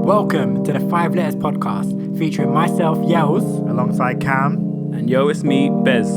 Welcome to the 5 Letters podcast, featuring myself, Yelz, alongside Cam. And yo, it's me, Bez.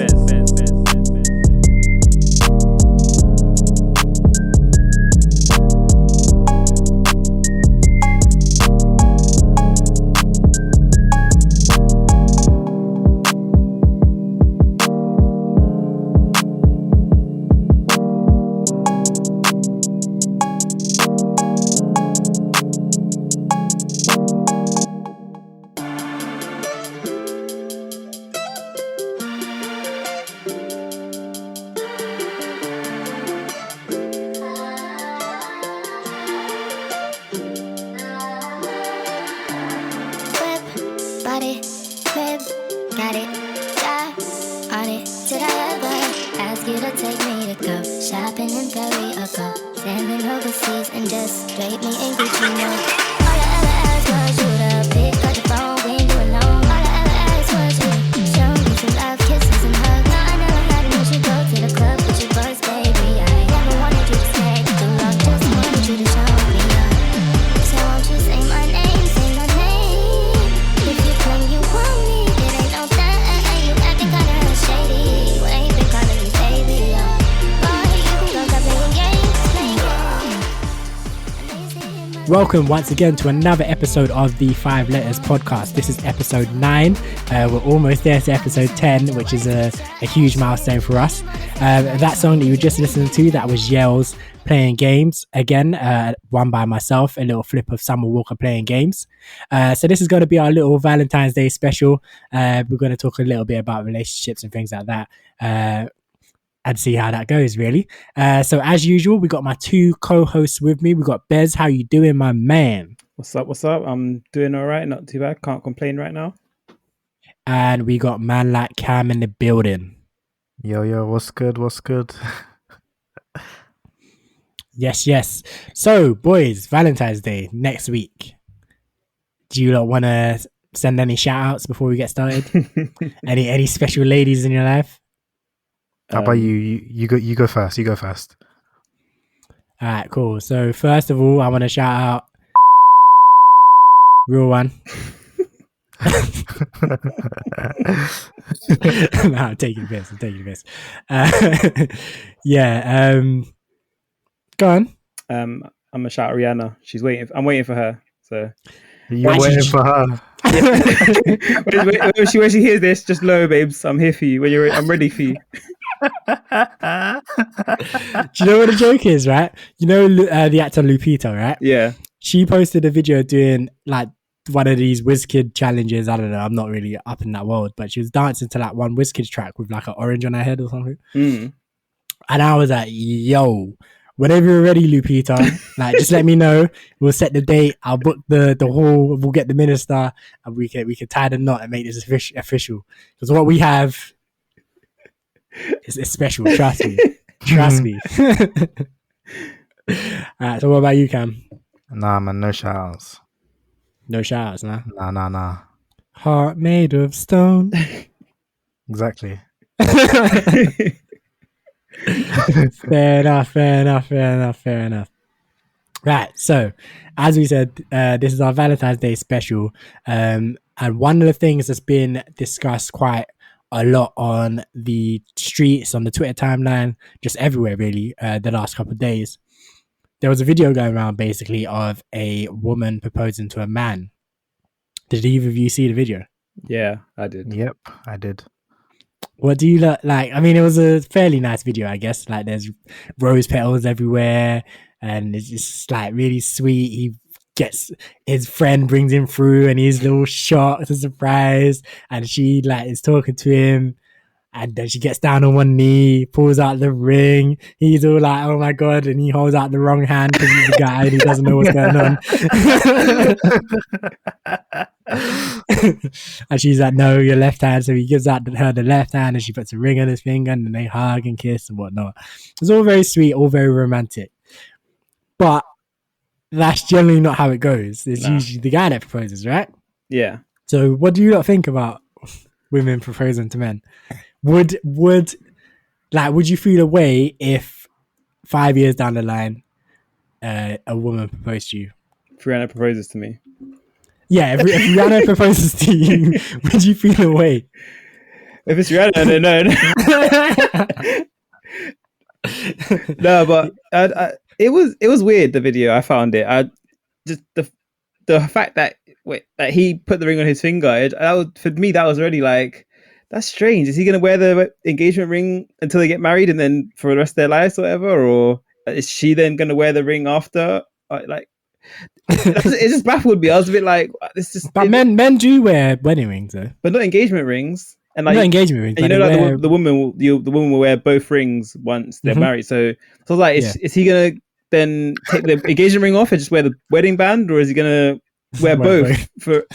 Welcome once again to another episode of the 5 Letters podcast. This is episode 9. We're almost there to episode 10, which is a huge milestone for us. That song that you were just listening to, that was Yelz playing games. Again, one by myself, a little flip of Summer Walker playing games. So this is going to be our little Valentine's Day special. We're going to talk a little bit about relationships and things like that. And see how that goes, really. So as usual, we got my two co-hosts with me. We got Bez. How you doing, my man? What's up? I'm doing all right. Not too bad. Can't complain right now. And we got man like Cam in the building. Yo, what's good? Yes. So, boys, Valentine's Day next week. Do you lot want to send any shout-outs before we get started? Any special ladies in your life? How about you? You go first. You go first. All right, cool. So first of all, I want to shout out real one. No, I'm taking this. Go on. I'm gonna shout out Rihanna. She's waiting. I'm waiting for her. So you're waiting for her. when she hears this, just know, babes, I'm here for you. I'm ready for you. Do you know what the joke is, right? You know the actor Lupita, right? Yeah. She posted a video doing like one of these WizKid challenges. I don't know, I'm not really up in that world, but she was dancing to like one WizKid track with like an orange on her head or something. And I was like, yo, whenever you're ready, Lupita, like just let me know. We'll set the date. I'll book the hall. We'll get the minister, and we can tie the knot and make this official. Because what we have is special. Trust me. Alright, so what about you, Cam? Nah, man, no shout-outs. No shout-outs, nah? Nah. Heart made of stone. Exactly. Fair enough. Right, so as we said, this is our Valentine's Day special, and one of the things that's been discussed quite a lot on the streets, on the Twitter timeline, just everywhere really, the last couple of days, there was a video going around basically of a woman proposing to a man. Did either of you see the video? Yeah, I did. Yep, I did. What do you like? I mean, it was a fairly nice video, I guess. Like, there's rose petals everywhere, and it's just like really sweet. He gets his friend, brings him through, and he's a little shocked and surprised. And she like is talking to him, and then she gets down on one knee, pulls out the ring. He's all like, "Oh my god!" and he holds out the wrong hand because he's a guy and he doesn't know what's going on. And she's like, "No, your left hand." So he gives out her the left hand, and she puts a ring on his finger, and then they hug and kiss and whatnot. It's all very sweet, all very romantic. But that's generally not how it goes. It's usually the guy that proposes, right? Yeah. So what do you not think about women proposing to men? Would you feel a way if 5 years down the line a woman proposed to you? Rihanna proposes to me. Yeah, if Rihanna proposes to you, would you feel away? If it's Rihanna, no. No, but it was weird. The video, I found it. I just the fact that he put the ring on his finger. For me, that was already like, that's strange. Is he going to wear the engagement ring until they get married and then for the rest of their lives, or whatever, or is she then going to wear the ring after? Like, it just baffled me. I was a bit like, this is. But men do wear wedding rings though, but not engagement rings. And like, not engagement rings. And like the woman will wear both rings once they're married. So I was like, is he gonna then take the engagement ring off and just wear the wedding band, or is he gonna wear both? You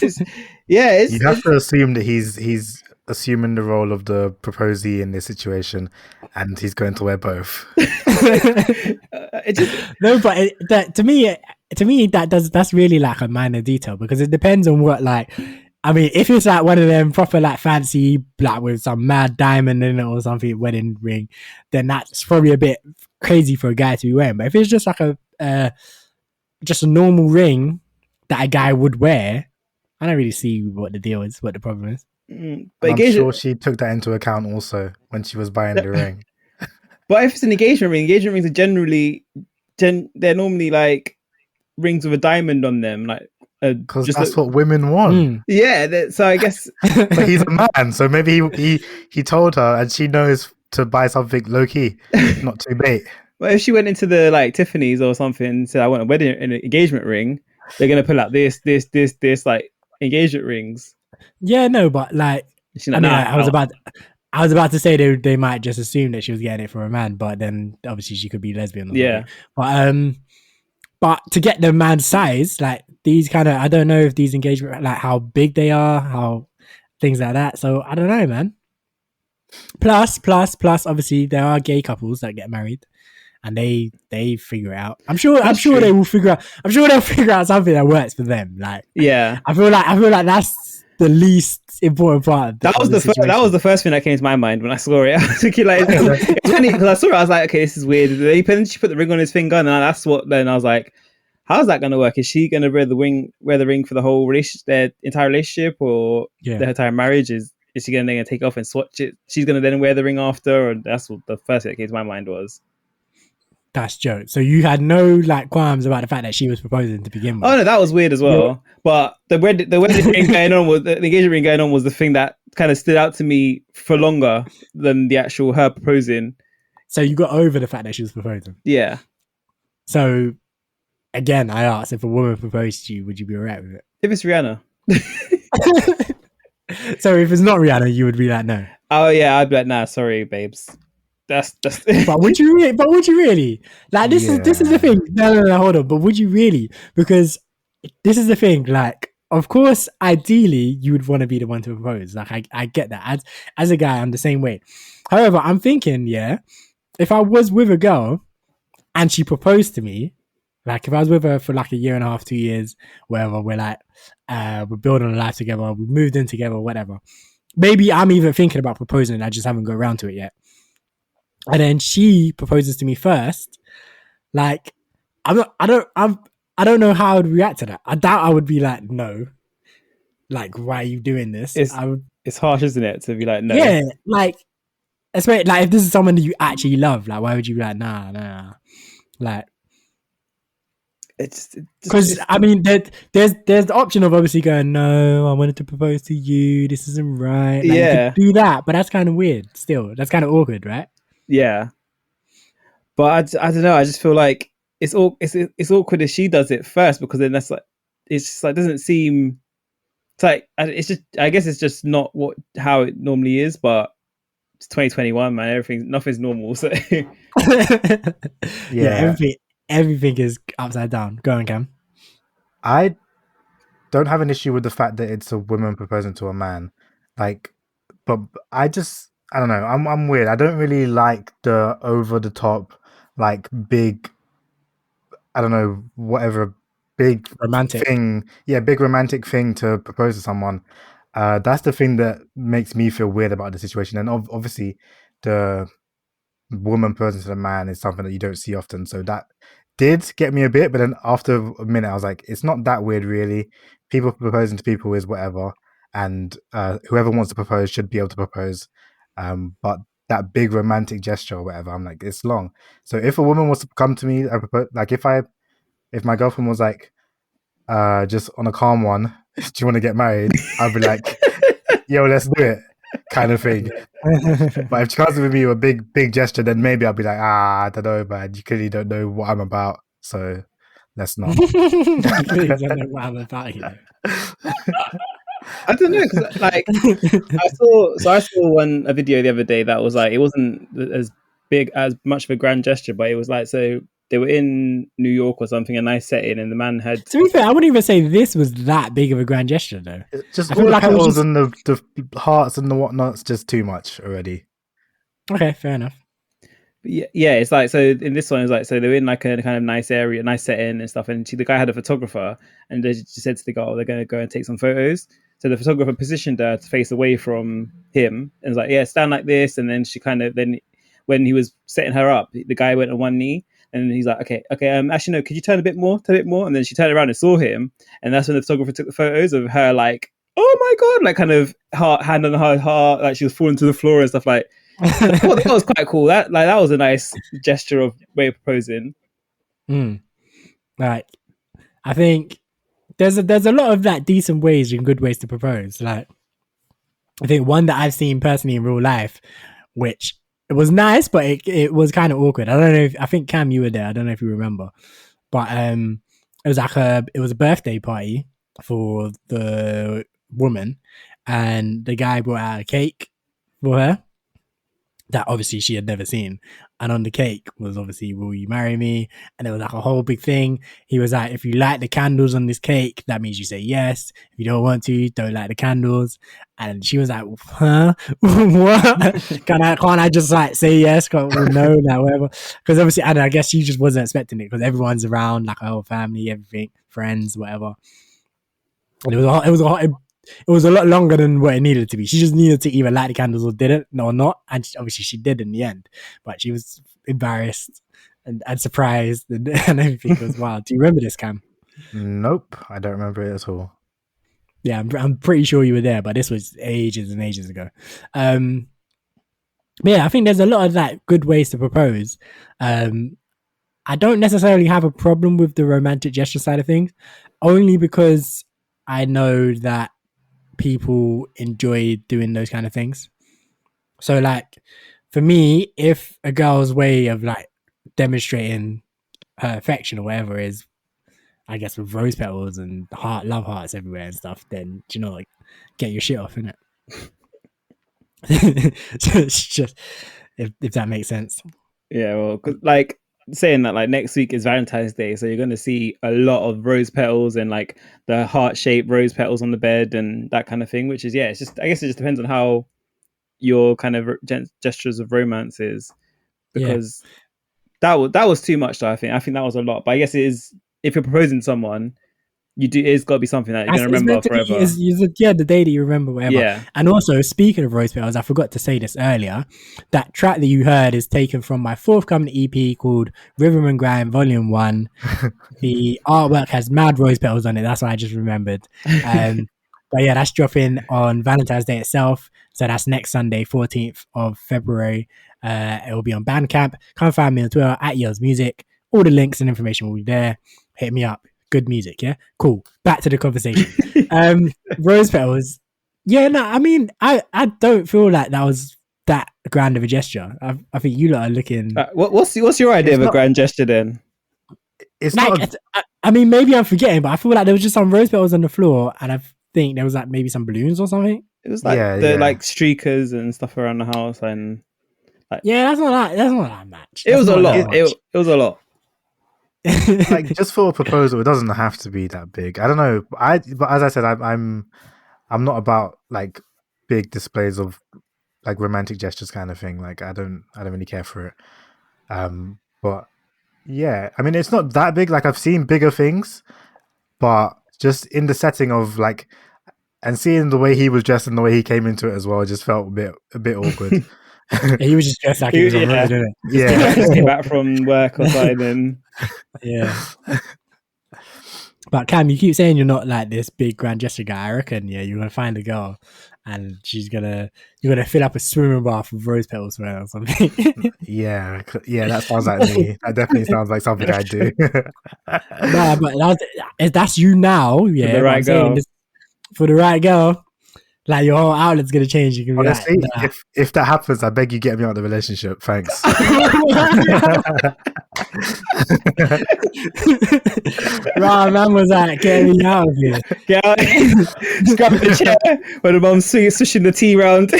have to assume that he's assuming the role of the proposee in this situation, and he's going to wear both. No, but to me that's really like a minor detail, because it depends on what, like, I mean, if it's like one of them proper like fancy, like with some mad diamond in it or something, wedding ring, then that's probably a bit crazy for a guy to be wearing. But if it's just like just a normal ring that a guy would wear, I don't really see what the deal is, what the problem is. But I'm sure she took that into account also when she was buying the ring. But if it's an engagement rings are generally, they're normally like rings with a diamond on them, like. Because that's what women want. Yeah, so I guess. But he's a man, so maybe he told her, and she knows to buy something low key, not too bait. But if she went into the like Tiffany's or something and said, "I want a wedding, an engagement ring," they're gonna pull out this like engagement rings. Yeah, no, but like, I was about to say they might just assume that she was getting it for a man, but then obviously she could be lesbian. Yeah. But to get the man's size, like these kind of, I don't know if these engagement, like how big they are, how things like that. So I don't know, man. Plus, obviously there are gay couples that get married, and they figure it out. I'm sure they will figure out. I'm sure they'll figure out something that works for them. Like, yeah, I feel like that's the least important part. That was the first thing that came to my mind when I saw it. I was thinking like, it's funny because I saw it. I was like, okay, this is weird. She put the ring on his finger, and that's what. Then I was like, how's that going to work? Is she going to wear the ring for the whole their entire relationship, or their entire marriage? Is she going to take it off and swatch it? She's going to then wear the ring after, or that's what the first thing that came to my mind was. That's Joe. So you had no like qualms about the fact that she was proposing to begin with. Oh no, that was weird as well. Yeah. But the wedding ring going on was the engagement ring going on was the thing that kind of stood out to me for longer than the actual her proposing. So you got over the fact that she was proposing. Yeah. So again, I asked, if a woman proposed to you, would you be alright with it? If it's Rihanna. So if it's not Rihanna, you would be like, no. Oh yeah, I'd be like, nah, sorry, babes. That's But would you really? Like this is the thing. No, hold on. But would you really? Because this is the thing. Like, of course, ideally you would want to be the one to propose. Like I get that. As a guy, I'm the same way. However, I'm thinking, if I was with a girl and she proposed to me, like if I was with her for like a year and a half, 2 years, wherever, we're like, we're building a life together, we moved in together, whatever. Maybe I'm even thinking about proposing and I just haven't got around to it yet. And then she proposes to me first. Like, I don't know how I would react to that. I doubt I would be like, no. Like, why are you doing this? It's harsh, isn't it, to be like, no? Yeah, like, especially like if this is someone that you actually love, like, why would you be like, nah? Like, it's because I mean, there's the option of obviously going, no, I wanted to propose to you. This isn't right. Like, you could do that, but that's kind of weird. Still, that's kind of awkward, right? Yeah, but I don't know. I just feel like it's awkward if she does it first, because then that's like, it's just like, doesn't seem. It's like, it's just, I guess it's just not how it normally is. But it's 2021, man. Nothing's normal. So everything is upside down. Go on, Cam. I don't have an issue with the fact that it's a woman proposing to a man, like, but I don't know. I'm weird. I don't really like the over the top, like big. I don't know, whatever big romantic thing. Yeah, big romantic thing to propose to someone. That's the thing that makes me feel weird about the situation. And obviously, the woman proposing to the man is something that you don't see often. So that did get me a bit. But then after a minute, I was like, it's not that weird, really, people proposing to people is whatever, and whoever wants to propose should be able to propose. But that big romantic gesture or whatever, I'm like, it's long. So if a woman wants to come to me and propose, like if my girlfriend was like, just on a calm one, do you want to get married? I'd be like, yo, let's do it, kind of thing. But if she comes with me with a big gesture, then maybe I'll be like, I don't know, man. You clearly don't know what I'm about, so let's not. You clearly don't know what I'm about, you know. I don't know, because like I saw a video the other day that was like, it wasn't as much of a grand gesture, but it was like, so they were in New York or something, a nice setting, and the man had. To be fair, I wouldn't even say this was that big of a grand gesture, though. Just all the petals and the hearts and the whatnot's just too much already. Okay, fair enough. Yeah, it's like, so in this one, it's like, so they're in like a kind of nice area, nice setting and stuff, and the guy had a photographer, and they just said to the girl, they're going to go and take some photos. So the photographer positioned her to face away from him, and was like, yeah, stand like this. And then she then when he was setting her up, the guy went on one knee, and he's like, okay, actually no, could you turn a bit more? And then she turned around and saw him, and that's when the photographer took the photos of her, like, oh my god, like kind of hand on her heart, like she was falling to the floor and stuff. Like, I thought that was quite cool. That was a nice gesture of way of proposing. Like, I think there's a lot of like decent ways and good ways to propose. Like, I think one that I've seen personally in real life, which it was nice, but it was kind of awkward. I don't know I think Cam, you were there. I don't know if you remember, but it was like it was a birthday party for the woman, and the guy brought out a cake for her that obviously she had never seen. And on the cake was obviously, will you marry me? And it was like a whole big thing. He was like, if you light the candles on this cake, that means you say yes. If you don't want to, don't light the candles. And she was like, huh? What? Can't I just like say yes? No, like whatever. Because obviously, I guess she just wasn't expecting it because everyone's around, like her whole family, everything, friends, whatever. And it was a lot longer than what it needed to be. She just needed to either light the candles or didn't, or not. And obviously she did in the end. But she was embarrassed and surprised and everything was wild. Do you remember this, Cam? Nope, I don't remember it at all. Yeah, I'm pretty sure you were there, but this was ages and ages ago. But yeah, I think there's a lot of like good ways to propose. I don't necessarily have a problem with the romantic gesture side of things, only because I know that people enjoy doing those kind of things. So like for me, if a girl's way of like demonstrating her affection or whatever is, I guess, with rose petals and love hearts everywhere and stuff, then you know, like, get your shit off, innit? just if that makes sense. Yeah, well, 'cause, like, saying that, like, next week is Valentine's Day, so you're going to see a lot of rose petals and like the heart-shaped rose petals on the bed and that kind of thing, which is, yeah, it's just, I guess it just depends on how your kind of gestures of romance is, because that was too much though. I think that was a lot, but I guess it is, if you're proposing to someone, it's got to be something that you're going to remember forever. The day that you remember, whatever. Yeah. And also, speaking of rose petals, I forgot to say this earlier. That track that you heard is taken from my forthcoming EP called Rhythm and Grind Volume 1. The artwork has mad rose petals on it. That's what I just remembered. But yeah, that's dropping on Valentine's Day itself. So that's next Sunday, 14th of February. It will be on Bandcamp. Come find me on Twitter at Yelz Music. All the links and information will be there. Hit me up. Good music, yeah? Cool. Back to the conversation. Rose petals. Yeah, no, I mean, I don't feel like that was that grand of a gesture. I think you lot are looking... what's your idea of a grand gesture then? It's like, not... I mean, maybe I'm forgetting, but I feel like there was just some rose petals on the floor, and I think there was like maybe some balloons or something. It was like like streakers and stuff around the house, and like, yeah, that's not that much. It was a lot. It was a lot. Like, just for a proposal, it doesn't have to be that big. I don't know. But as I said, I'm not about like big displays of like romantic gestures kind of thing. Like I don't really care for it. But yeah, I mean, it's not that big. Like I've seen bigger things, but just in the setting of like, and seeing the way he was dressed and the way he came into it as well, just felt a bit awkward. He was just dressed like he was on road, didn't he? Yeah, just came back from work or something. And... Yeah. But Cam, you keep saying you're not like this big grand gesture guy. I reckon, yeah, you're gonna find a girl, and you're gonna fill up a swimming bath with rose petals for her or something. Yeah, that sounds like me. That definitely sounds like something I do. Nah, but that's you now, yeah. For the But right I'm saying girl. this for the right girl. Like your whole outlet's gonna change. You can be Honestly, like, nah. if that happens, I beg you get me out of the relationship. Thanks. Right, man was like, get me out of here. Get out. Just grab the chair when the mum's swishing the tea round.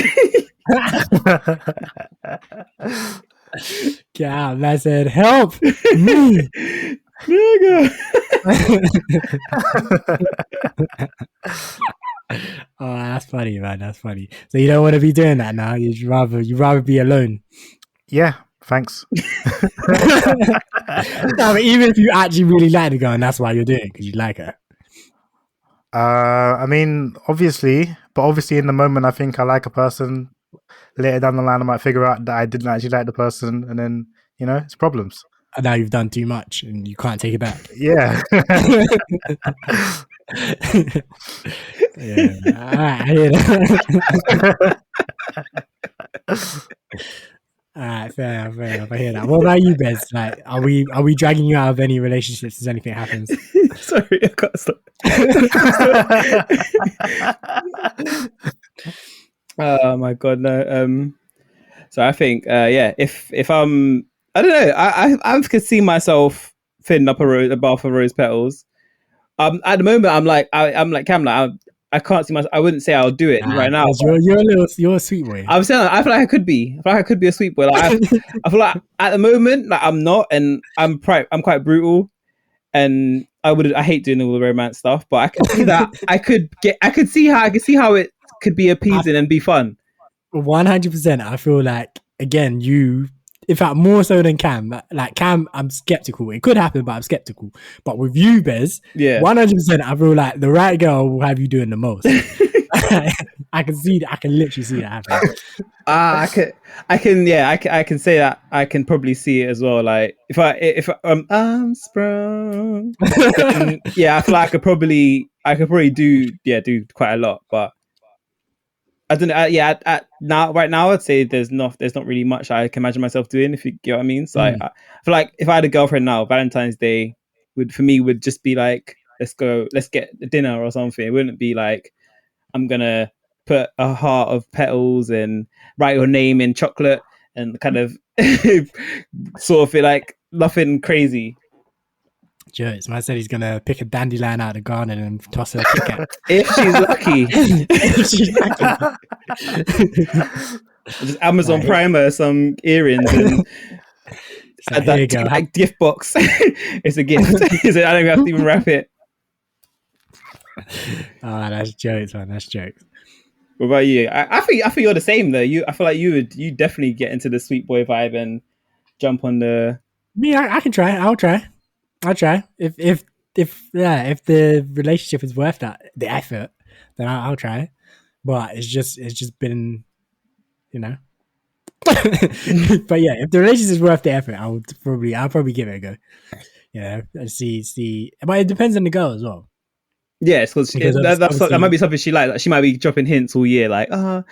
Get out. Man said, help me. Nigga. Oh, that's funny, man. That's funny. So you don't want to be doing that now. You'd rather be alone. Yeah, thanks. No, but even if you actually really like the girl, and that's why you're doing it, because you like her. I mean, obviously in the moment, I think I like a person. Later down the line, I might figure out that I didn't actually like the person, and then it's problems. And now you've done too much, and you can't take it back. Yeah. Yeah. All right, I hear that. All right, fair enough. I hear that. What about you, Bez? Like, are we dragging you out of any relationships as anything happens? Sorry, I can't stop. Oh my god, no. So I think, if I'm, I don't know, I could see myself filling up a bath of rose petals. At the moment, I'm like Cam, like, I can't see myself. I wouldn't say I'll do it right now. You're a sweet boy. I'm saying, I feel like I could be. I feel like I could be a sweet boy. Like, I feel like at the moment, like, I'm not, and I'm quite brutal, and I hate doing all the romance stuff. But I can see that I could see how it could be appeasing and be fun. 100%. I feel like, again, in fact, more so than Cam. Like Cam, I'm skeptical. It could happen, but I'm skeptical. But with you, Bez, 100%, I feel like the right girl will have you doing the most. I can see that. I can literally see that happening. I can say that. I can probably see it as well. Like if I'm sprung, then, I feel like I could probably do quite a lot. But I don't know. Right now, I'd say there's not really much I can imagine myself doing. If you get what I mean. So I feel like if I had a girlfriend now, Valentine's Day would just be like, let's get dinner or something. It wouldn't be like, I'm gonna put a heart of petals and write your name in chocolate and kind of sort of feel like nothing crazy. Jokes. Man said he's gonna pick a dandelion out of the garden and toss her a Kit Kat. If she's lucky. If she's lucky. Just Amazon Prime her some earrings and like, here you go. Like gift box. It's a gift. I don't have to even wrap it. Oh, that's jokes, man. That's jokes. What about you? I think you're the same though. I feel like you definitely get into the sweet boy vibe and jump on the. Me, I can try. I'll try. If the relationship is worth the effort, then I'll try. But it's just been, But yeah, if the relationship is worth the effort, I'll probably give it a go. See. But it depends on the girl as well. Yeah, because that might be something she likes. Like, she might be dropping hints all year, like, oh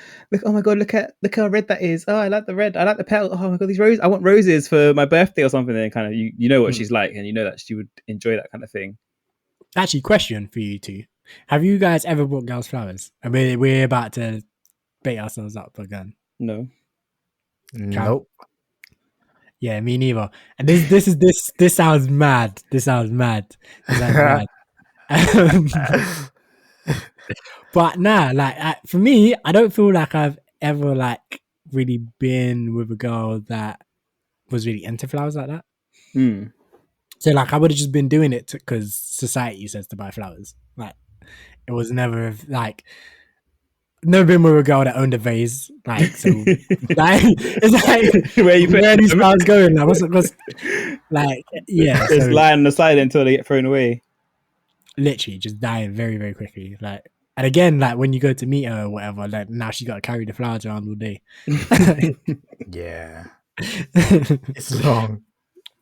my god, look how red that is. Oh, I like the red. I like the petal. Oh my god, these roses. I want roses for my birthday or something. And kind of you know what she's like, and you know that she would enjoy that kind of thing. Actually, question for you two: have you guys ever bought girls flowers? I mean, we're about to bait ourselves up again. No. Nope. Yeah, me neither. And this sounds mad. This sounds mad. But nah, like for me, I don't feel like I've ever like really been with a girl that was really into flowers like that. So like I would have just been doing it because society says to buy flowers. Like it was never like never been with a girl that owned a vase. Like so, like it's like where these flowers going? Like what's like yeah, just lying on the side until they get thrown away. Literally just dying very, very quickly. Like, and again, like when you go to meet her or whatever, like now she's got to carry the flowers around all day. Yeah, it's long.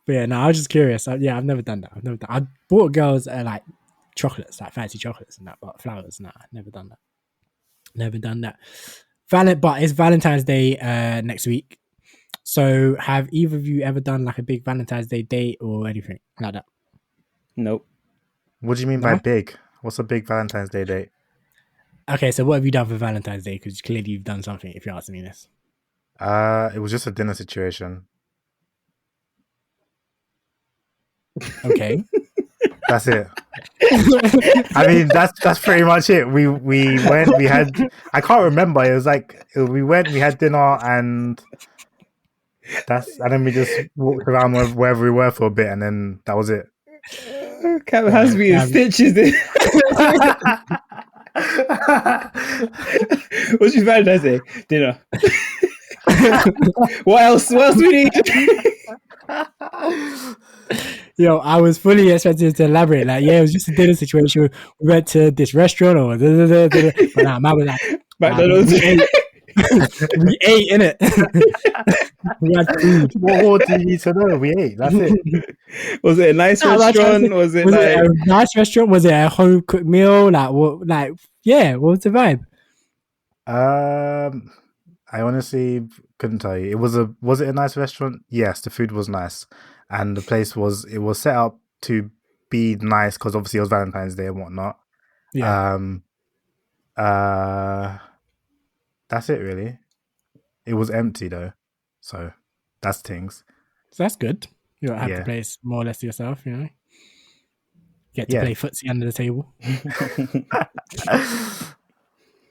But yeah, no, I was just curious. I've never done that. I bought girls like chocolates, like fancy chocolates and that, but flowers, nah, never done that. Never done that. But it's Valentine's Day next week. So have either of you ever done like a big Valentine's Day date or anything like that? Nope. What do you mean by big? What's a big Valentine's Day date? Okay, so what have you done for Valentine's Day? Because clearly you've done something, if you're asking me this. It was just a dinner situation. Okay. That's it. I mean, that's pretty much it. We went, we had, I can't remember. It was like, we went, we had dinner, and then we just walked around wherever we were for a bit, and then that was it. Cam has me in stitches. What's your Valentine's Day? Dinner. What else we need? Yo, I was fully expecting to elaborate. Like, yeah, it was just a dinner situation. We went to this restaurant or but nah, man was like, McDonald's. We ate in it. We had food. What more do you need to know? We ate. That's it. Was it a nice restaurant? Was it a nice restaurant? Was it a home cooked meal? Like what? Like yeah, what was the vibe? I honestly couldn't tell you. Was it a nice restaurant? Yes, the food was nice, and the place was set up to be nice because obviously it was Valentine's Day and whatnot. Yeah. That's it really. It was empty though, so that's things. So that's good. You don't have the place more or less to yourself, you know. Get to play footsie under the table.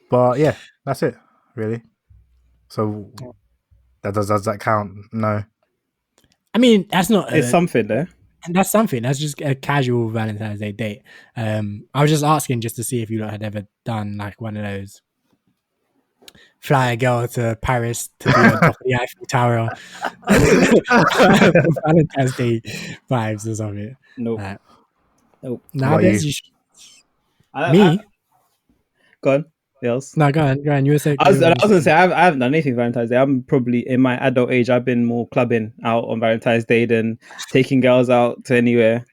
But yeah, that's it really. So does that count? No. I mean, that's not. It's something there. And that's something. That's just a casual Valentine's Day date. I was just asking just to see if you had ever done like one of those. Fly a girl to Paris to be on top of the Eiffel Tower. Valentine's Day vibes or something. Nope. Nope. Nowadays, me? Go on. Yelz. No, go on. You were saying. I was going to say, I haven't done anything Valentine's Day. I'm probably, in my adult age, I've been more clubbing out on Valentine's Day than taking girls out to anywhere.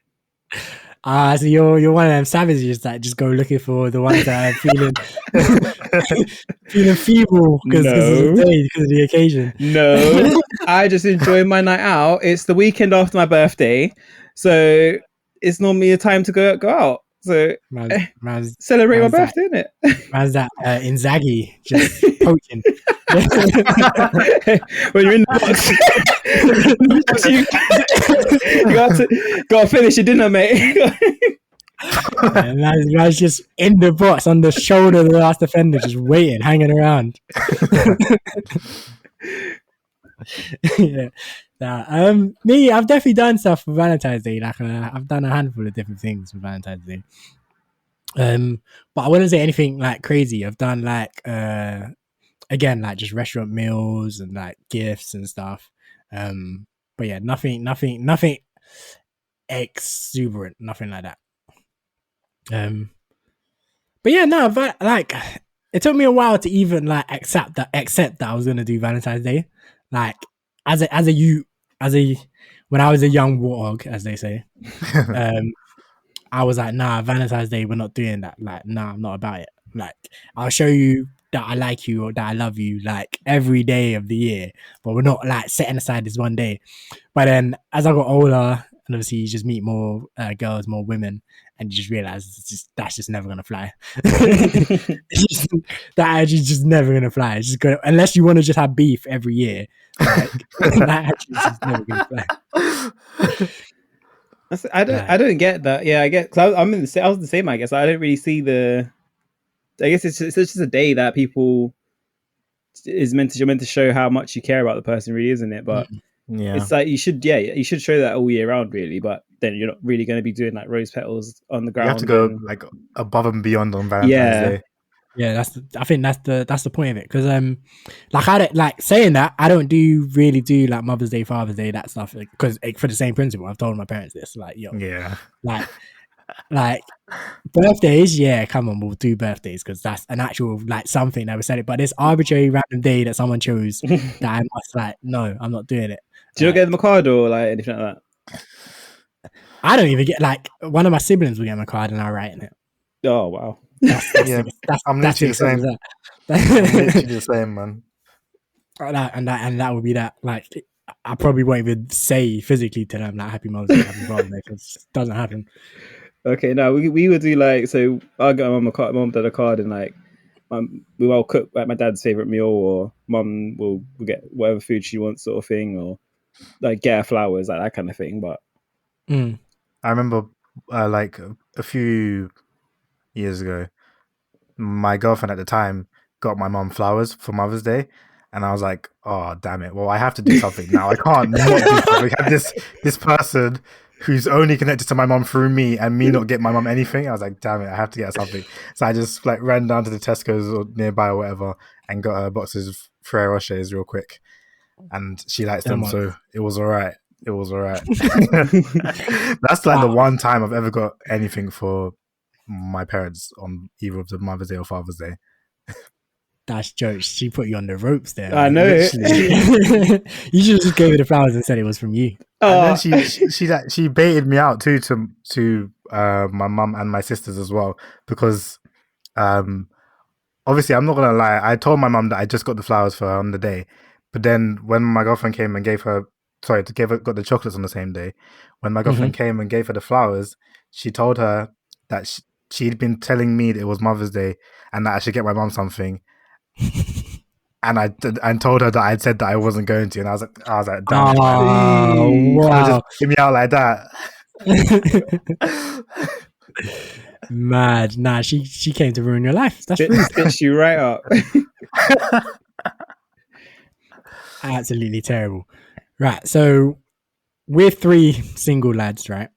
So you're one of them savages that just go looking for the ones that are feeling feeble because of the occasion. No, I just enjoy my night out. It's the weekend after my birthday, so it's normally a time to go out. So celebrate my birthday, isn't it? Man's that Inzaghi just poaching. When you're in the box, you got to finish your dinner, mate. Man's just in the box on the shoulder of the last defender, just waiting, hanging around. Me, I've definitely done stuff for Valentine's Day. Like I've done a handful of different things for Valentine's Day. But I wouldn't say anything like crazy. I've done like again like just restaurant meals and like gifts and stuff. But yeah, nothing exuberant, nothing like that. But yeah, no, but like it took me a while to even like accept that I was gonna do Valentine's Day. Like when I was a young warthog, as they say, I was like, nah, Valentine's Day, we're not doing that. Like, nah, I'm not about it. Like, I'll show you that I like you or that I love you, like, every day of the year. But we're not, like, setting aside this one day. But then, as I got older, and obviously you just meet more girls, more women, and you just realize that's just never going to fly. That actually just never going to fly. It's just gonna, unless you want to just have beef every year. Like, that actually is just never going to fly. I don't get that. Yeah, I get. Cause I was the same. I guess I don't really see the. I guess it's just a day that people you're meant to show how much you care about the person, really, isn't it? But it's like you should show that all year round, really. But then you're not really going to be doing like rose petals on the ground. You have to go like above and beyond on Valentine's Day. Yeah, I think that's the point of it. Because like I don't like saying that I don't really do like Mother's Day, Father's Day, that stuff, because for the same principle. I've told my parents this, like, yo, like birthdays, yeah, come on, we'll do birthdays because that's an actual like something that was said it. But this arbitrary random day that someone chose that I must like, no, I'm not doing it. Do you not get them a card or like anything like that? I don't even get, like, one of my siblings will get my card and I'll write in it. Oh wow. Yeah, I'm That's literally the same. that. I'm literally the same, man. And that would be that. Like, I probably won't even say physically to them like Happy Mother's Day, Happy Father's Day, because it doesn't happen. Okay, now we would do like, so I'll get my mum dad a card, and like we will cook like my dad's favorite meal, or mum will get whatever food she wants, sort of thing, or like get her flowers, like that kind of thing. But I remember like a few years ago, my girlfriend at the time got my mum flowers for Mother's Day, and I was like, oh damn it, well I have to do something now. I can't not do something. We have this person who's only connected to my mum through me, and me not get my mum anything. I was like, damn it, I have to get something. So I just like ran down to the Tesco's or nearby or whatever and got her boxes of Ferrero Rochers real quick, and she likes them, so it was all right. It was all right. That's like the one time I've ever got anything for my parents on either of the Mother's Day or Father's Day. That's jokes. She put you on the ropes there. I know it. You should have just gave her the flowers and said it was from you. And then she baited me out too to my mum and my sisters as well, because obviously I'm not gonna lie, I told my mum that I just got the flowers for her on the day, but then when my girlfriend came and got the chocolates on the same day, when my girlfriend came and gave her the flowers, she told her that she'd been telling me that it was Mother's Day and that I should get my mum something. And told her that I'd said that I wasn't going to, and I was like, damn, wow, just give me out like that. Mad. Nah, she came to ruin your life. That's rude. Stitched you right up. Absolutely terrible. Right, so we're three single lads, right?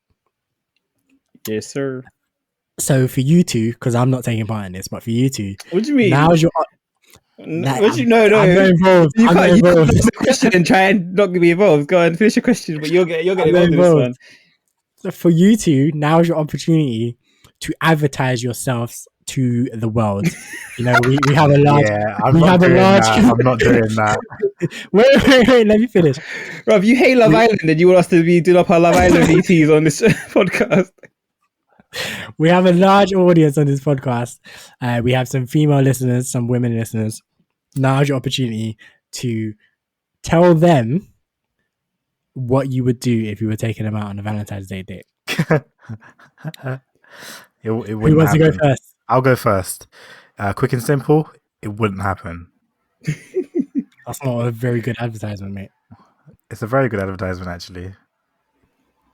Yes, sir. So for you two, because I'm not taking part in this, but for you two, what do you mean? Now's your. No. I'm not involved. You can't ask a question and try and not be involved. Go and finish your question, but you'll get involved in this one. So for you two, now's your opportunity to advertise yourselves to the world. You know, we have a large. Yeah, I'm not doing that. Wait, let me finish. Rob, you hate Love Island, and you want us to be doing up our Love Island ETs on this podcast. We have a large audience on this podcast. We have some female listeners, some women listeners. Now's your opportunity to tell them what you would do if you were taking them out on a Valentine's Day date. Who wants to go first? I'll go first. Quick and simple, it wouldn't happen. That's not a very good advertisement, mate. It's a very good advertisement, actually,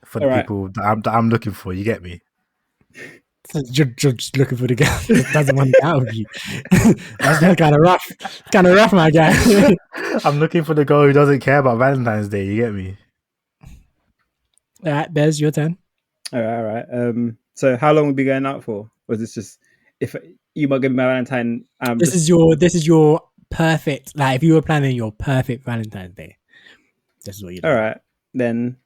for the people that I'm looking for. You get me? You're just looking for the guy that doesn't want to out of you. That's kind of rough, my guy. I'm looking for the girl who doesn't care about Valentine's Day. You get me? All right, Bez, your turn. All right. So how long would we be going out for? Or is this just if you might give me my Valentine? This is your perfect. Like if you were planning your perfect Valentine's Day, this is what you do. All right, then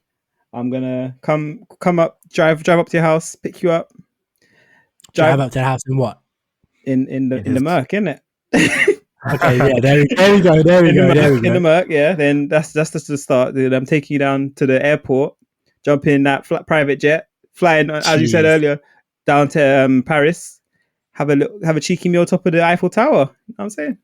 I'm gonna come up, drive up to your house, pick you up. Drive up to the house in what? In the Merc, isn't it? Okay, yeah, there we go. In the Merc, yeah. Then that's just the start. Then I'm taking you down to the airport, jump in that private jet, flying as you said earlier down to Paris. Have a cheeky meal top of the Eiffel Tower. You know what I'm saying?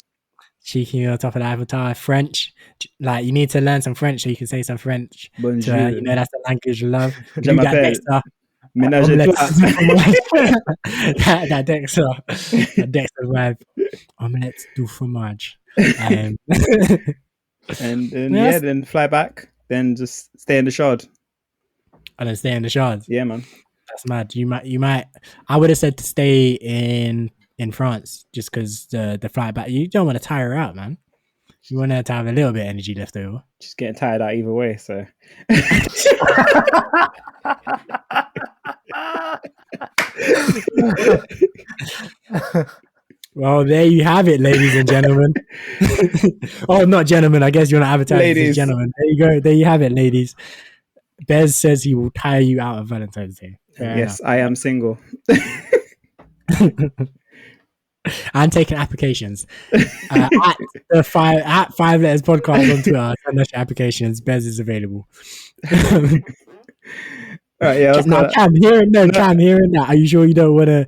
Cheeky meal top of the Eiffel Tower. French, like you need to learn some French so you can say some French. Bonjour. You know that's the language you love. Je m'appelle. Ménage à that Dexter vibe. Omelette du fromage. And then fly back. Then just stay in the Shard. And then stay in the Shard. Yeah, man. That's mad. You might. I would have said to stay in France just because the flight back. You don't want to tire her out, man. You want her to have a little bit of energy left over. She's getting tired out either way, so. Well, there you have it, ladies and gentlemen. Oh, not gentlemen. I guess you're not advertising as gentlemen. There you go. There you have it, ladies. Bez says he will tire you out on Valentine's Day. Fair yes, enough. I am single. I'm taking applications at 5 Letters Podcast on Twitter. Send us your applications. Bez is available. All right, yeah. Now, Cam, hearing that. Are you sure you don't want to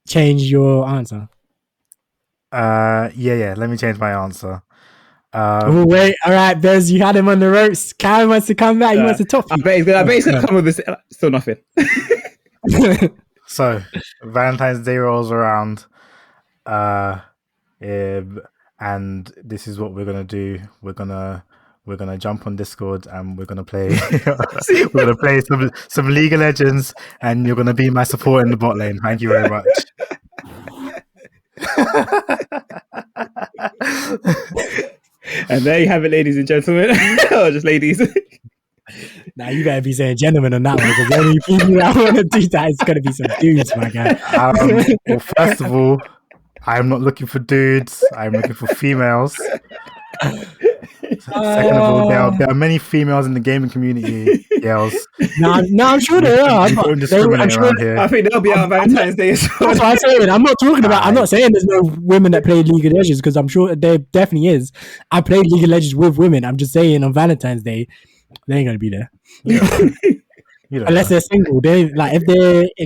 change your answer? Yeah. Let me change my answer. Oh wait, all right, Bez, you had him on the ropes. Cam wants to come back. He wants to top you. I bet he's gonna come with this. Still nothing. So Valentine's Day rolls around, and this is what we're gonna do. We're gonna jump on Discord and we're gonna play. We're gonna play some League of Legends, and you're gonna be my support in the bot lane. Thank you very much. And there you have it, ladies and gentlemen. Or just ladies. Now you better be saying gentlemen on that one, because the only people that want to do that is going to be some dudes, my guy. Well, first of all, I'm not looking for dudes. I'm looking for females. Second of all, there are many females in the gaming community, Yelz. No, I'm sure there are. We don't discriminate around here. I think they'll be out on Valentine's Day as well. That's what I'm saying. I'm not talking about. I'm not saying there's no women that play League of Legends, because I'm sure there definitely is. I played League of Legends with women. I'm just saying on Valentine's Day, they ain't gonna be there. Unless they're single. They like if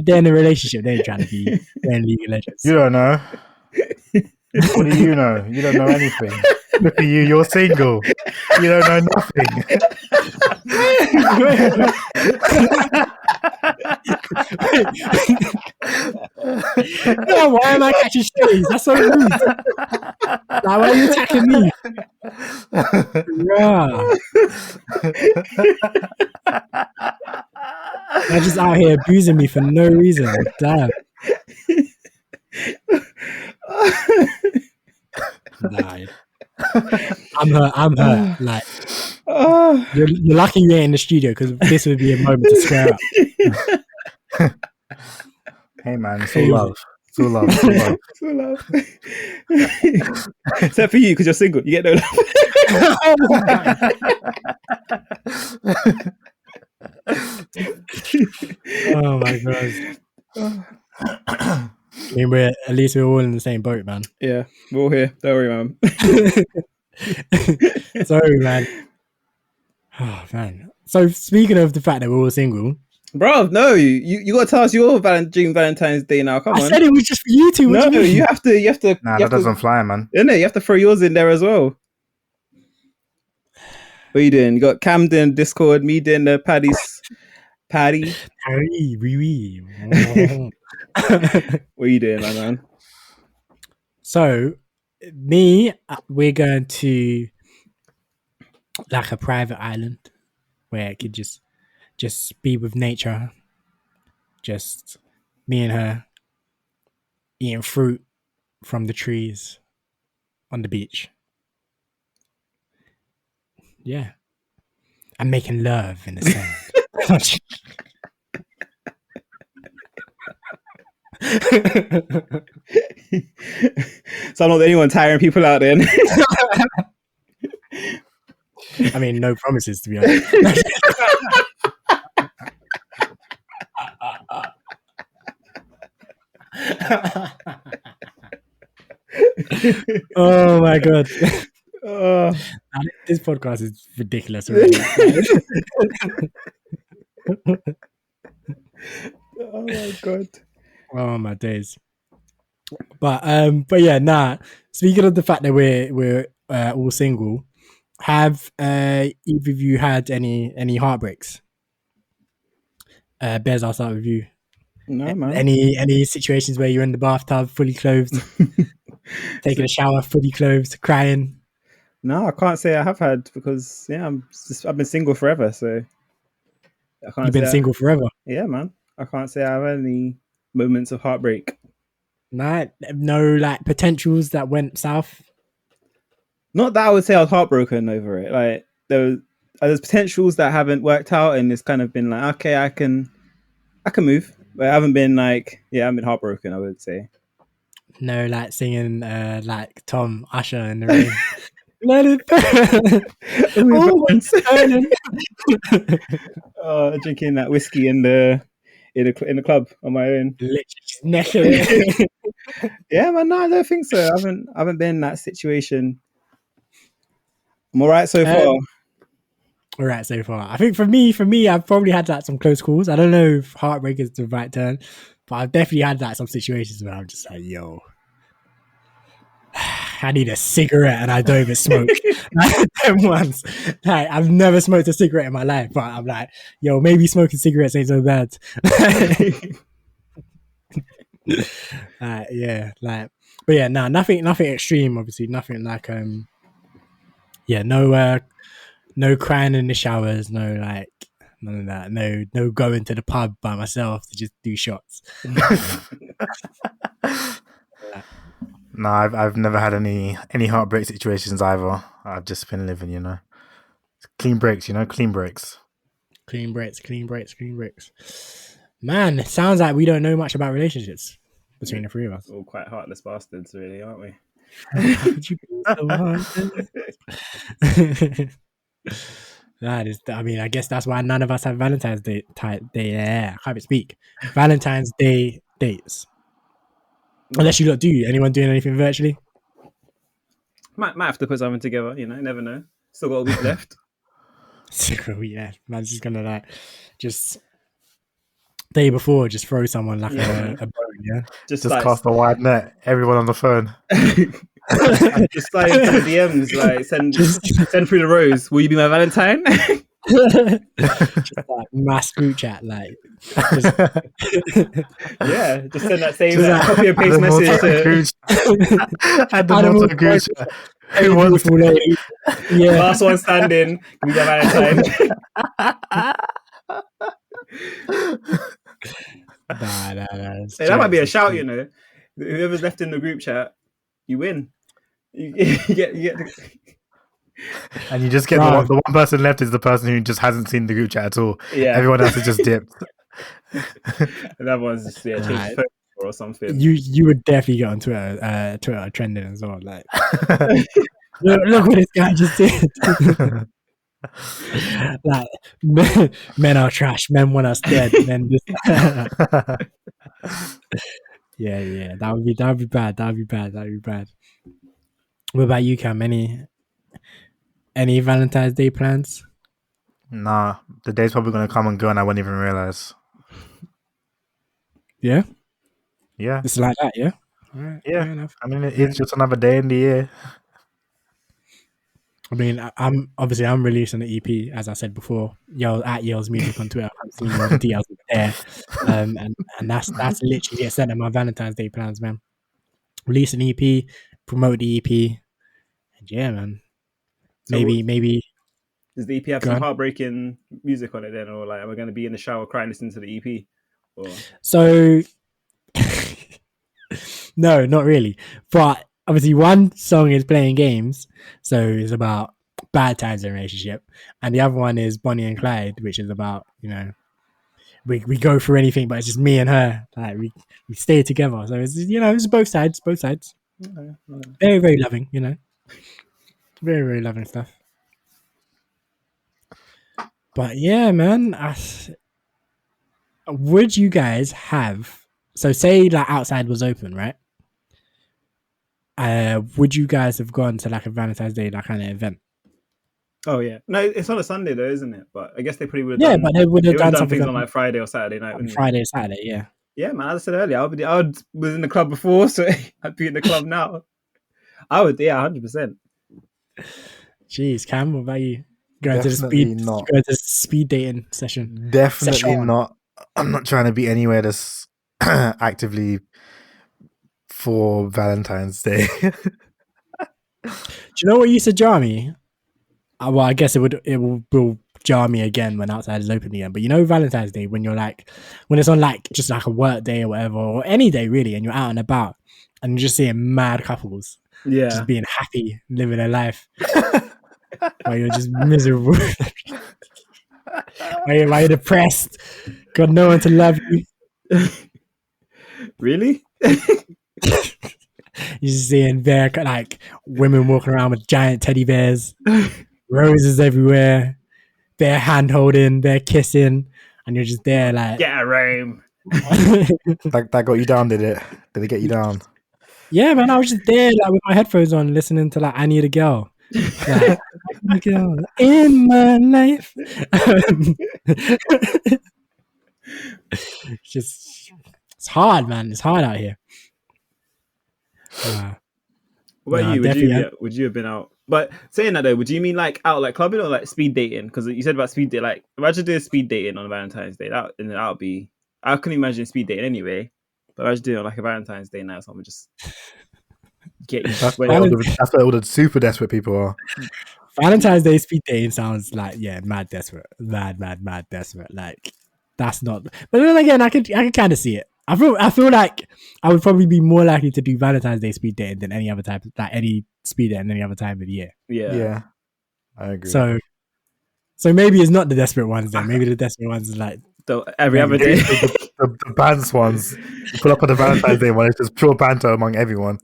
they're in a relationship, they ain't trying to be playing League of Legends. You don't know. What do you know? You don't know anything. Look at you. You're single. You don't know nothing. No, why am I catching strays? That's so rude. Like, why are you attacking me? Yeah. They're just out here abusing me for no reason. Damn. Nah. I'm hurt. Like, you're lucky you ain't in the studio, because this would be a moment to square up. Hey man, it's all love. It's all love. It's all love. It's all love. Except for you, because you're single. You get no love. Oh my god. I mean, at least we're all in the same boat, man. Yeah, we're all here. Don't worry, man. Sorry, man. Oh man. So speaking of the fact that we're all single, bro, no, you got to tell us your June Valentine's Day now. Come on. I said it was just for you two. No, you have to. Nah, that doesn't fly, man. No, you have to throw yours in there as well. What are you doing? You got Cam doing Discord, me doing the Paddy. Oui. What are you doing, my man? So, we're going to like a private island where it could just be with nature. Just me and her eating fruit from the trees on the beach. Yeah. I'm making love in the sand. So I'm not the only one tiring people out then. I mean, no promises, to be honest. Oh my god. This podcast is ridiculous already. Oh my god. Oh my days. But yeah, nah. Speaking of the fact that we're all single, have either of you had any heartbreaks? Bez, I'll start with you. No, man. Any situations where you're in the bathtub fully clothed, taking a shower fully clothed, crying? No, I can't say I have had, because I've been single forever, so I can't. You've been single forever? Yeah, man. I can't say I've had any moments of heartbreak. No like potentials that went south? Not that I would say I was heartbroken over it. Like there's potentials that haven't worked out, and it's kind of been like, okay, I can move. But I haven't been like, I haven't been heartbroken, I would say. No, like singing like Tom Usher in the rain. Let it burn. Drinking that whiskey in the club on my own. Literally. Yeah, man. No, I don't think so. I haven't been in that situation. I'm all right so far. all right so far. I think for me, I've probably had like some close calls. I don't know if heartbreak is the right term, but I've definitely had like some situations where I'm just like, yo, I need a cigarette and I don't even smoke. Them ones, like, I've never smoked a cigarette in my life, but I'm like, yo, maybe smoking cigarettes ain't so bad. Yeah, like, but yeah, no, nothing extreme. Obviously, nothing like yeah, no crying in the showers, no like none of that, no going to the pub by myself to just do shots. No, I've never had any heartbreak situations either. I've just been living, you know. Clean breaks, you know, clean breaks. Clean breaks. Man, it sounds like we don't know much about relationships between the three of us. All quite heartless bastards, really, aren't we? How could you be so hard? That is, I mean, I guess that's why none of us have Valentine's Day. I can't even speak. Valentine's Day dates. Unless you lot do. Anyone doing anything virtually? Might have to put something together, you know, never know. Still got a week left. Yeah, man's just gonna like just day before just throw someone like a bone, yeah. Just like, cast a wide net. Everyone on the phone. Just slide into the DMs, like send through the rose. Will you be my Valentine? Just like mass group chat, like. Yeah, just send that same copy and paste message. Add the multi group chat. Yeah, last one standing. Give me that Valentine. Nah, hey, that might be a shout, you know. Whoever's left in the group chat, you win. You get and you just get the one person left is the person who just hasn't seen the group chat at all. Yeah, everyone else has just dipped. And that one's just changed or something. You would definitely get on Twitter trending as well. Like, look what this guy just did. Like, men are trash. Men want us dead. Men just... yeah. That would be bad. That'd be bad. What about you, Cam? Any Valentine's Day plans? Nah, the day's probably gonna come and go, and I won't even realize. Yeah. It's like that. Yeah. Right, yeah. I mean, it's just another day in the year. I mean, I'm releasing the EP, as I said before. At Yelz Music on Twitter. I've seen all the details there, and that's literally the extent of my Valentine's Day plans, man. Release an EP, promote the EP, and yeah, man. So maybe. Does the EP have some heartbreaking music on it then, or like, am I going to be in the shower crying listening to the EP? Or... So, no, not really. But obviously, one song is Playing Games, so it's about bad times in a relationship, and the other one is Bonnie and Clyde, which is about, you know, we go through anything, but it's just me and her. Like we stay together. So it's, you know, it's both sides. Okay. Very, very loving, you know. Very, very loving stuff. But yeah, man, would you guys have, so say like outside was open, right? Would you guys have gone to like a Valentine's Day, that kind of event? Oh yeah, no, it's on a Sunday though, isn't it? But I guess they probably would have. Yeah, but they would have done something on like Friday or Saturday night. Saturday, yeah. Yeah, man. As I said earlier, I was in the club before, so I'd be in the club now. I would, yeah, 100%. Jeez, Cam, what about you? Going to the speed dating session? Definitely not. I'm not trying to be anywhere that's actively for Valentine's Day. Do you know what used to jar me? Well, I guess it will jar me again when outside is open again. But you know, Valentine's Day, when it's on like just like a work day or whatever, or any day really, and you're out and about, and you're just seeing mad couples, just being happy, living their life, while you're just miserable, while you're depressed, got no one to love you. Really? You're just seeing there like women walking around with giant teddy bears, roses everywhere, they're hand holding, they're kissing, and you're just there like, get a room. that got you down, did it? Did it get you down? Yeah, man, I was just there like with my headphones on, listening to like Annie the Girl. Like, in my life. It's hard, man. It's hard out here. What about you? definitely. Would you have been out? But saying that though, would you mean like out like clubbing or like speed dating? Because you said about speed dating. Like imagine doing speed dating on Valentine's Day. That would be. I couldn't imagine speed dating anyway. But imagine doing like a Valentine's Day night or something. Just get you. That's where all the super desperate people are. Valentine's Day speed dating sounds like mad desperate, mad desperate. Like that's not. But then again, I could kind of see it. I feel like I would probably be more likely to do Valentine's Day speed dating than any other type, like any speed dating any other time of the year. Yeah, I agree. So maybe it's not the desperate ones then. Maybe the desperate ones is like every other day. the bands ones. You pull up on the Valentine's Day one. It's just pure banter among everyone.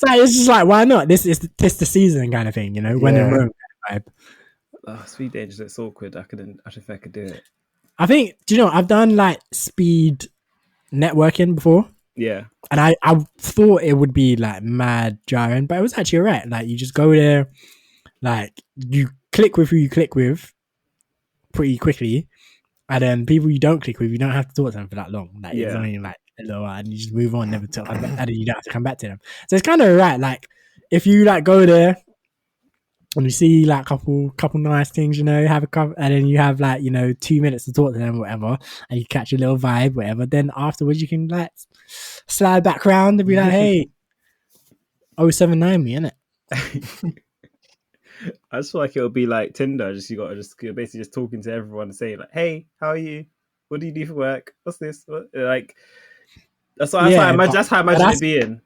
It's just like, why not? This is the season kind of thing, you know. When in Rome kind of vibe. Speed dating just looks awkward. I don't think I could do it. I think. Do you know? I've done like speed networking before. Yeah. And I thought it would be like mad jarring, but it was actually alright. Like you just go there, like you click with who you click with pretty quickly, and then people you don't click with, you don't have to talk to them for that long. Like it's only like a little while, and you just move on, never talk, and then you don't have to come back to them. So it's kind of alright. Like if you like go there and you see like couple nice things, you know, have a couple, and then you have like, you know, 2 minutes to talk to them, whatever, and you catch a little vibe, whatever. Then afterwards, you can like slide back around and be like, "Hey, 079 me, innit?" I just feel like it'll be like Tinder. You're basically just talking to everyone and saying like, "Hey, how are you? What do you do for work? What's this?" Like that's how I imagine it being.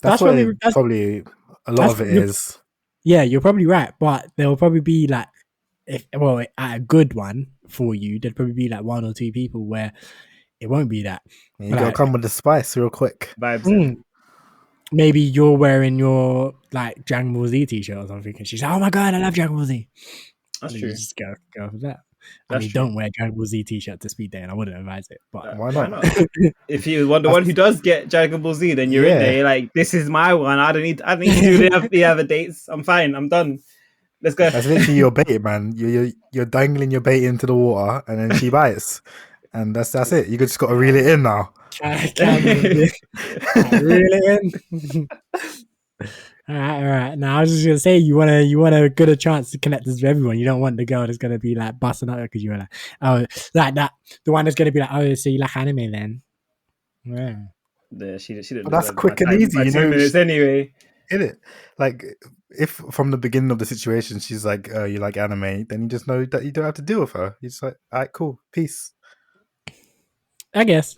That's probably a lot of it is. Yeah, you're probably right, but there will probably be like, at a good one for you, there'd probably be like one or two people where it won't be that. You gotta come with the spice real quick. Vibes. Maybe you're wearing your like Dragon Ball Z t-shirt or something, and she's like, "Oh my god, I love Dragon Ball Z." That's true. You just go for that. Don't wear Dragon Ball Z t-shirt to speed dating. I wouldn't advise it, but why not? If you want the one who does get Dragon Ball Z, then you're in there. You're like, this is my one. I don't need to do the other dates. I'm fine. I'm done. Let's go. That's literally your bait, man. You're dangling your bait into the water, and then she bites, and that's it. You just got to reel it in now. Reel it in. All right. Now I was just gonna say, you want a good chance to connect with everyone. You don't want the girl that's gonna be like busting out because you're like, oh, like that. The one that's gonna be like, oh, so you like anime then? Yeah, she didn't. But that's quick and easy, you know. 2 minutes anyway. In it, like if from the beginning of the situation she's like, you like anime, then you just know that you don't have to deal with her. You're just like, all right, cool, peace. I guess.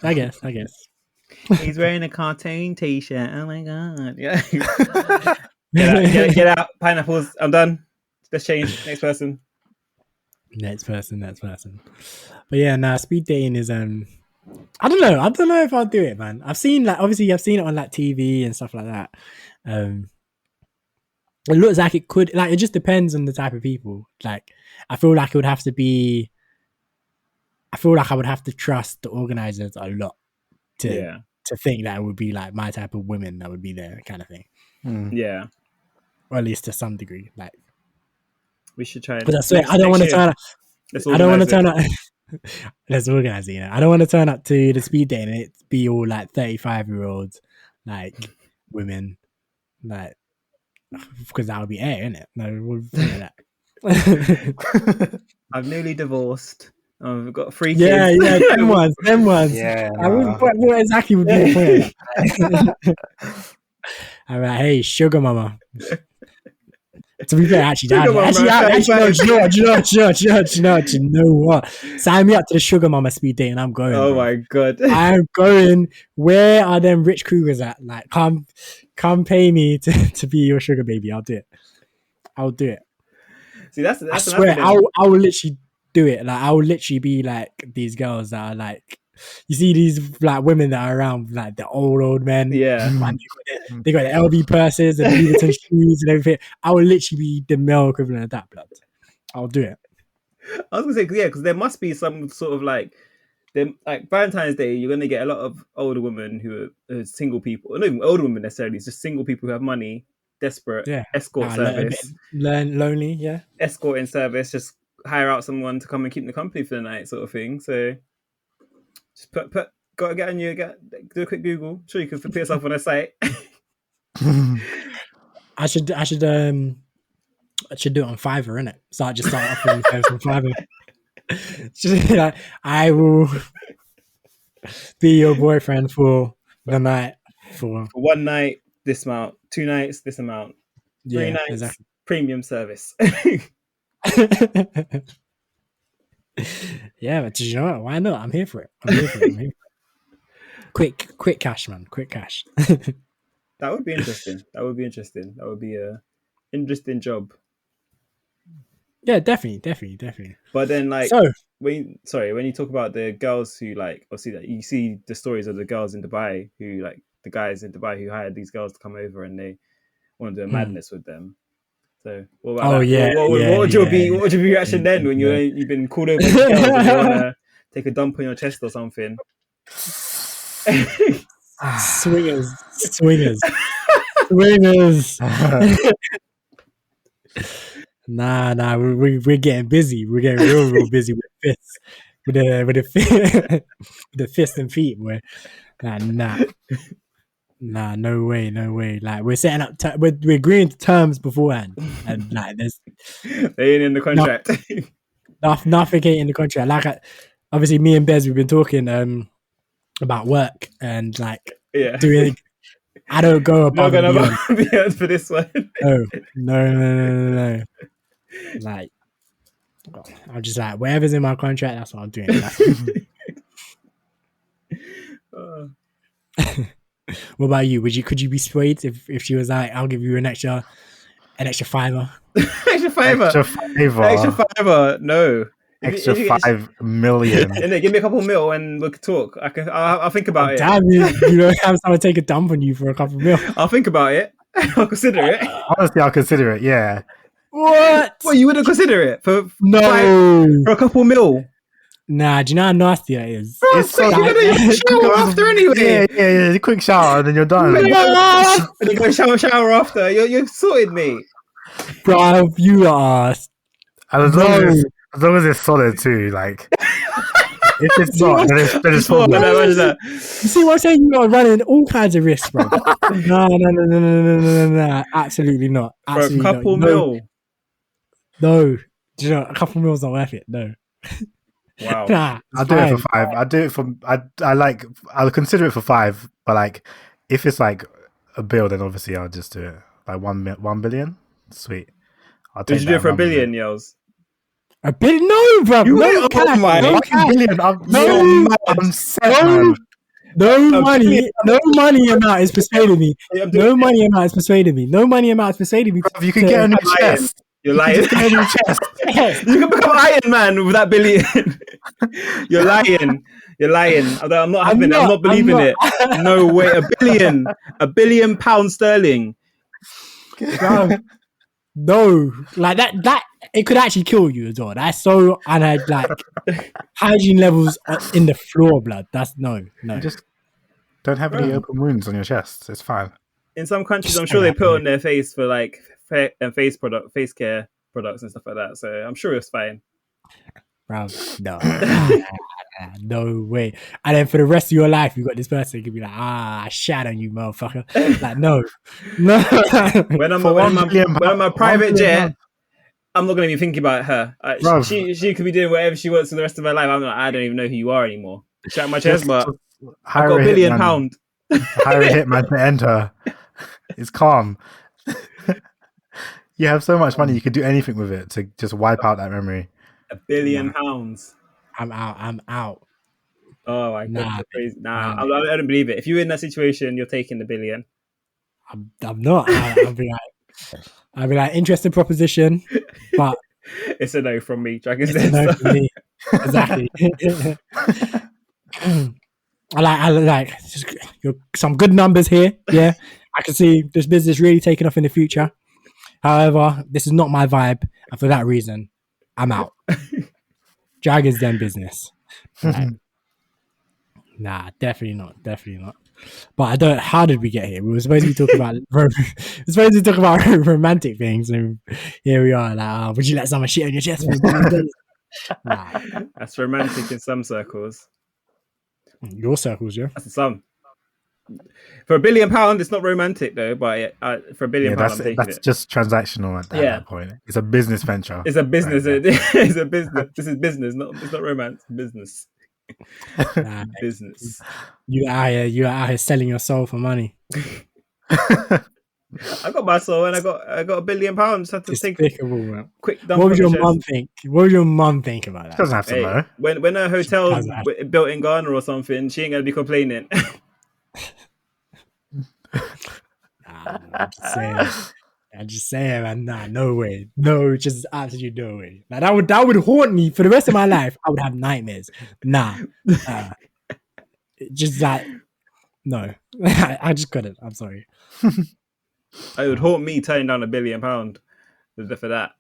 He's wearing a cartoon t-shirt. Oh my god! Yeah. Get out. Pineapples. I'm done. Let's change. Next person. But yeah, speed dating is I don't know if I'll do it, man. I've seen it on like TV and stuff like that. It looks like it could, like, it just depends on the type of people. Like I feel like I would have to trust the organizers a lot to think that it would be like my type of women that would be there, kind of thing. Yeah, or at least to some degree. Like we should try. Because I swear, I don't want to turn up. Let's organize it. You know, I don't want to turn up to the speed date and it be all like 35-year-olds, like women, like, because that would be air, isn't it? No, we'll figure that. I'm newly divorced. We've got 3 kids. Yeah, them ones. Yeah. What exactly would be the point? All right, hey, sugar mama. To be fair, actually, do you know what? Sign me up to the sugar mama speed date, and I'm going. Oh my god, I'm going. Where are them rich cougars at? Like, come pay me to be your sugar baby. I'll do it. See, that's I swear, I will literally do it. Like, I will literally be like these girls that are like, you see these like women that are around, like the old men. Yeah, man, they got the LV purses and Louis Vuitton shoes and everything. I will literally be the male equivalent of that, blood. I'll do it. I was gonna say, yeah, because there must be some sort of like Valentine's Day. You're gonna get a lot of older women who are single people. Not even older women necessarily. It's just single people who have money desperate Yeah. escort A bit service, lonely. Yeah. escorting service, just hire out someone to come and keep the company for the night, sort of thing. So just gotta get on you, do a quick Google. Sure, you can put yourself on a site. I should do it on Fiverr, innit? Start offering service on Fiverr. Just like, I will be your boyfriend for the night. For 1 night, this amount. 2 nights, this amount. 3 nights, exactly. premium service. Yeah, but you know what? Why not? I'm here for it. Quick cash, man. Quick cash. That would be interesting. That would be a interesting job. Yeah, definitely. But then, like, So, when you talk about the girls who, like, obviously, that you see the stories of the girls in Dubai who, like, the guys in Dubai who hired these girls to come over and they want to do a madness with them. So, what about that? What would your reaction then when you've been called over to girls and you want to take a dump on your chest or something? Swingers. Nah, we're getting busy. We're getting real busy with fists, with the fist and feet. Boy, nah, no way. Like, we're setting up, we're agreeing to terms beforehand, and like there's they ain't in the contract. Nothing ain't in the contract. Like, obviously, me and Bez, we've been talking about work and like doing. I don't go above and beyond for this one. No. Like, I'm just like, whatever's in my contract, that's what I'm doing. What about you? Could you be swayed if she was like, I'll give you an extra $5? Extra $5? No. Extra 5 million. And then give me a couple mil and we could talk. I'll think about it. Damn, you don't have someone take a dump on you for a couple mil. I'll think about it. I'll consider it. Honestly, I'll consider it. Yeah. What? Well, you wouldn't consider it for for a couple mil? Nah, do you know how nasty that is? Bro, it's so you're gonna shower after anyway. Yeah. Quick shower and then you're done. And you go shower after. You're sorted, mate. Bro, you are. As long as it's solid too, like. If it's not, then it's problem. You see what I'm saying? You're running all kinds of risks, bro. No. Absolutely not. Absolutely for a couple not. mil. No. Do you know, a couple mil's not worth it. No. Wow. Nah, I'll do it for 5. I'll do it for. I'll consider it for 5. But like, if it's like a bill, then obviously I'll just do it. Like 1 billion. Sweet. Did you do it for $1 billion, Yelz? $1 billion? No, bro. No money amount is persuading me. No money amount is persuading me. Bro, you can get a new chest. You're lying. You can get a new chest. You can become Iron Man with that billion. You're lying. I'm not having it. I'm not believing it. No way. £1 billion pounds sterling. No, like that it could actually kill you as well. That's so unhygienic. Like, hygiene levels are in the floor, blood. That's no. You just don't have any open wounds on your chest. It's fine. In some countries, I'm sure they put on their face for like face care products and stuff like that. So I'm sure it's fine. Bro, no. No way. And then for the rest of your life, you got this person who could be like, I shat on you, motherfucker. Like, no. When I'm on my private jet, I'm not going to be thinking about her. She could be doing whatever she wants for the rest of her life. I don't even know who you are anymore. Shat my chest, but I've got £1 billion. Hire a hitman to enter. It's calm. You have so much money, you could do anything with it to just wipe out that memory. £1 billion. I'm out. Oh my god! Nah, I don't believe it. If you're in that situation, you're taking the $1 billion. I'm not. I'll be like, interesting proposition, but it's a no from me. It's a no from me. Exactly. I like some good numbers here. Yeah, I can see this business really taking off in the future. However, this is not my vibe, and for that reason, I'm out. Dragon's Den business. Right. Nah, definitely not. But I don't. How did we get here? We were supposed to be talking about romantic things, and here we are. Like, would you let someone shit on your chest for $1 billion? Nah. That's romantic in some circles. Your circles, yeah. That's some. For £1 billion, it's not romantic though. But for £1 billion, I'm taking that's it. just transactional at that point. It's a business venture. It's a business. Right, It's a business. This is business. It's not romance. Business. Nah, Business. You out here selling your soul for money. I got my soul and I got £1 billion. Had to think. Despicable, man. Quick dump. What would your mum think? What would your mum think about that? She doesn't have to know. When a hotel's built in Ghana or something, she ain't gonna be complaining. I'm just saying, man. Nah, no way. No, just absolutely no way. Like, that would haunt me for the rest of my life. I would have nightmares. Nah. Just like, no. I just couldn't. I'm sorry. It would haunt me turning down £1 billion for that.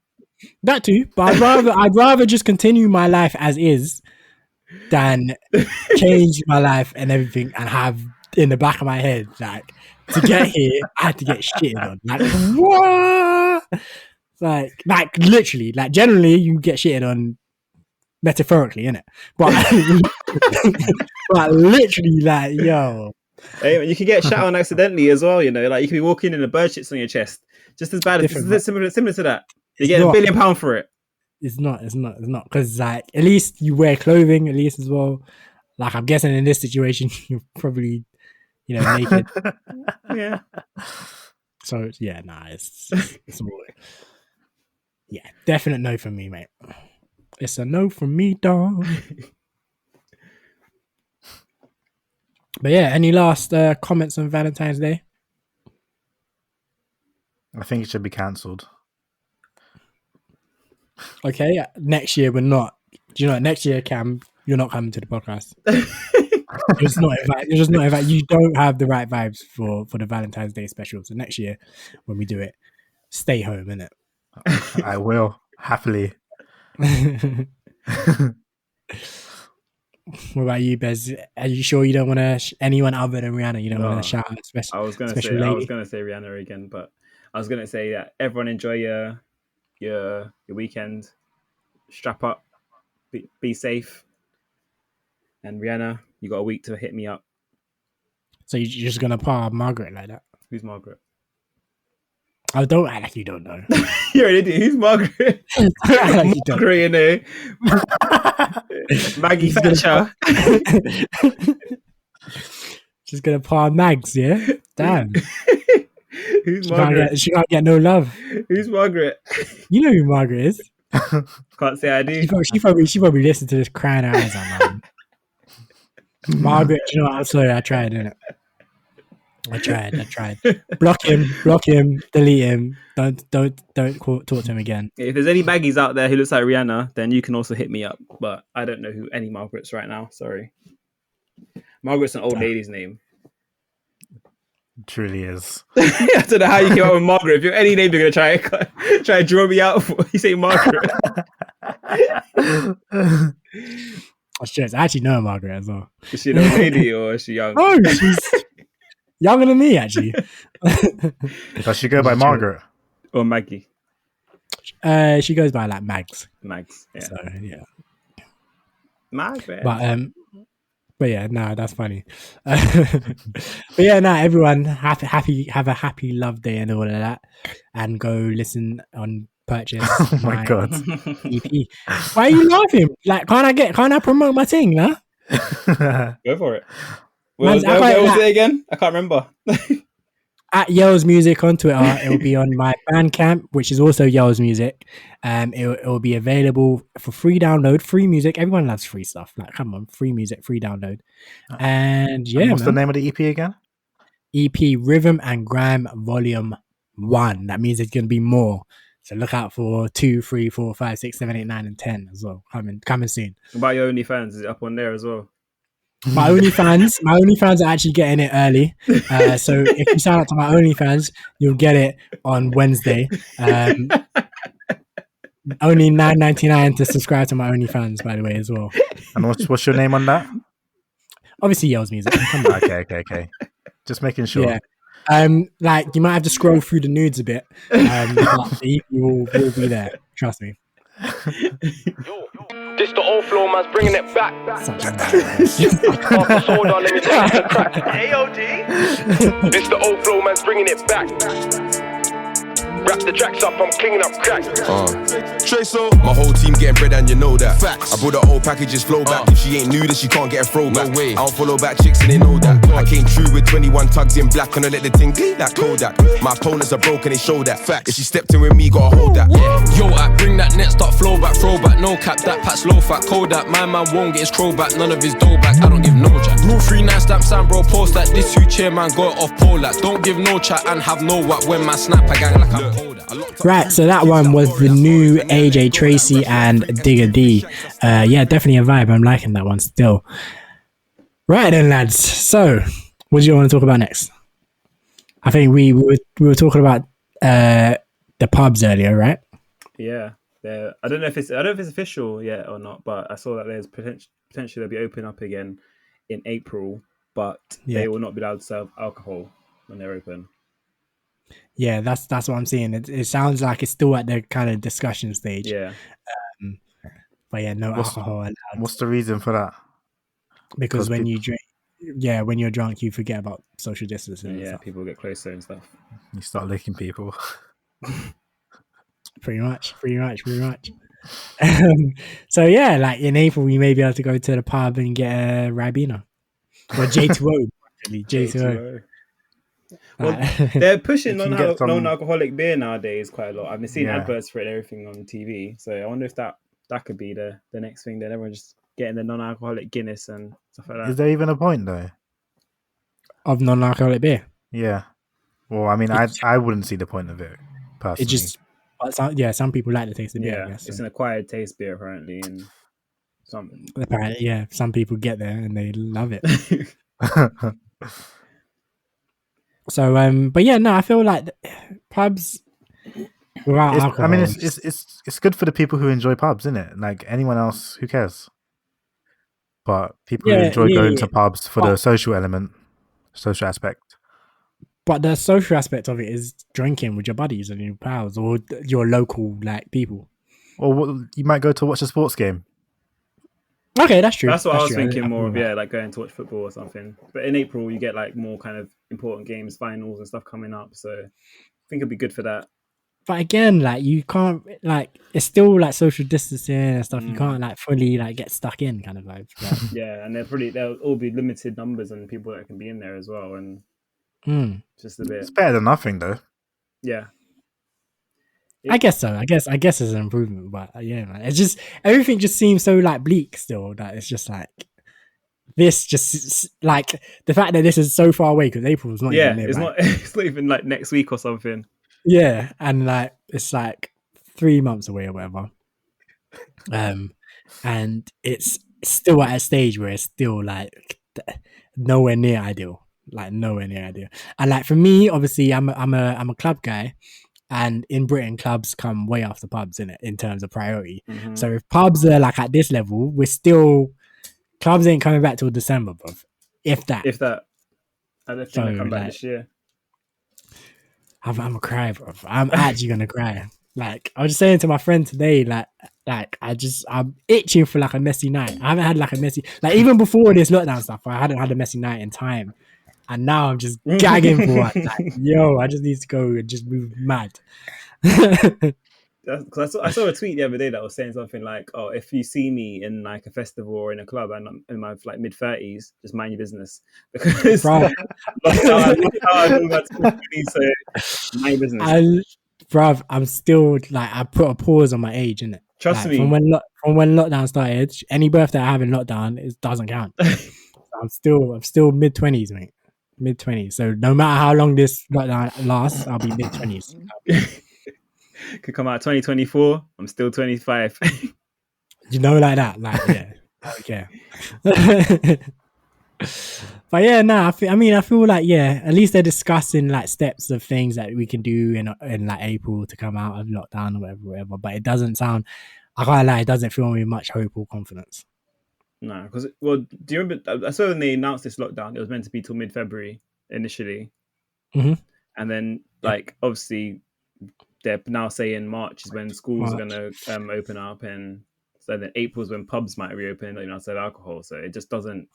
That too, but I'd rather just continue my life as is than change my life and everything and have in the back of my head, like, to get here, I had to get shitted on. Like, what? Like literally, like, generally, you get shitted on metaphorically, innit? But, but literally, like, yo. Hey, you can get shot on accidentally as well, you know? Like, you can be walking and a bird shits on your chest. Just as bad as similar to that. You get £1 billion for it. It's not. Because, like, at least you wear clothing, at least as well. Like, I'm guessing in this situation, you're probably, you know, naked. Yeah. So, yeah, nah, it's yeah, definite no from me, mate. It's a no from me, dog. But yeah, any last comments on Valentine's Day? I think it should be cancelled. Okay, next year we're not. Do you know what? Next year, Cam, you're not coming to the podcast. You're just not invited. You don't have the right vibes for the Valentine's Day special. So next year, when we do it, stay home, innit? I will happily. What about you, Bez? Are you sure you don't want to anyone other than Rihanna? You don't want to shout out special? I was gonna say Rihanna again, but I was gonna say that everyone enjoy your weekend. Strap up, be safe, and Rihanna, you got a week to hit me up. So you're just gonna par Margaret like that? Who's Margaret? Oh, don't act like you don't know. You're an idiot. Who's Margaret? Like you don't. Margaret, you know. Maggie Thatcher. Just gonna par Mags, yeah? Damn. Who's Margaret? She can't get no love. Who's Margaret? You know who Margaret is. Can't say I do. She probably listened to this crying her eyes out, man. Margaret, you know what? I'm sorry, I tried, innit? I tried. Block him, delete him. Don't talk to him again. If there's any baggies out there who looks like Rihanna, then you can also hit me up. But I don't know who any Margaret's right now. Sorry. Margaret's an old lady's name. It truly is. I don't know how you came up with Margaret. If you're any name you're gonna try to draw me out for, you say Margaret. I actually know Margaret as well. Is she an old lady or is she young? Oh, she's younger than me, actually. Does she go by Margaret? Or Maggie? She goes by like Mags. Yeah. So, yeah. Margaret. But yeah, no, that's funny. But yeah, no, everyone have a happy love day and all of that, and go listen on purchase. Oh my god! EP. Why are you laughing? Like, can't I promote my thing, huh? Go for it. What was it again? I can't remember. At Yelz Music on Twitter, it will be on my Bandcamp, which is also Yelz Music. It will be available for free download, free music. Everyone loves free stuff. Like, come on, free music, free download. And yeah, what's the name of the EP again? EP Rhythm and Grime Volume 1. That means there's going to be more. So look out for 2, 3, 4, 5, 6, 7, 8, 9, and 10 as well. Coming soon. What about your OnlyFans? Is it up on there as well? My OnlyFans are actually getting it early. So if you sign up to my OnlyFans, you'll get it on Wednesday. Only $9.99 to subscribe to my OnlyFans, by the way, as well. And what's your name on that? Obviously, Yelz music. Come on. Okay. Just making sure. Yeah. Like you might have to scroll through the nudes a bit, but the EP will be there. Trust me. This the old flow, man's bringing it back. Such a After soda, let me take it to crack. AOD. This the old flow, man's bringing it back. Wrap the tracks up, I'm cleaning up crack. Tracey. My whole team getting bread and you know that. Facts. I brought the old packages flow back. If she ain't new, then she can't get a throwback. No way. I don't follow back chicks and they know that. I came true with 21 tugs in black and I let the thing gleam like Kodak. My opponents are broken, they show that. Facts. If she stepped in with me, gotta hold that. Yeah. Yo, I bring that net, start flow back, throwback, no cap, that pat's low fat, Kodak. My man won't get his crow back, none of his dough back, I don't give no jack. Rule 39 stamp sign, bro, post that. This huge chair man got it off pole that. Don't give no chat and have no what when my snap I gang like I'm Kodak. Right, so that one was the new AJ Tracey and Digga D. Yeah, definitely a vibe. I'm liking that one still. Right then, lads. So, what do you want to talk about next? I think we were talking about the pubs earlier, right? Yeah. I don't know if it's official yet or not, but I saw that there's potentially they'll be opening up again in April, but they will not be allowed to serve alcohol when they're open. Yeah, that's what I'm seeing. It sounds like it's still at the kind of discussion stage. Yeah. But yeah, no alcohol allowed. What's the reason for that? Because when you drink, when you're drunk, you forget about social distancing. Yeah, people get closer and stuff. You start licking people. Pretty much. So yeah, like in April, we may be able to go to the pub and get a Ribena or J2O. J2O. Well, they're pushing non-alcoholic beer nowadays quite a lot. I've been seeing adverts for it and everything on TV. So I wonder if that could be the next thing. Then everyone's just getting the non-alcoholic Guinness and stuff like that. Is there even a point though? Of non-alcoholic beer? Yeah. Well, I mean, I wouldn't see the point of it personally. It just, some people like the taste of beer. Yeah, I guess, it's an acquired taste beer apparently, and apparently, some people get there and they love it. So, but yeah, no, I feel like pubs without alcohol. I mean, it's good for the people who enjoy pubs, isn't it? Like anyone else, who cares? But people who enjoy going to pubs for the social aspect. But the social aspect of it is drinking with your buddies and your pals or your local people. Or you might go to watch a sports game. Okay, that's true. That's what I was thinking more of, like going to watch football or something. But in April, you get more kind of important games, finals and stuff coming up. So I think it'd be good for that. But again, you can't, it's still social distancing and stuff. You can't fully get stuck in kind of vibes. Yeah, and they'll all be limited numbers and people that can be in there as well. And just a bit. It's better than nothing though. Yeah. I guess so. I guess it's an improvement, but yeah, man. It's just everything just seems so bleak still. That it's just this, just the fact that this is so far away because April's not. Yeah, even it's not. It's not even next week or something. Yeah, and it's 3 months away or whatever. And it's still at a stage where it's still nowhere near ideal. Nowhere near ideal. And for me, obviously, I'm a club guy. And in Britain, clubs come way after pubs in terms of priority. Mm-hmm. So if pubs are at this level, clubs ain't coming back till December, bro. If that. I don't think they'll come back this year. I'm gonna cry, bro. I'm actually gonna cry. I was just saying to my friend today, I'm itching for a messy night. I haven't had a messy, even before this lockdown stuff, I hadn't had a messy night in time. And now I'm just gagging for one. I just need to go and just move mad. Because I saw a tweet the other day that was saying something oh, if you see me in a festival or in a club and I'm in my mid-30s, just mind your business. Because mind your business. Bruv, I'm still I put a pause on my age, innit? Trust me. From when lockdown started, any birthday I have in lockdown, it doesn't count. I'm still mid-20s, mate. Mid-20s. So no matter how long this lockdown lasts, I'll be mid-20s. Could come out 2024. I'm still 25. Like that. Yeah. I don't care. But yeah, no, I feel at least they're discussing steps of things that we can do in April to come out of lockdown or whatever. But it doesn't sound, I can't lie, it doesn't fill me with much hope or confidence. No, because do you remember? I saw when they announced this lockdown, it was meant to be till mid-February initially, Mhm. and then like obviously they're now saying March is when schools are going to open up, and so then April is when pubs might reopen, outside alcohol. So it doesn't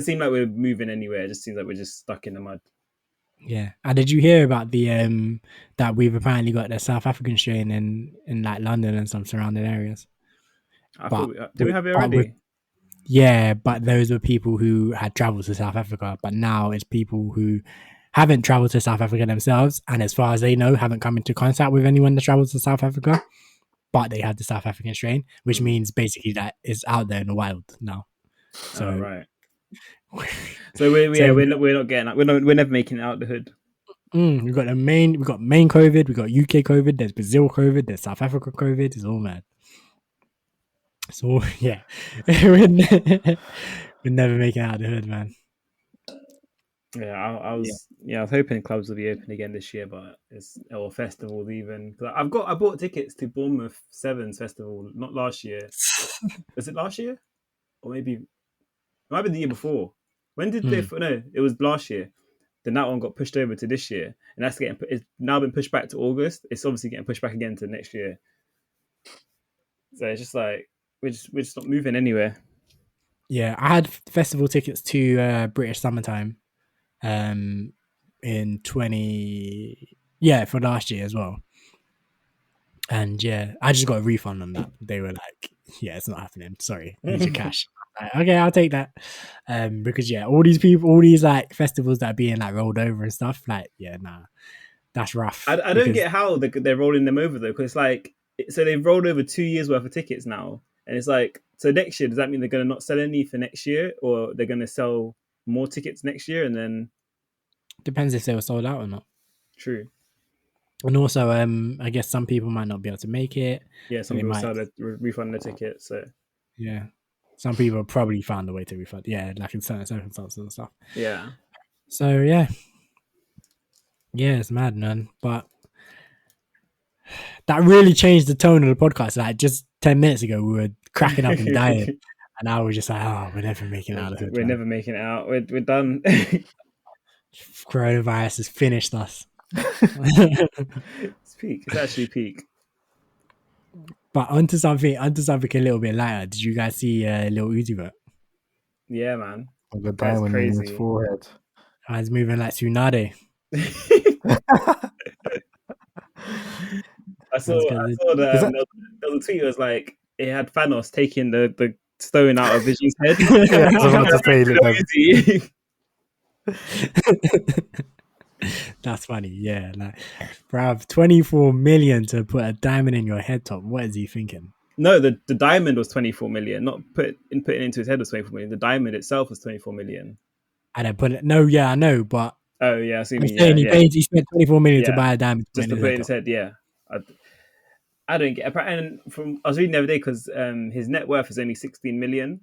seem like we're moving anywhere. It just seems like we're just stuck in the mud. Yeah. And did you hear about the that we've apparently got the South African strain in like London and some surrounding areas? Did we have it already? Yeah, but those were people who had traveled to South Africa. But now it's people who haven't traveled to South Africa themselves, and as far as they know, haven't come into contact with anyone that travels to South Africa. But they had the South African strain, which means basically that it's out there in the wild now. So right. So we're not getting that. We're never making it out the hood. We've got main COVID, we've got UK COVID, there's Brazil COVID, there's South Africa COVID. It's all mad. So yeah, we're never making it out the hood, man. Yeah, I was hoping clubs will be open again this year, but or festivals even. I bought tickets to Bournemouth Sevens festival, not last year. Was it last year? Or maybe it might have been the year before. When did they? No, it was last year. Then that one got pushed over to this year, and it's now been pushed back to August. It's obviously getting pushed back again to next year. So it's just like we're just not moving anywhere. Yeah, I had festival tickets to British Summertime, in for last year as well. And yeah, I just got a refund on that. They were like, "Yeah, it's not happening. Sorry, here's your cash." Like, okay, I'll take that. Because all these people, all these like festivals that are being like rolled over and stuff. Like, yeah, nah, that's rough. I don't get how they're rolling them over though, because it's like, so they've rolled over 2 years worth of tickets now, and it's like, so next year, does that mean they're going to not sell any for next year, or they're going to sell more tickets next year, and then depends if they were sold out or not. True. And also, I guess some people might not be able to make it. Yeah, some people sell refund the ticket. So yeah, some people probably found a way to refund. Yeah, like in certain circumstances and stuff. Yeah. So yeah, it's mad, man. But that really changed the tone of the podcast. Like just 10 minutes ago, we were cracking up and dying, and now we're just like, oh, we're never making it out of it. We're never making it out. We're done. Coronavirus has finished us. It's peak. It's actually peak. But onto something a little bit lighter. Did you guys see Lil Uzi Vert? Yeah, man. The diamond in his forehead. He's moving like Tsunade. I saw that there was a tweet. It was like it had Thanos taking the stone out of Vision's head. Yeah, I was about to say, that's funny. Yeah, like, bruv, 24 million to put a diamond in your head top. What is he thinking? No, the diamond was 24 million. Not putting into his head was 24 million. The diamond itself was 24 million. I don't put it. No, yeah, I know, but oh yeah, I see. I'm saying he spent 24 million to buy a diamond just to put it in his head. Yeah, I don't get. And I was reading the other day because his net worth is only 16 million.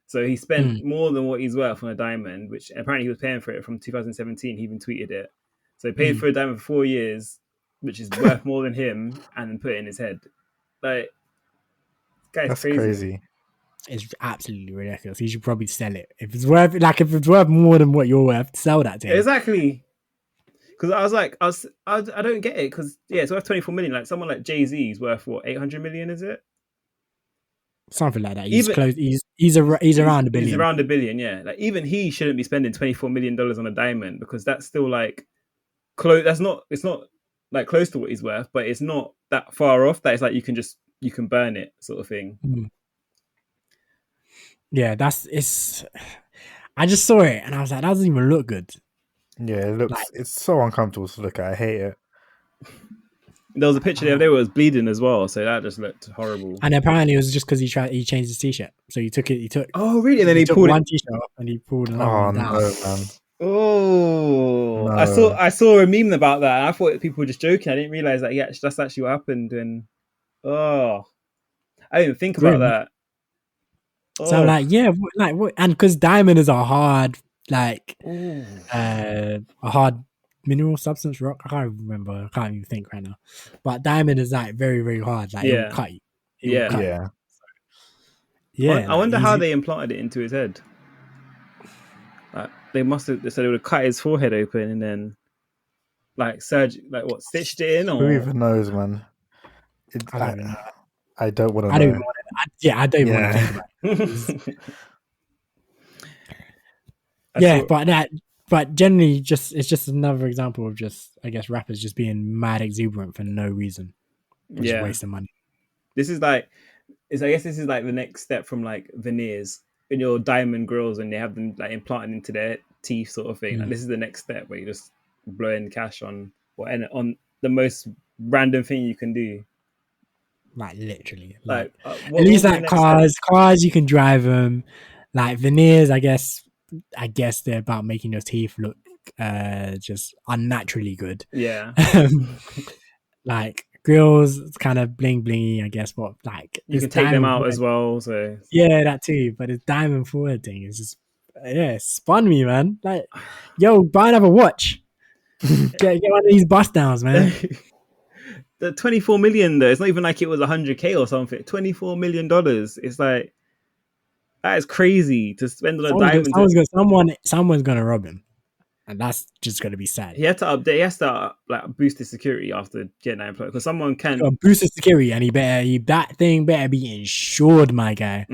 So he spent more than what he's worth on a diamond, which apparently he was paying for it from 2017. He even tweeted it. So he paid for a diamond for 4 years, which is worth more than him, and then put it in his head. Like, that's crazy. It's absolutely ridiculous. He should probably sell it. If it's worth more than what you're worth, sell that to him. Exactly. Because I was like, I don't get it. Because it's worth 24 million. Like someone like Jay-Z is worth what, 800 million? Is it? Something like that. He's close. He's around $1 billion. He's around $1 billion. Yeah. Like even he shouldn't be spending $24 million on a diamond, because that's still like close. It's not like close to what he's worth, but it's not that far off that it's like you can burn it sort of thing. Yeah, I just saw it and I was like, that doesn't even look good. Yeah, it looks. It's so uncomfortable to look at. I hate it. There was a picture there where it was bleeding as well, so that just looked horrible. And apparently it was just because he changed his t-shirt. So he took. Oh really? And then he pulled one t-shirt off and he pulled another one down. No, man. Oh, no. I saw a meme about that. And I thought people were just joking. I didn't realize that. Yeah, that's actually what happened. And I didn't even think about that. So what? And because diamond is a hard a hard mineral substance rock. I can't remember. I can't even think right now. But diamond is like very, very hard. Like it will cut you. Yeah, I wonder how easy. they implanted it into his head. Like, they must have. So they would have cut his forehead open and then, like, stitched it in, Who or even knows, man? I don't even know. I don't want to I don't know. even want to. I don't even want to think about it. But generally, it's just another example of just, I guess, rappers just being mad exuberant for no reason, just wasting money. This is like, I guess this is like the next step from like veneers in your diamond grills, and they have them like implanted into their teeth, sort of thing. Like, this is the next step where you just blowing cash on on the most random thing you can do. Like literally, Like at least like cars you can drive them. Like veneers, I guess they're about making your teeth look just unnaturally good. Yeah. Like grills, it's kind of bling blingy, I guess. But like you can take them out as well. So yeah, that too. But the diamond forward thing is just spun me, man. Like, yo, buy another watch. get one of these bust downs, man. The 24 million though, it's not even like it was 100K or something. $24 million. It's like, that is crazy to spend on a diamond. Someone's gonna rob him, and that's just gonna be sad. He had to update. He has to like boost his security after getting that employed, because someone can boost his security, and that thing better be insured, my guy.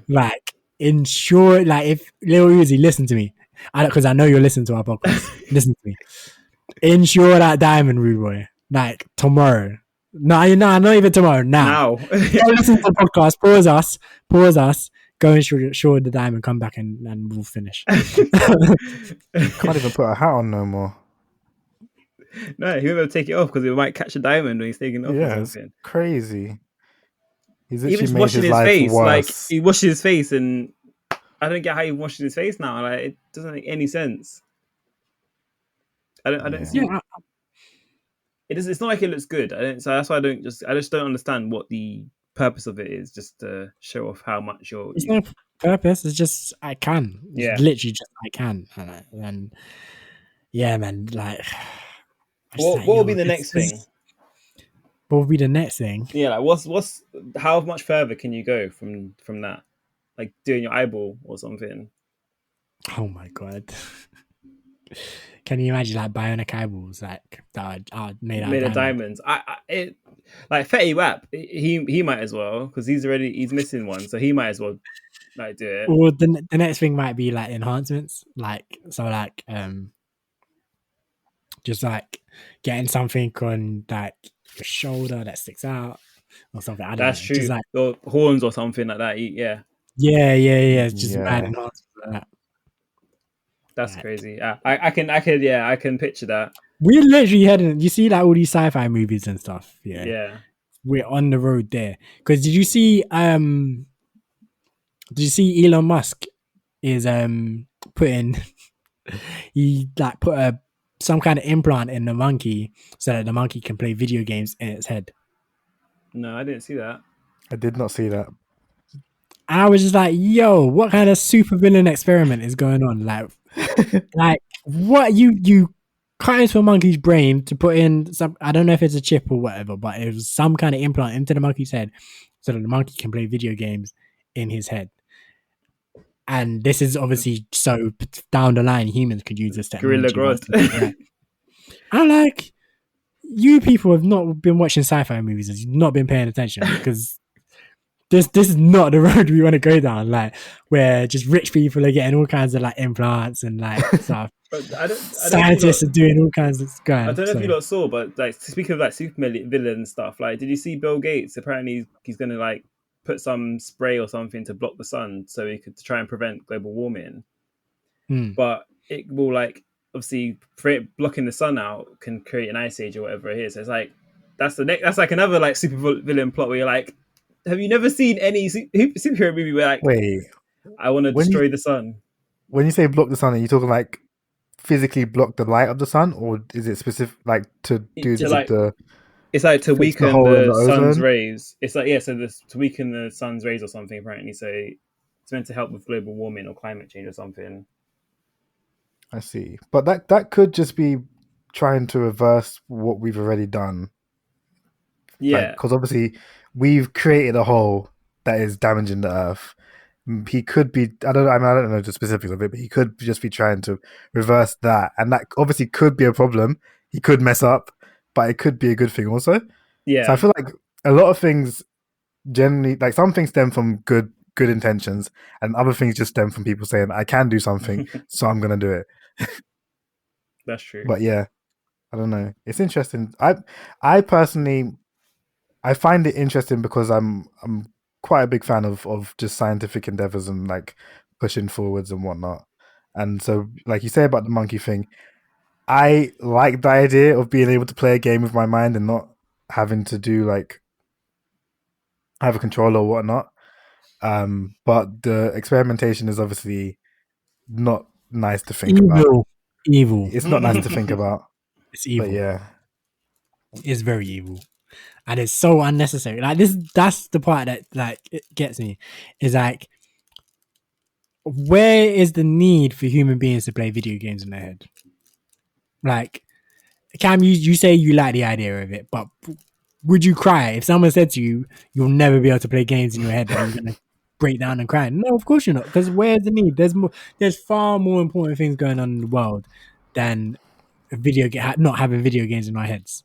Like insured. Like if Lil Uzi, listen to me, because I know you're listening to our podcast. Listen to me. Insure that diamond, rude boy. Like tomorrow. No, not even tomorrow. Now. Go listen to the podcast. Pause us. Go insure the diamond. Come back and we'll finish. Can't even put a hat on no more. No, he won't take it off because he might catch a diamond when he's taking it off. Yeah, it's crazy. He's even washing his face. Worse. Like he washes his face, and I don't get how he washes his face now. Like it doesn't make any sense. I don't see. Yeah. It's not like it looks good. So that's why I just don't understand what the purpose of it is. Just to show off how much you're. It's no purpose. It's just I can. It's literally just I can. And yeah, man. Like, what will be the next thing? What will be the next thing? Yeah, like what's how much further can you go from that? Like doing your eyeball or something. Oh my god. Can you imagine like bionic eyeballs like that are made of diamonds? It like Fetty Wap. He might as well, because he's missing one, so he might as well like do it. Or the next thing might be like enhancements, just like getting something on like your shoulder that sticks out or something. I don't know. That's true. Just like, or horns or something like that. Yeah. It's just mad enhancements like that. That's crazy. I can picture that. We're literally heading. You see, like all these sci-fi movies and stuff. Yeah. We're on the road there. Because did you see? Elon Musk is putting he like put some kind of implant in the monkey so that the monkey can play video games in its head. No, I didn't see that. I did not see that. I was just like, yo, what kind of supervillain experiment is going on? Like what you cut into a monkey's brain to put in some, I don't know if it's a chip or whatever, but it was some kind of implant into the monkey's head so that the monkey can play video games in his head. And this is obviously so down the line, humans could use this technology. Gorilla Grodd. I'm like, you people have not been watching sci-fi movies, you've not been paying attention, because this is not the road we want to go down. Like, where just rich people are getting all kinds of like implants and like stuff. Scientists are doing all kinds of stuff. I don't know if you lot saw, but like speaking of like super villain stuff, like did you see Bill Gates? Apparently he's gonna like put some spray or something to block the sun so he could try and prevent global warming. But it will like obviously blocking the sun out can create an ice age or whatever it is. So it's like that's like another like super villain plot where you're like, have you never seen any superhero movie where like, wait, I want to destroy the sun? When you say block the sun, are you talking like physically block the light of the sun, or is it specific like to do the? It's like to weaken the sun's rays. It's like to weaken the sun's rays or something apparently. So it's meant to help with global warming or climate change or something. I see, but that could just be trying to reverse what we've already done. Yeah, because obviously we've created a hole that is damaging the earth. he could be. I don't know the specifics of it, but he could just be trying to reverse that, and that obviously could be a problem. He could mess up, but it could be a good thing also. Yeah. So I feel like a lot of things generally, like some things stem from good intentions, and other things just stem from people saying, "I can do something, so I'm gonna do it." That's true. But yeah, I don't know. It's interesting. I personally, I find it interesting because I'm quite a big fan of just scientific endeavors and like pushing forwards and whatnot. And so, like you say about the monkey thing, I like the idea of being able to play a game with my mind and not having to do like have a controller or whatnot. But the experimentation is obviously not nice to think about. Evil. It's not nice to think about. It's evil. But yeah. It's very evil. And it's so unnecessary. Like that's the part that like it gets me. Is like, where is the need for human beings to play video games in their head? Like, Cam, you say you like the idea of it, but would you cry if someone said to you, "You'll never be able to play games in your head and you're gonna break down and cry"? No, of course you're not. Because where's the need? There's far more important things going on in the world than not having video games in our heads.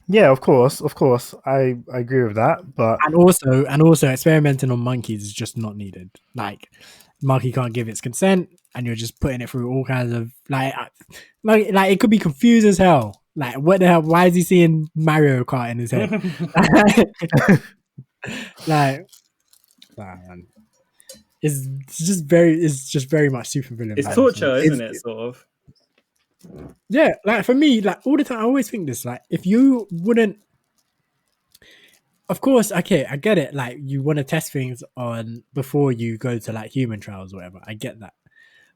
Yeah, of course, I agree with that, but and also experimenting on monkeys is just not needed. Like, monkey can't give its consent, and you're just putting it through all kinds of like it could be confused as hell. Like, what the hell? Why is he seeing Mario Kart in his head? Like, man. It's just very much supervillain. It's torture, isn't it? Sort of. Yeah, like for me, like all the time, I always think this. Like, if you wouldn't, of course, okay, I get it. Like, you want to test things on before you go to like human trials or whatever. I get that,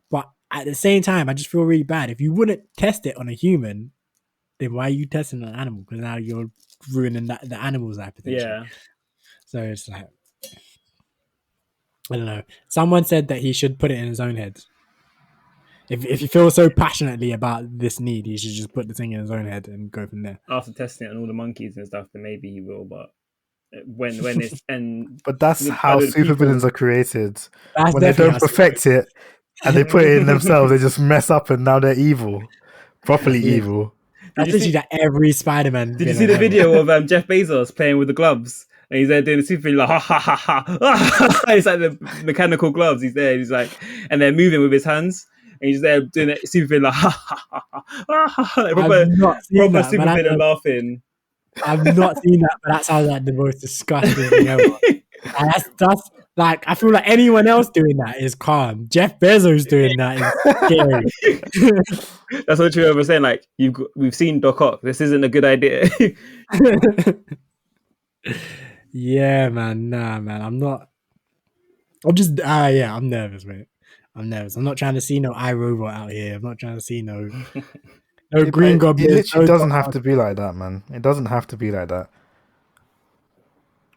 but at the same time, I just feel really bad. If you wouldn't test it on a human, then why are you testing on an animal? Because now you're ruining the animal's life potentially. Yeah. So it's like, I don't know. Someone said that he should put it in his own head. If you feel so passionately about this need, he should just put the thing in his own head and go from there. After testing it on all the monkeys and stuff, then maybe he will. But when it's but that's how supervillains are created. That's when they don't perfect it and they put it in themselves, they just mess up and now they're evil, properly evil. That's literally that every Spider-Man. Did you see the video of Jeff Bezos playing with the gloves? And he's there doing the super like ha ha ha ha. It's like the mechanical gloves. He's there. He's like, and they're moving with his hands. And he's there doing it super like ha ha ha ha. Like, proper super villain laughing. I've not seen that, but that sounds like the most disgusting thing ever. And that's like, I feel like anyone else doing that is calm. Jeff Bezos doing that is scary. That's what you were saying. Like, we've seen Doc Ock. This isn't a good idea. Yeah, man. Nah, man. I'm nervous, mate. I'm nervous. I'm not trying to see no iRobot out here. I'm not trying to see no Green Goblin. It literally doesn't have to be like that, man. It doesn't have to be like that.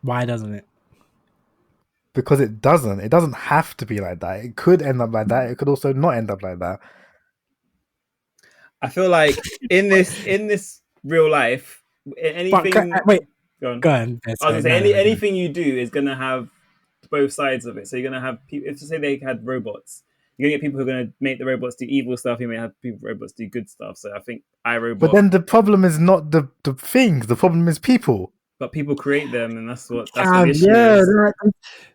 Why doesn't it? Because it doesn't. It doesn't have to be like that. It could end up like that. It could also not end up like that. I feel like in this real life, anything. Wait. Go on. I was gonna say anything you do is gonna have both sides of it. So you're gonna have people. If to say they had robots, you're gonna get people who are gonna make the robots do evil stuff. You may have robots do good stuff. So I think iRobot. But then the problem is not the things. The problem is people. But people create them, and that's what the issue is. Like,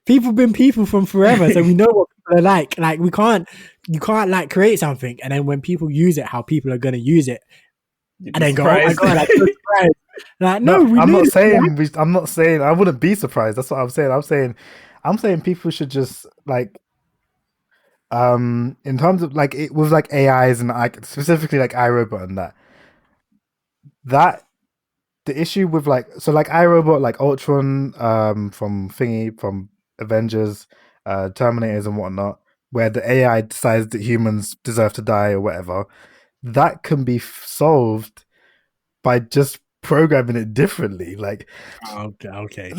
people been people from forever, so we know what people are like. Like, you can't like create something, and then when people use it, how people are gonna use it, and then go, "Oh my god, I'm so surprised." Like, no, I'm not saying I wouldn't be surprised. That's what I'm saying. I'm saying people should just like, in terms of like it with like AIs and like specifically like iRobot and that the issue with like iRobot, like Ultron, from Avengers, Terminators and whatnot, where the AI decides that humans deserve to die or whatever, that can be solved by just programming it differently. Like, okay.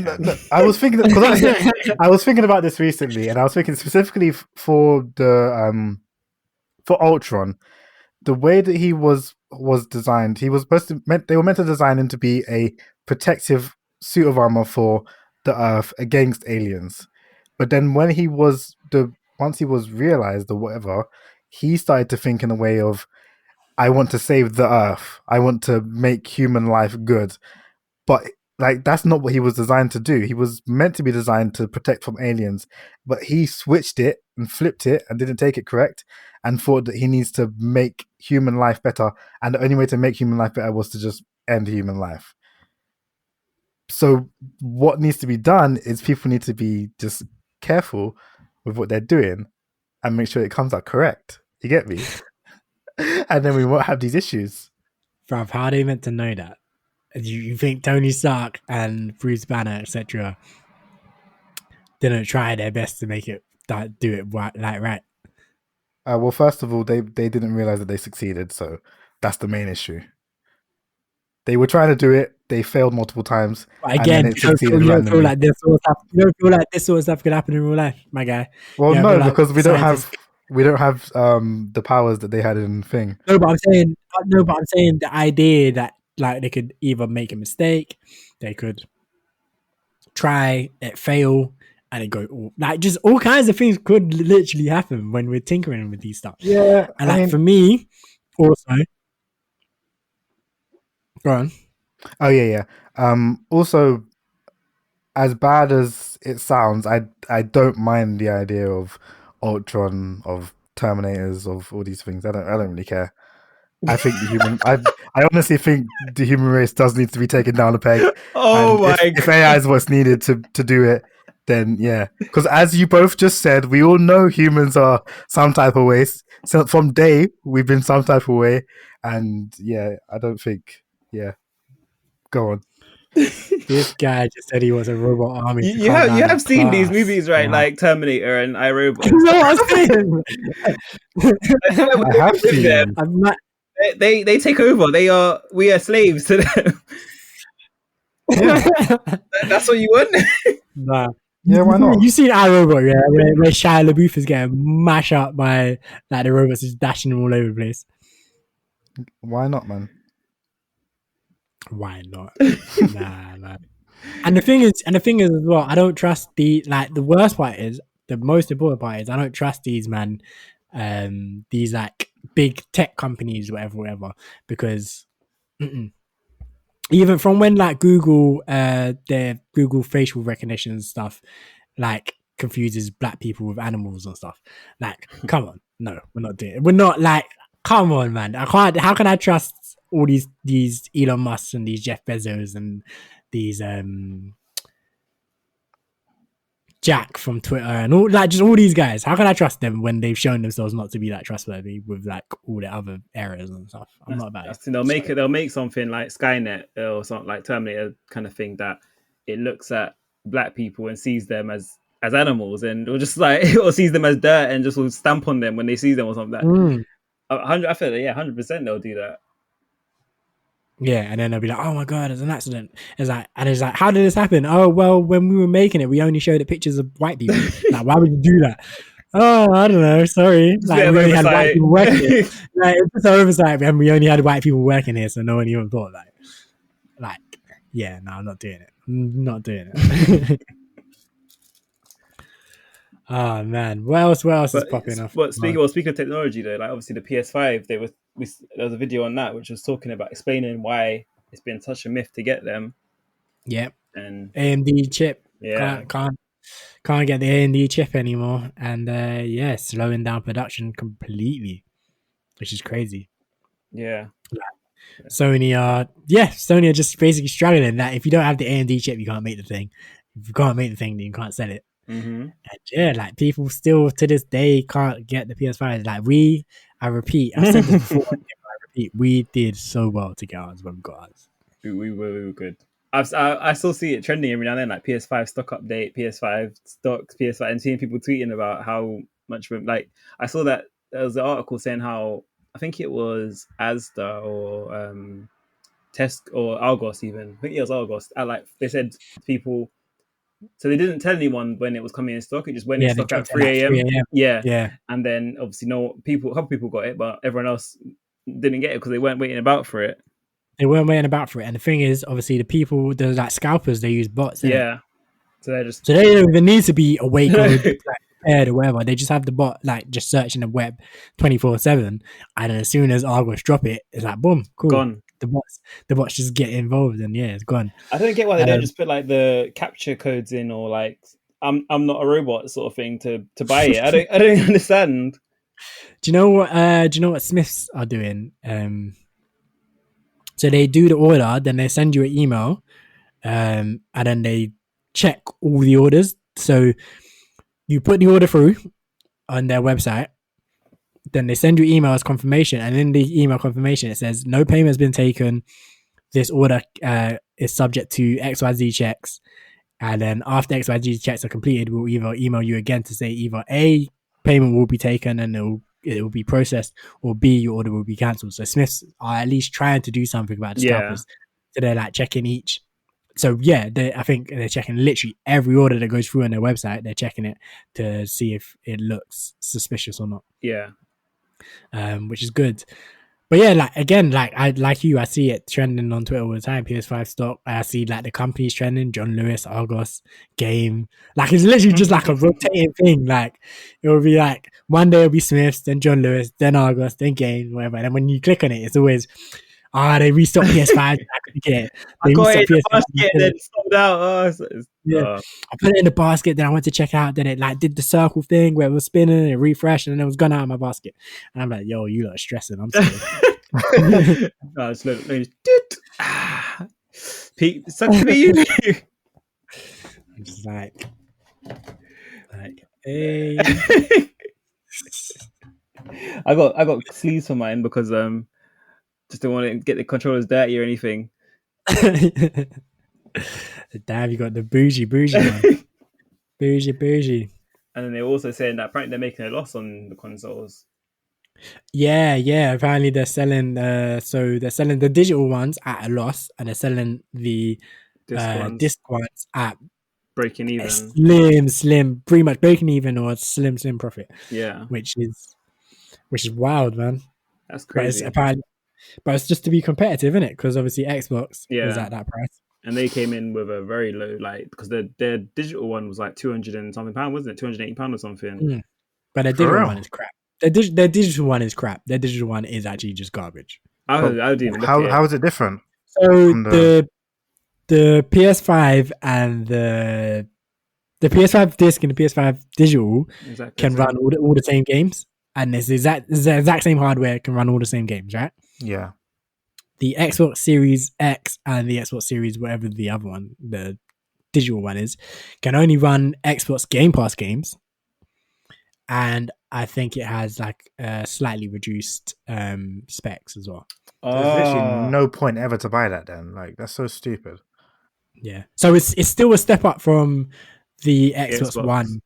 I was thinking about this recently, and I was thinking specifically for the for Ultron, the way that he was designed, they were meant to design him to be a protective suit of armor for the Earth against aliens, But then when once he was realized or whatever, he started to think in a way of, I want to save the earth. I want to make human life good. But like that's not what he was designed to do. He was meant to be designed to protect from aliens, but he switched it and flipped it and didn't take it correct and thought that he needs to make human life better. And the only way to make human life better was to just end human life. So what needs to be done is people need to be just careful with what they're doing and make sure it comes out correct. You get me? And then we won't have these issues. Bruv, how are they meant to know that? You think Tony Stark and Bruce Banner, etc., didn't try their best to make it do it right? Well, first of all, they didn't realize that they succeeded, so that's the main issue. They were trying to do it. They failed multiple times. But again, you don't feel like this sort of stuff could happen in real life, my guy. Well, no, because we don't have the powers that they had in Thing. No, but I'm saying the idea that like they could either make a mistake, they could try it, fail, and it go like just all kinds of things could literally happen when we're tinkering with these stuff. Yeah, and like for me, also. Go on. Oh yeah. Also, as bad as it sounds, I don't mind the idea of Ultron, of Terminators, of all these things. I don't really care. I think I honestly think the human race does need to be taken down a peg. Oh my god! If AI is what's needed to do it, then yeah. Because as you both just said, we all know humans are some type of way. So from day we've been some type of way, and yeah, I don't think. Yeah, go on. This guy just said he was a robot army. You have seen these movies, right? Like Terminator and iRobot. You know what I'm saying? I have seen them. They take over. We are slaves to them. Yeah. That's what you want? Nah. Yeah, why not? You seen iRobot, yeah? Where Shia LaBeouf is getting mashed up by like the robots just dashing them all over the place. Why not, man? Why not? Nah. And the thing is as well, I don't trust the worst part is, the most important part is, I don't trust these these like big tech companies, whatever, because even from when like Google, their Google facial recognition and stuff, like confuses black people with animals and stuff. Like, come on, no, we're not doing it. We're not like, come on, man. I can't. How can I trust all these Elon Musk and these Jeff Bezos and these Jack from Twitter and all these guys? How can I trust them when they've shown themselves not to be that trustworthy with like all the other errors and stuff? I'm not about it. They'll make something like Skynet or something like Terminator kind of thing that it looks at black people and sees them as animals, and or just like or sees them as dirt and just will stamp on them when they see them or something. I feel like 100% they'll do that. Yeah, and then they'll be like, "Oh my god, there's an accident." It's like, how did this happen? Oh well, when we were making it, we only showed the pictures of white people. Like, why would you do that? Oh, I don't know. Sorry, like we only had white people working. Like, it's an oversight, and we only had white people working here, so no one even thought like, yeah, no, I'm not doing it. I'm not doing it. Oh man, what else is popping off? But speaking of technology, though, like obviously the PS5, there was a video on that which was talking about explaining why it's been such a myth to get them. Yep. And AMD chip. Yeah. Can't get the AMD chip anymore, and slowing down production completely, which is crazy. Yeah. Sony are just basically struggling that if you don't have the AMD chip, you can't make the thing. If you can't make the thing, then you can't sell it. Mm-hmm. And like people still to this day can't get the PS5. Like I repeat, I've said this before. We did so well to get ours when we got ours. We were good. I still see it trending every now and then, like PS5 stock update, PS5 stocks, PS5, and seeing people tweeting about how much. Like I saw that there was an article saying how I think it was Asda or Test or Argos even. I think it was Argos. They said people. So they didn't tell anyone when it was coming in stock. It just went in stock at 3 a.m. Yeah. And then obviously a couple people got it, but everyone else didn't get it because they weren't waiting about for it. They weren't waiting about for it. And the thing is, obviously the people, the like scalpers, they use bots. Yeah. So they're just So they don't even need to be awake or like, prepared or whatever. They just have the bot like just searching the web 24/7, and then as soon as Argos drop it, it's like boom, cool. gone. The bots just get involved, and yeah, it's gone. I don't get why they don't just put like the capture codes in, or like I'm not a robot sort of thing to buy it. I don't understand. Do you know what Smiths are doing? So they do the order, then they send you an email, and then they check all the orders. So you put the order through on their website, then they send you email as confirmation, and in the email confirmation it says no payment has been taken. This order is subject to XYZ checks, and then after XYZ checks are completed, we'll either email you again to say either A, payment will be taken and it will be processed, or B, your order will be cancelled. So Smiths are at least trying to do something about the scalpers. So they're like checking each. So yeah, I think they're checking literally every order that goes through on their website. They're checking it to see if it looks suspicious or not. Yeah. Which is good. But yeah, like again, I see it trending on Twitter all the time. PS5 stock. I see like the companies trending: John Lewis, Argos, Game. Like it's literally just like a rotating thing. Like it will be like one day it'll be Smiths, then John Lewis, then Argos, then Game, whatever. And then when you click on it, it's always they restocked PS5. I couldn't get it. I got it in the basket, then sold out. I put it in the basket, then I went to check out, then it like did the circle thing where it was spinning, it refreshed, and then it was gone out of my basket. And I'm like, yo, you lot are stressing. I'm sorry. No, it's literally Pete, sucks to be you. I'm just like, hey. I got sleeves for mine because just don't want to get the controllers dirty or anything. Damn, you got the bougie one. bougie. And then they're also saying that apparently they're making a loss on the consoles. Yeah. Apparently they're selling. So they're selling the digital ones at a loss, and they're selling the disc ones at breaking even. Slim, pretty much breaking even or slim profit. Yeah, which is wild, man. That's crazy. But it's just to be competitive, isn't it? Because obviously Xbox was at that price. And they came in with a very low, like, because their digital one was like £200 and something, wasn't it? £280 or something. But their digital one is crap. Their digital one is crap. Their digital one is actually just garbage. How is it different? So the PS5 and the PS5 disc and the PS5 digital can run all the same games, and it's the exact same hardware can run all the same games, right? Yeah. The Xbox Series X and the Xbox Series, whatever the other one, the digital one is, can only run Xbox Game Pass games. And I think it has like slightly reduced specs as well. There's literally no point ever to buy that then. Like, that's so stupid. Yeah. So it's still a step up from the Xbox One.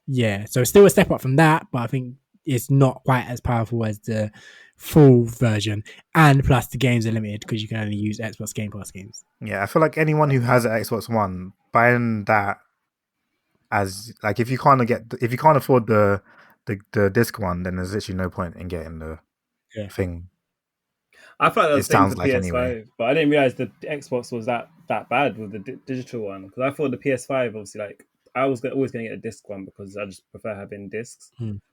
Yeah. So it's still a step up from that, but I think it's not quite as powerful as the full version, and plus the games are limited because you can only use Xbox Game Pass games. Yeah, I feel like anyone who has an Xbox One buying that as like if you can't afford the disc one, then there's literally no point in getting the thing. I felt that it sounds like PS5, anyway, but I didn't realize the Xbox was that bad with the digital one, because I thought the PS5 obviously, like, I was always going to get a disc one because I just prefer having discs.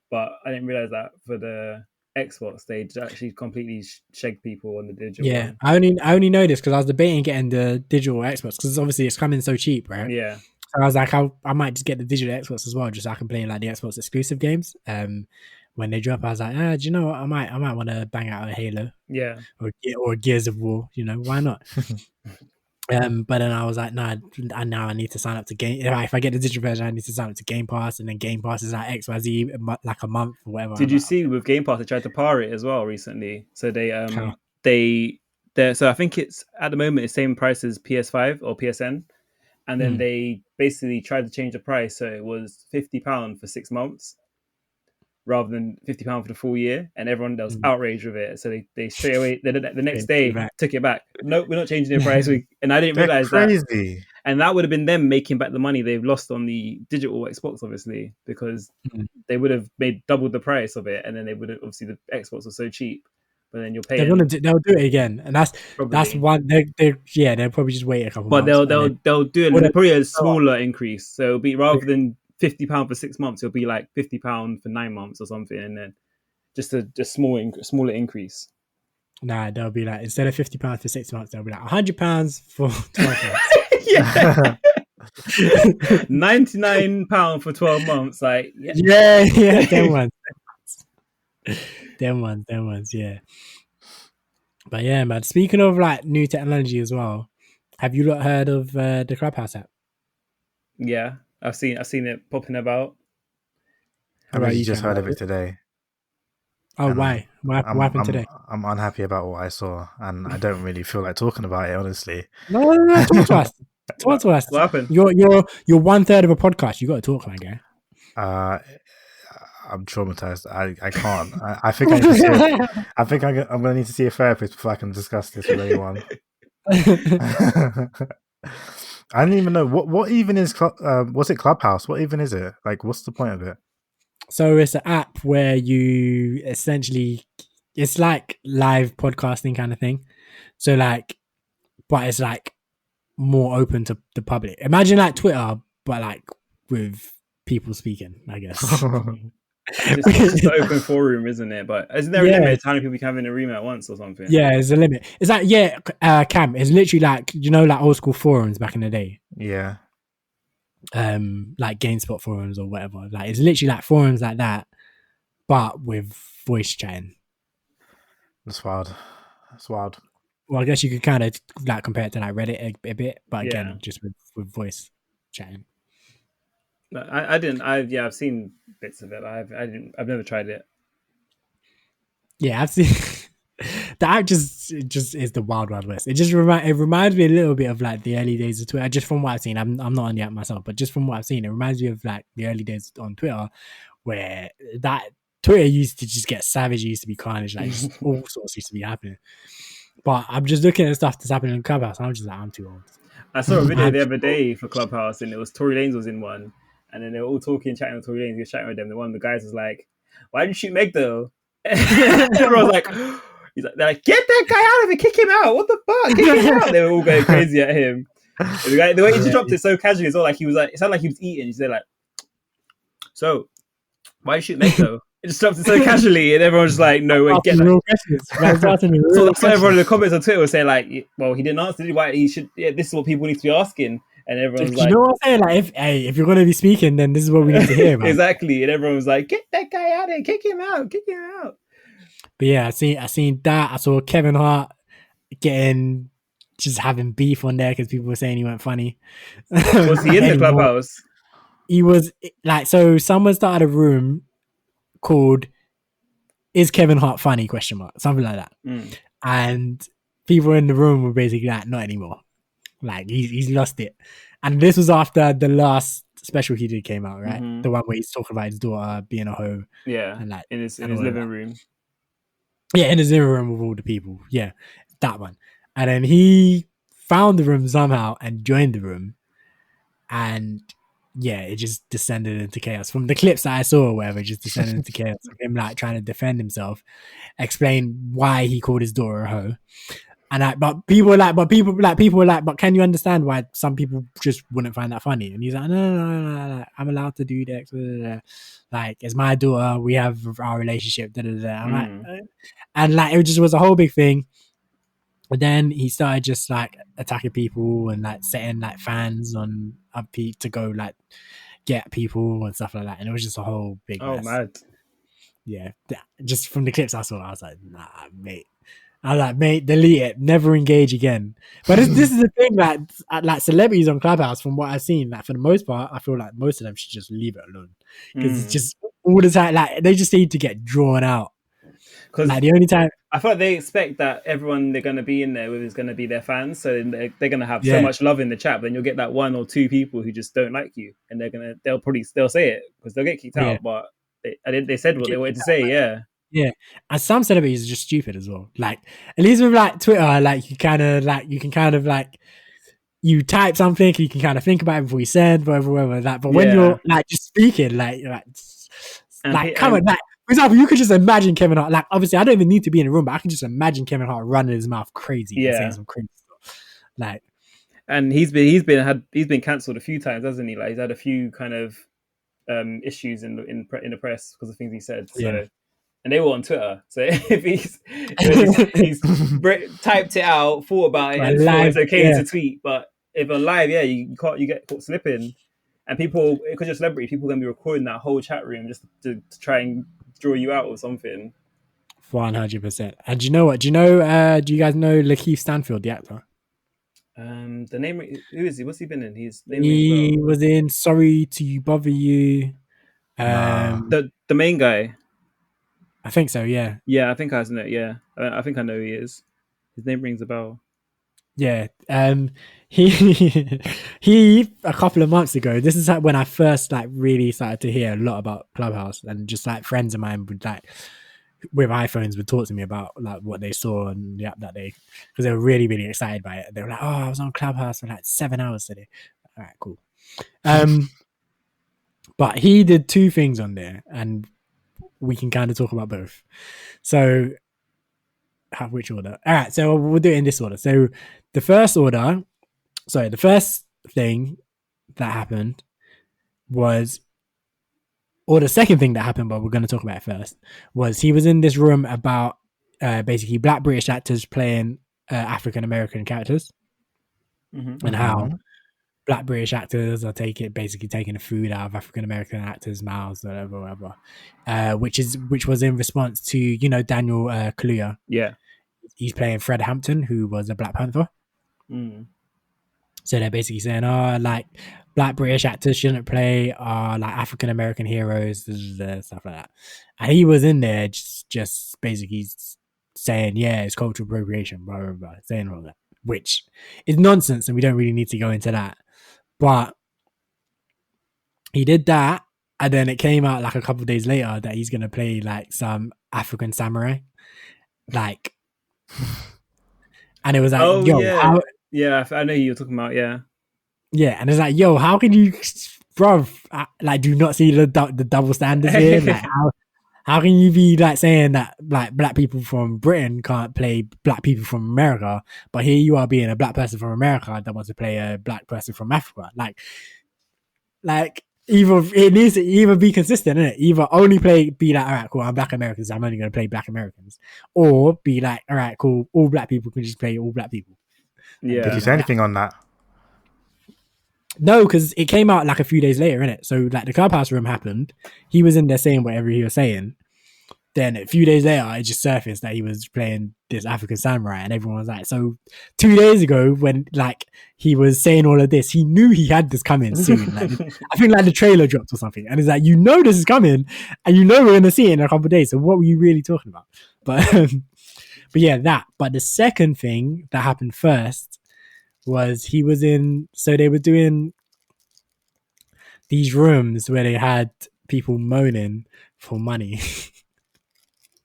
But I didn't realize that for the Xbox they actually completely shag people on the digital one. I only know this because I was debating getting the digital Xbox because obviously it's coming so cheap, right? Yeah. So I was like, I might just get the digital Xbox as well, just so I can play like the Xbox exclusive games. When they drop, I was like, do you know what? I might want to bang out a Halo, or Gears of War. You know, why not? But then I was like, nah, now I need to sign up to Game. If I get the digital version, I need to sign up to Game Pass, and then Game Pass is like XYZ, like a month or whatever. Did you see with Game Pass they tried to par it as well recently? So so I think it's at the moment it's same price as PS5 or PSN, and then they basically tried to change the price, so it was £50 for 6 months rather than £50 for the full year, and everyone was outraged with it. So they straight away the next day took it back. No, we're not changing the price. And I didn't realize that. And that would have been them making back the money they've lost on the digital Xbox, obviously, because they would have made double the price of it, and then they would have, obviously the Xbox was so cheap. but then you're they'll paying. do it again, and that's Probably. one. They'll probably just wait a couple. But months, they'll do it probably a smaller increase. So it'll be rather than £50 for 6 months, it'll be like £50 for 9 months or something, and then just a smaller increase. Nah, they'll be like, instead of £50 for 6 months, they'll be like £100 for 12 months. Yeah. £99 for 12 months. Like, yeah, them ones, yeah. But yeah, man, speaking of like new technology as well, have you not heard of the Clubhouse app? Yeah, I've seen it popping about. I really just heard of it today. Oh, why? What happened today? I'm unhappy about what I saw, and I don't really feel like talking about it, honestly. No, talk to us. Talk to us. What happened? You're 1/3 of a podcast. You got to talk, my guy. I'm traumatized. I can't. I think I need to see I think I'm gonna need to see a therapist before I can discuss this with anyone. I don't even know what even is. What's it? Clubhouse? What even is it? Like, what's the point of it? So it's an app where you essentially, it's like live podcasting kind of thing. So like, but it's like more open to the public. Imagine like Twitter, but like with people speaking, I guess. It's just an open forum, isn't it? But isn't there a limit to how many people you can have in a room at once or something? Yeah, there's a limit. It's like, Cam, it's literally like, like old school forums back in the day. Yeah. Like GameSpot forums or whatever. Like it's literally like forums like that, but with voice chatting. That's wild. Well, I guess you could kind of like compare it to like Reddit a bit, but again, just with voice chatting. I've seen bits of it. I've never tried it. Yeah, I've seen the app just is the wild west. It reminds me a little bit of like the early days of Twitter. Just from what I've seen, I'm not on the app myself, but just from what I've seen, it reminds me of like the early days on Twitter, where that Twitter used to just get savage, used to be carnage, like just all sorts used to be happening. But I'm just looking at stuff that's happening in Clubhouse, and I'm just like, I'm too old. I saw a video the other day for Clubhouse, and it was Tory Lanez was in one, and then they were all chatting with Tory Lanez. He was chatting with them. And one of the guys was like, "Why didn't you shoot Meg though?" Everyone was like, they're like, "Get that guy out of it! Kick him out! What the fuck? Kick him out!" They were all going crazy at him. The way he just dropped it so casually as well, like he was like, it sounded like he was eating. He said like, "So, why did you shoot Meg though?" It just dropped it so casually, and everyone's just like, "No, wait, get that." So everyone in the comments on Twitter was saying like, "Well, he didn't answer. Why he should? Yeah, this is what people need to be asking." And everyone's like, "You know what I'm saying? Like, if you're going to be speaking, then this is what we need to hear." Man. Exactly, and everyone was like, "Get that guy out of here! Kick him out! Kick him out!" But yeah, I seen that. I saw Kevin Hart just having beef on there because people were saying he weren't funny. Was he in the Clubhouse? He was like, so someone started a room called "Is Kevin Hart Funny?" ? Something like that. And people in the room were basically like, not anymore. Like he's lost it. And this was after the last special he did came out, right? The one where he's talking about his daughter being a hoe. Yeah, and like in his living room. Yeah, in his living room with all the people. Yeah, that one. And then he found the room somehow and joined the room. And yeah, it just descended into chaos. From the clips that I saw or whatever, it just descended into chaos. Him like trying to defend himself, explain why he called his daughter a hoe. And but people were like, but can you understand why some people just wouldn't find that funny? And he's like, no, I'm allowed to do that. Like, it's my daughter. We have our relationship. I'm like, and like, it just was a whole big thing. But then he started just like attacking people and like setting like fans on up to go like get people and stuff like that. And it was just a whole big mess. Mad. Yeah. Just from the clips I saw, I was like, nah, mate. I was like, mate, delete it. Never engage again. But this is the thing, like celebrities on Clubhouse, from what I've seen, like for the most part, I feel like most of them should just leave it alone. Because it's just all the time, like they just need to get drawn out. Because like the only time I feel like they expect that everyone they're going to be in there with is going to be their fans, so they're going to have so much love in the chat. But then you'll get that one or two people who just don't like you, and they'll say it because they'll get kicked out. But they said what they wanted to say. Yeah, and some celebrities are just stupid as well. Like at least with like Twitter, like you can kind of like you type something, you can kind of think about it before you send, whatever. Like, but when you're like just speaking, like come on, like For example, you could just imagine Kevin Hart. Like, obviously, I don't even need to be in the room, but I can just imagine Kevin Hart running his mouth crazy and saying some crazy stuff. Like, and he's been cancelled a few times, hasn't he? Like, he's had a few kind of issues in the press because of things he said. So, and they were on Twitter. So if he's typed it out, thought about it, and thought it's okay to tweet, but if on live, you get caught slipping. And people, because you're a celebrity, people are going to be recording that whole chat room just to try and draw you out or something. 100%. And do you know what? Do you guys know Lakeith Stanfield, the actor? The name, who is he? What's he been in? He was in Sorry to Bother You. The main guy. I think so, yeah. Yeah, I think I know it, yeah. I think I know who he is. His name rings a bell. Yeah, he a couple of months ago. This is when I first really started to hear a lot about Clubhouse, and just friends of mine would with iPhones would talk to me about what they saw on the app that day, because they were really really excited by it. They were like, "Oh, I was on Clubhouse for 7 hours today." All right, cool. But he did 2 things on there, and we can kind of talk about both. So. Which order? All right, so we'll do it in this order. So the first thing that happened was, or the second thing that happened, but we're going to talk about it first, was he was in this room about basically Black British actors playing African American characters, and how Black British actors are taking the food out of African American actors' mouths, whatever. Which was in response to Daniel Kaluuya. Yeah. He's playing Fred Hampton, who was a Black Panther. So they're basically saying, Black British actors shouldn't play African American heroes, stuff like that. And he was in there just basically saying, yeah, it's cultural appropriation, blah, blah, blah, saying all that, which is nonsense, and we don't really need to go into that. But he did that, and then it came out a couple of days later that he's going to play some African samurai. And it was I know who you're talking about, yeah, and it's how can you, bro, do you not see the double standards here? How can you be saying that Black people from Britain can't play Black people from America, but here you are being a Black person from America that wants to play a Black person from Africa? Either it needs to either be consistent, innit? Either only be all right, cool, I'm Black Americans, I'm only going to play Black Americans, or be all right, cool, all Black people can just play all Black people. Yeah. Did you say anything on that? No, because it came out a few days later, innit? So the Clubhouse room happened. He was in there saying whatever he was saying. Then a few days later, it just surfaced that he was playing this African samurai, and everyone was like, so 2 days ago when he was saying all of this, he knew he had this coming soon. I think the trailer dropped or something, and it's this is coming, and we're going to see it in a couple of days. So what were you really talking about? But yeah, that. But the second thing that happened first was he was in. So they were doing these rooms where they had people moaning for money.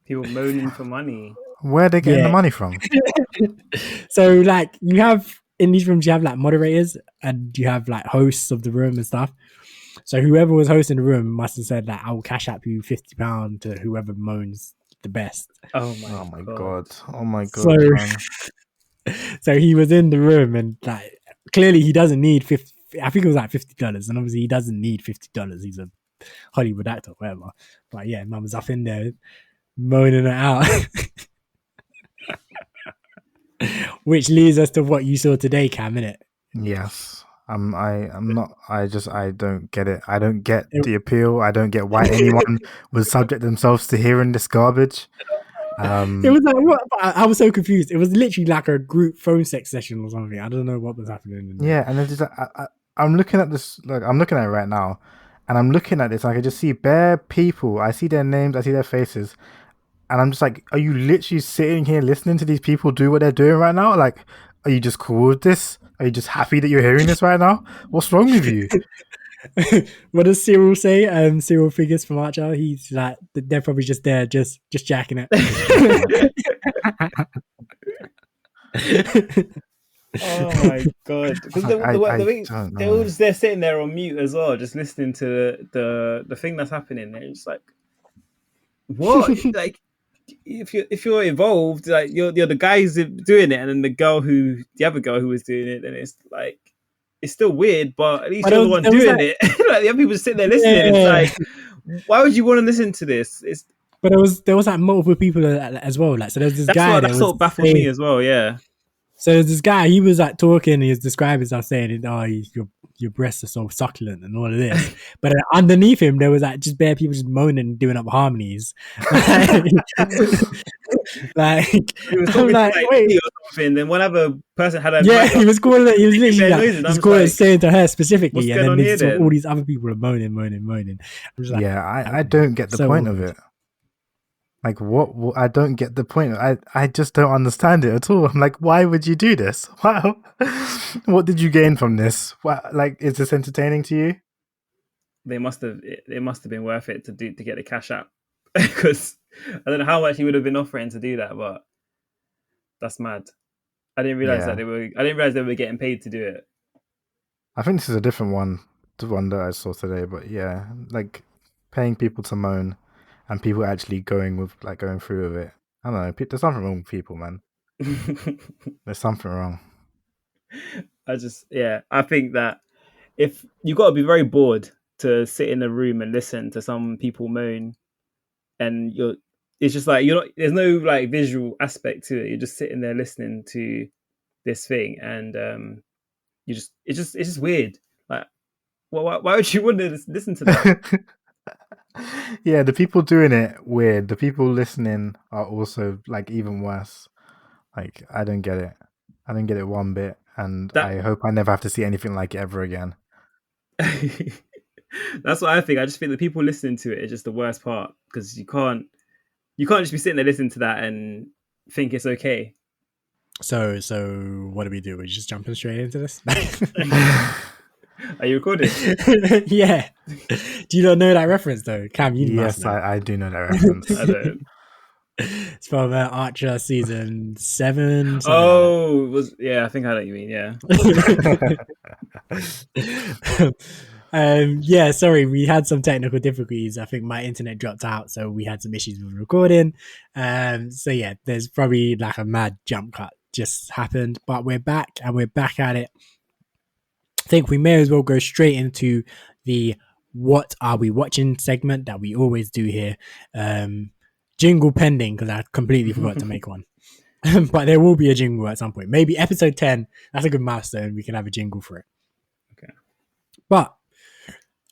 People moaning for money. Where are they getting the money from? So you have in these rooms, you have moderators, and you have hosts of the room and stuff. So whoever was hosting the room must have said I will cash out you £50 to whoever moans the best. Oh my god. Oh my god. So he was in the room, and clearly he doesn't need 50. I think it was $50, and obviously he doesn't need $50. He's a Hollywood actor, whatever. But yeah, man was up in there moaning it out. Which leads us to what you saw today, Cam, innit? Yes. I don't get it. I don't get the appeal. I don't get why anyone would subject themselves to hearing this garbage. It was what? I was so confused. It was literally a group phone sex session or something. I don't know what was happening. Yeah, and it's just I'm looking at this. I'm looking at it right now, and I'm looking at this. I can just see bare people. I see their names. I see their faces, and I'm just are you literally sitting here listening to these people do what they're doing right now? Are you just cool with this? Are you just happy that you're hearing this right now? What's wrong with you? What does Cyril say? Cyril Figures from Archer. He's they're probably just there, just jacking it. Oh my god! Because they were just there sitting there on mute as well, just listening to the thing that's happening. They're just what? Like, if you're involved, like you're the guys doing it, and then the other girl who was doing it, then it's like it's still weird, but at least But you're the one doing like, it. Like the other people sitting there listening. Yeah. It's like, why would you want to listen to this? It's But there was like multiple people as well. Like, so there's this guy that's what baffled me as well. Yeah. So there's this guy. He was like talking. He was describing stuff, saying, "Oh, your breasts are so succulent and all of this." But then underneath him, there was like just bare people just moaning and doing up harmonies. Like, He was I'm talking like, to wait. me or something. Then one other person had a Yeah, he was calling it. He was literally their like, noises, and he I was was calling like, saying to her specifically, what's and going then on here then? all these other people are moaning. I'm just like, Yeah, I don't get the so point of it. Like, what? I don't get the point. I just don't understand it at all. I'm like, why would you do this? Wow. What did you gain from this? What, like, is this entertaining to you? It must have been worth it to get the cash out, because I don't know how much he would have been offering to do that, but that's mad. I didn't realize Yeah. I didn't realize they were getting paid to do it. I think this is a different one, the one that I saw today. But yeah, like paying people to moan and people actually going through with it. I don't know. There's something wrong with people, man. There's something wrong. I think that if you got to be very bored to sit in a room and listen to some people moan, and it's just like there's no like visual aspect to it. You're just sitting there listening to this thing, and it's just weird. Like, why would you want to listen to that? Yeah, the people doing it weird. The people listening are also like even worse. Like, I don't get it. I don't get it one bit, and I hope I never have to see anything like it ever again. That's what I think. I just think the people listening to it is just the worst part, because you can't just be sitting there listening to that and think it's okay. So what do we do? We're just jumping straight into this. Are you recording? Yeah. Do you not know that reference though, Cam? Yes, I do know that reference. I don't. It's from Archer season 7. Oh, it was, yeah, I think I know what you mean. Yeah. Yeah, sorry, we had some technical difficulties. I think my internet dropped out, so we had some issues with recording. So yeah, there's probably like a mad jump cut just happened, but we're back and we're back at it. I think we may as well go straight into the "What Are We Watching" segment that we always do here. Jingle pending, because I completely forgot to make one. But there will be a jingle at some point. Maybe episode 10. That's a good milestone. We can have a jingle for it. Okay. But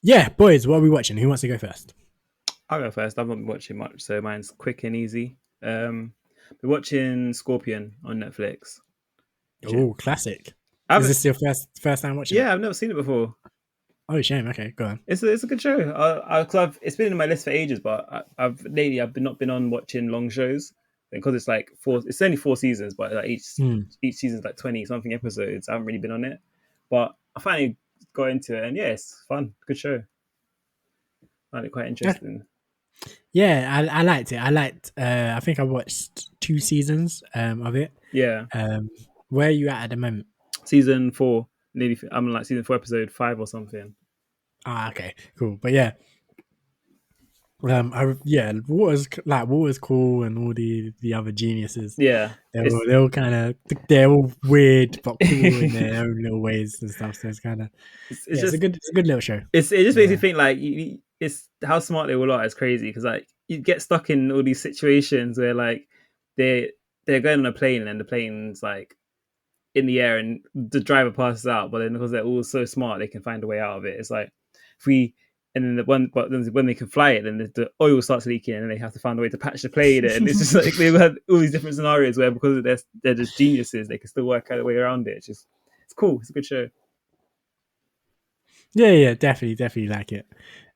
yeah, boys, what are we watching? Who wants to go first? I'll go first. I've not been watching much, so mine's quick and easy. We're watching Scorpion on Netflix. Oh, classic. Is this your first time watching? Yeah, I've never seen it before. Oh, shame. Okay, go on. It's a good show. It's been in my list for ages, but I've not been on watching long shows, because it's like it's only 4 seasons, but like each season's like 20 something episodes. I haven't really been on it, but I finally got into it, and yeah, it's fun. Good show. I find it quite interesting. Yeah, I liked it. I think I watched 2 seasons of it. Yeah. Where are you at the moment? Season 4. I'm like season 4, episode 5 or something. Ah, okay, cool. But yeah, Water's cool, and all the other geniuses. Yeah, they're all weird but cool in their own little ways and stuff. So it's kind of it's a good little show. It just makes you think like it's how smart they all are. It's crazy, because like you get stuck in all these situations where like they're going on a plane and the plane's like in the air and the driver passes out, but then because they're all so smart, they can find a way out of it. It's like when they can fly it, then the oil starts leaking and they have to find a way to patch the plane. And it's just like they had all these different scenarios where, because they're just geniuses, they can still work out a way around it. It's cool. It's a good show. Yeah, definitely like it.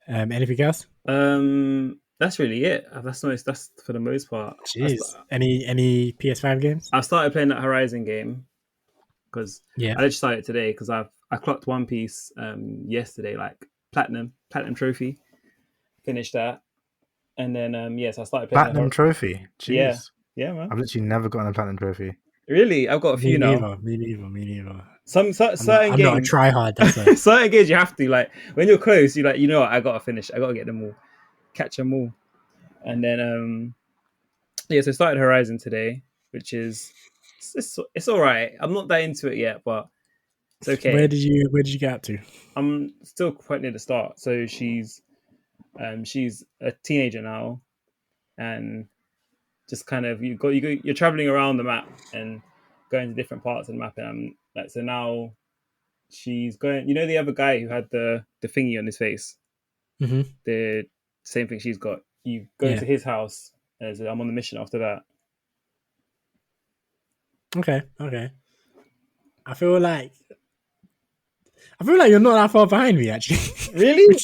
Anything else? That's really it. That's for the most part. Jeez. Any PS5 games? I started playing that Horizon game, because I just started today, because I clocked One Piece yesterday, like platinum trophy. Finished that, and then so I started playing platinum trophy. Jeez. Yeah, man. I've literally never gotten a platinum trophy. Really, I've got a few now. Me neither. Certain games. I'm not a tryhard. That's it. Certain games you have to, like when you're close. You what, I gotta finish. I gotta get them all, catch them all. And then so I started Horizon today, which is it's all right. I'm not that into it yet, but it's okay. Where did you get up to? I'm still quite near the start. So she's a teenager now, and just kind of you're traveling around the map and going to different parts of the map, and I'm like, so now she's going. You know the other guy who had the thingy on his face, the same thing she's got. You go to his house, and so I'm on the mission after that. Okay. I feel like you're not that far behind me, actually. Really?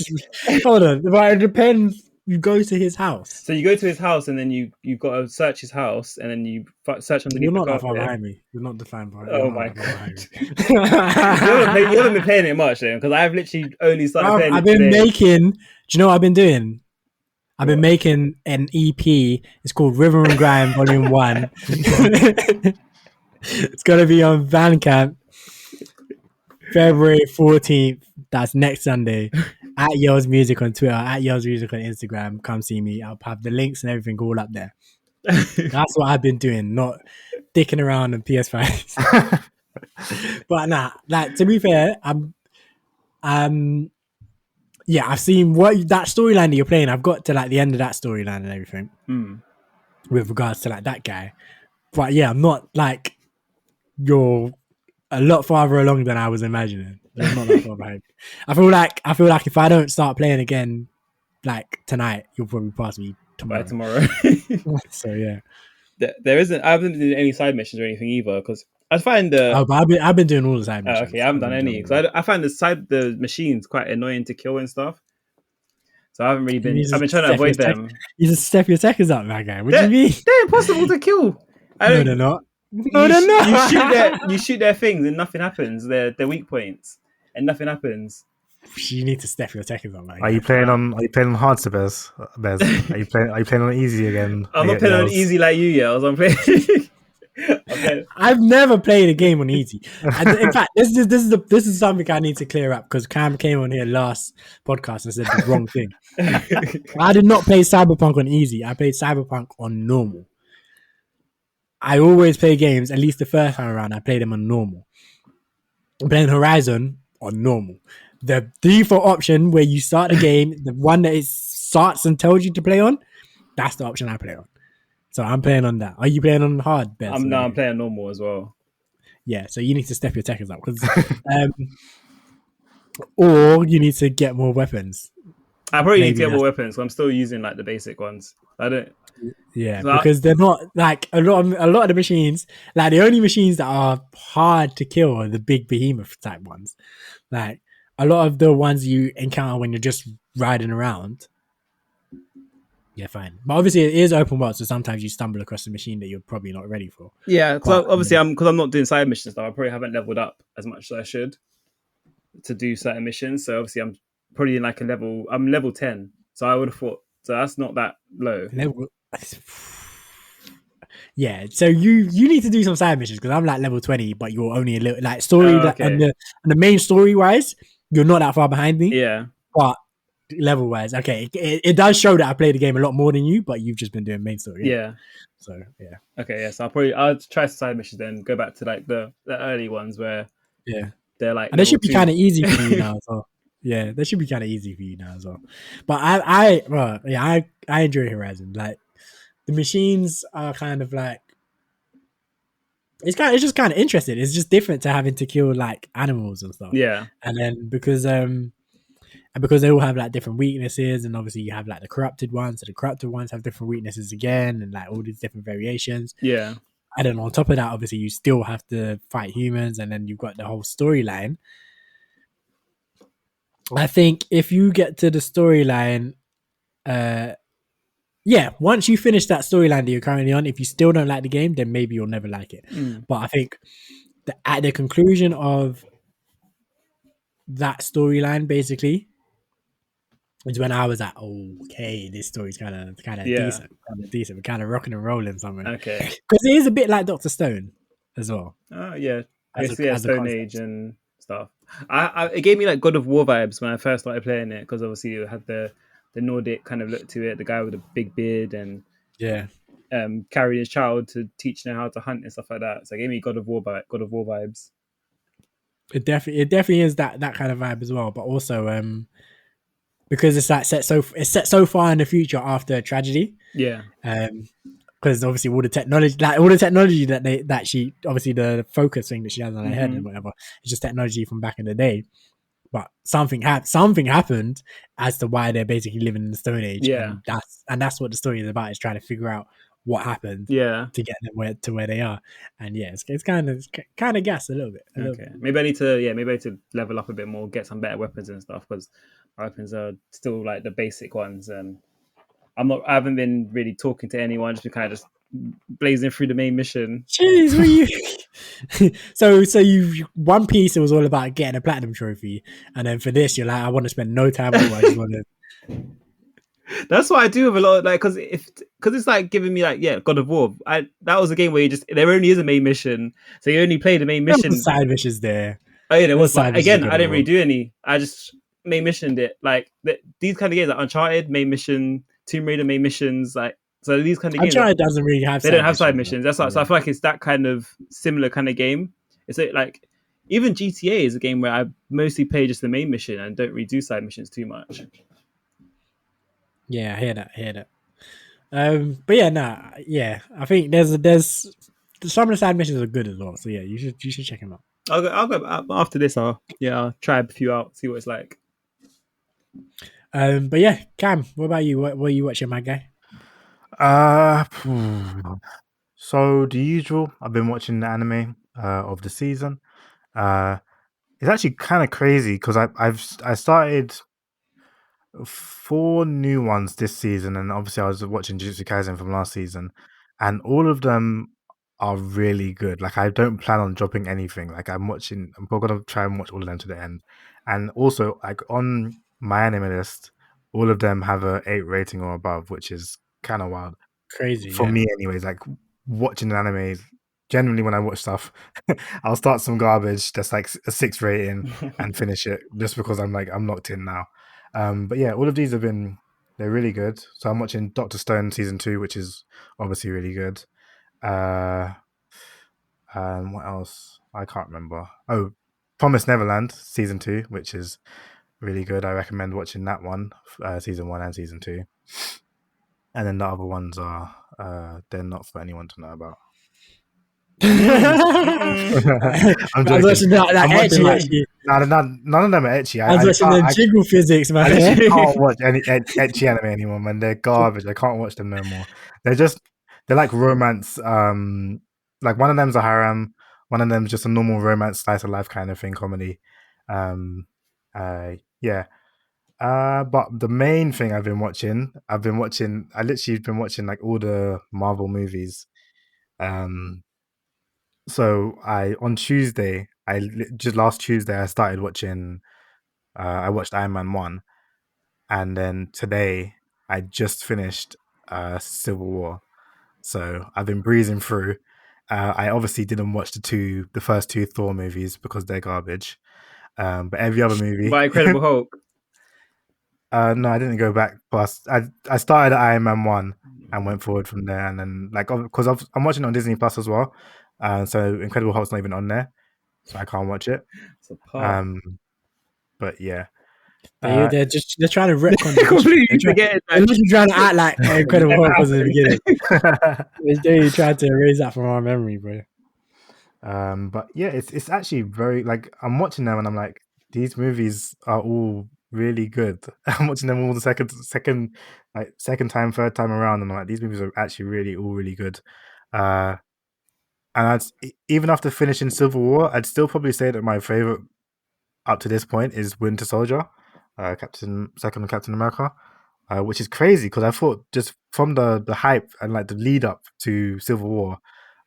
Hold on, but it depends. You go to his house. So you go to his house, and then you've got to search his house, and then you search underneath. You're not the that far carpet. behind me. You're not defined by. Oh my god! You haven't been playing it much then, because I've literally only started playing. I've been making. Do you know what I've been doing? I've been making an EP. It's called River and Grime Volume 1. It's gonna be on Bandcamp, February 14th. That's next Sunday. At Yelz Music on Twitter, at Yelz Music on Instagram. Come see me. I'll have the links and everything all up there. That's what I've been doing, not dicking around on PS5. But nah, like, to be fair, I've seen that storyline that you're playing. I've got to like the end of that storyline and everything with regards to like that guy. But yeah, I'm not like, you're a lot farther along than I was imagining. You're not that far behind. I feel like if I don't start playing again like tonight, you'll probably pass me tomorrow. By tomorrow. So yeah, there isn't. I haven't done any side missions or anything either, because I find but I've been doing all the side missions. Okay, I haven't done any, because I find the machines quite annoying to kill and stuff. So I haven't really been. I've been trying to avoid them. You just step your techers up, that guy. What do you mean? They're impossible to kill. No, they're not. No, they're not. You shoot their things and nothing happens. They're weak points and nothing happens. You need to step your techers up, man. Are you playing on hard, Bez? Are you playing on easy again? I'm not playing on easy like you, Yelz. I'm playing. Okay. I've never played a game on easy. In fact, this is something I need to clear up, because Cam came on here last podcast and said the wrong thing. I did not play Cyberpunk on easy. I played Cyberpunk on normal. I always play games, at least the first time around, I played them on normal. I'm playing Horizon on normal. The default option where you start the game, the one that it starts and tells you to play on, that's the option I play on. So I'm playing on that. Are you playing on hard, Bez? I'm playing normal as well. Yeah, so you need to step your techers up, because or you need to get more weapons. I probably need to get more weapons. I'm still using like the basic ones. I don't. Yeah, because they're not like a lot of the machines. Like the only machines that are hard to kill are the big behemoth type ones. Like a lot of the ones you encounter when you're just riding around. Yeah, fine. But obviously it is open world, so sometimes you stumble across a machine that you're probably not ready for. Yeah, because obviously I'm not doing side missions stuff. I probably haven't leveled up as much as I should to do certain missions. So obviously I'm probably in like I'm level 10. So I would have thought, so that's not that low. Yeah, so you need to do some side missions, because I'm like level 20, but you're only a little like story and the main story wise, you're not that far behind me. Yeah, but level wise, okay, it does show that I play the game a lot more than you, but you've just been doing main story. Yeah. So yeah. Okay, yeah. So I'll try some side missions, then go back to like the early ones where they're like, and they should be kind of easy for you now as well. Yeah, they should be kind of easy for you now as well. But I enjoy Horizon. Like the machines are kind of like, it's just kind of interesting. It's just different to having to kill like animals and stuff. Yeah, and then because they all have like different weaknesses, and obviously you have like the corrupted ones, so the corrupted ones have different weaknesses again, and like all these different variations. Yeah, and then on top of that, obviously you still have to fight humans, and then you've got the whole storyline. I think if you get to the storyline, once you finish that storyline that you're currently on, if you still don't like the game, then maybe you'll never like it. But I think at the conclusion of that storyline, basically, is when I was like, okay, this story's kind of decent, we're kind of rocking and rolling something. Okay, because it is a bit like Dr. Stone as well. Oh yeah, Stone Age and stuff. It gave me like God of War vibes when I first started playing it, because obviously you had the Nordic kind of look to it. The guy with the big beard and Yeah. carried his child to teach them how to hunt and stuff like that. So it gave me God of War vibes. It definitely is that kind of vibe as well. But also, because it's like set so far in the future after a tragedy. Yeah. Because obviously all the technology that she obviously the focus thing that she has on her head and whatever, it's just technology from back in the day. But something happened as to why they're basically living in the Stone Age. Yeah. And that's what the story is about, is trying to figure out what happened Yeah. to get them to where they are. And yeah, it's kind of gas a little bit. Okay. Maybe I need to level up a bit more, get some better weapons and stuff, because my weapons are still like the basic ones. And I haven't been really talking to anyone, just been kind of just blazing through the main mission. Jeez, were you? so you One Piece, it was all about getting a platinum trophy, and then for this you're like, I want to spend no time on. I just want to. That's what I do with a lot, like, because it's like giving me like, yeah, God of War. That was a game where there only is a main mission, so you only play the main mission. Side missions there. Oh yeah, there was. side But again, missions I didn't really God do any. I just main missioned it. Like these kind of games, like Uncharted main mission, Tomb Raider main missions, like. So these kind of games, Uncharted doesn't really have. They don't have side missions. That's like, so I feel like it's that kind of similar kind of game. It's like even GTA is a game where I mostly play just the main mission and don't really do side missions too much. Yeah, I hear that. But yeah, I think there's some of the side missions are good as well. So yeah, you should check them out. I'll go after this. I'll try a few out, see what it's like. But yeah, Cam, what about you? What are you watching, my guy? So the usual. I've been watching the anime of the season. It's actually kind of crazy because I started 4 new ones this season, and obviously I was watching Jujutsu Kaisen from last season, and all of them are really good. Like, I don't plan on dropping anything. Like, I'm gonna try and watch all of them to the end. And also, like, on my anime list, all of them have a 8 rating or above, which is kind of wild Crazy for me anyways. Like, watching an anime, generally when I watch stuff, I'll start some garbage that's like a 6 rating and finish it just because I'm locked in now. But yeah, all of these they're really good. So I'm watching Dr. Stone season 2, which is obviously really good. What else? I can't remember. Oh, Promised Neverland season 2, which is really good. I recommend watching that one, season 1 and season 2. And then the other ones are they're not for anyone to know about. I'm watching actually. None of them are ecchi. I was watching the jiggle physics, man. I can't watch any ecchi anime anymore, man. They're garbage. I can't watch them no more. They're like romance. Like, one of them's a harem, one of them's just a normal romance slice of life kind of thing, comedy. Yeah. But the main thing I've literally been watching like all the Marvel movies. So on Tuesday, last Tuesday, I started watching. I watched Iron Man 1, and then today I just finished Civil War. So I've been breezing through. I obviously didn't watch the first 2 Thor movies because they're garbage. But every other movie, by Incredible Hulk. No, I didn't go back past. I started at Iron Man 1 and went forward from there, and then because I'm watching it on Disney Plus as well, so Incredible Hulk's not even on there, so I can't watch it. But yeah, they're trying to retcon the completely forget. They're just trying to act like Incredible Hulk was in the beginning. They tried to erase that from our memory, bro. But yeah, it's actually very, like, I'm watching them and I'm like, these movies are all really good. I'm watching them all the second time, third time around, and I'm like, these movies are actually all really good. And even after finishing Civil War, I'd still probably say that my favorite up to this point is Winter Soldier, Captain America, which is crazy because I thought, just from the hype and like the lead up to Civil War,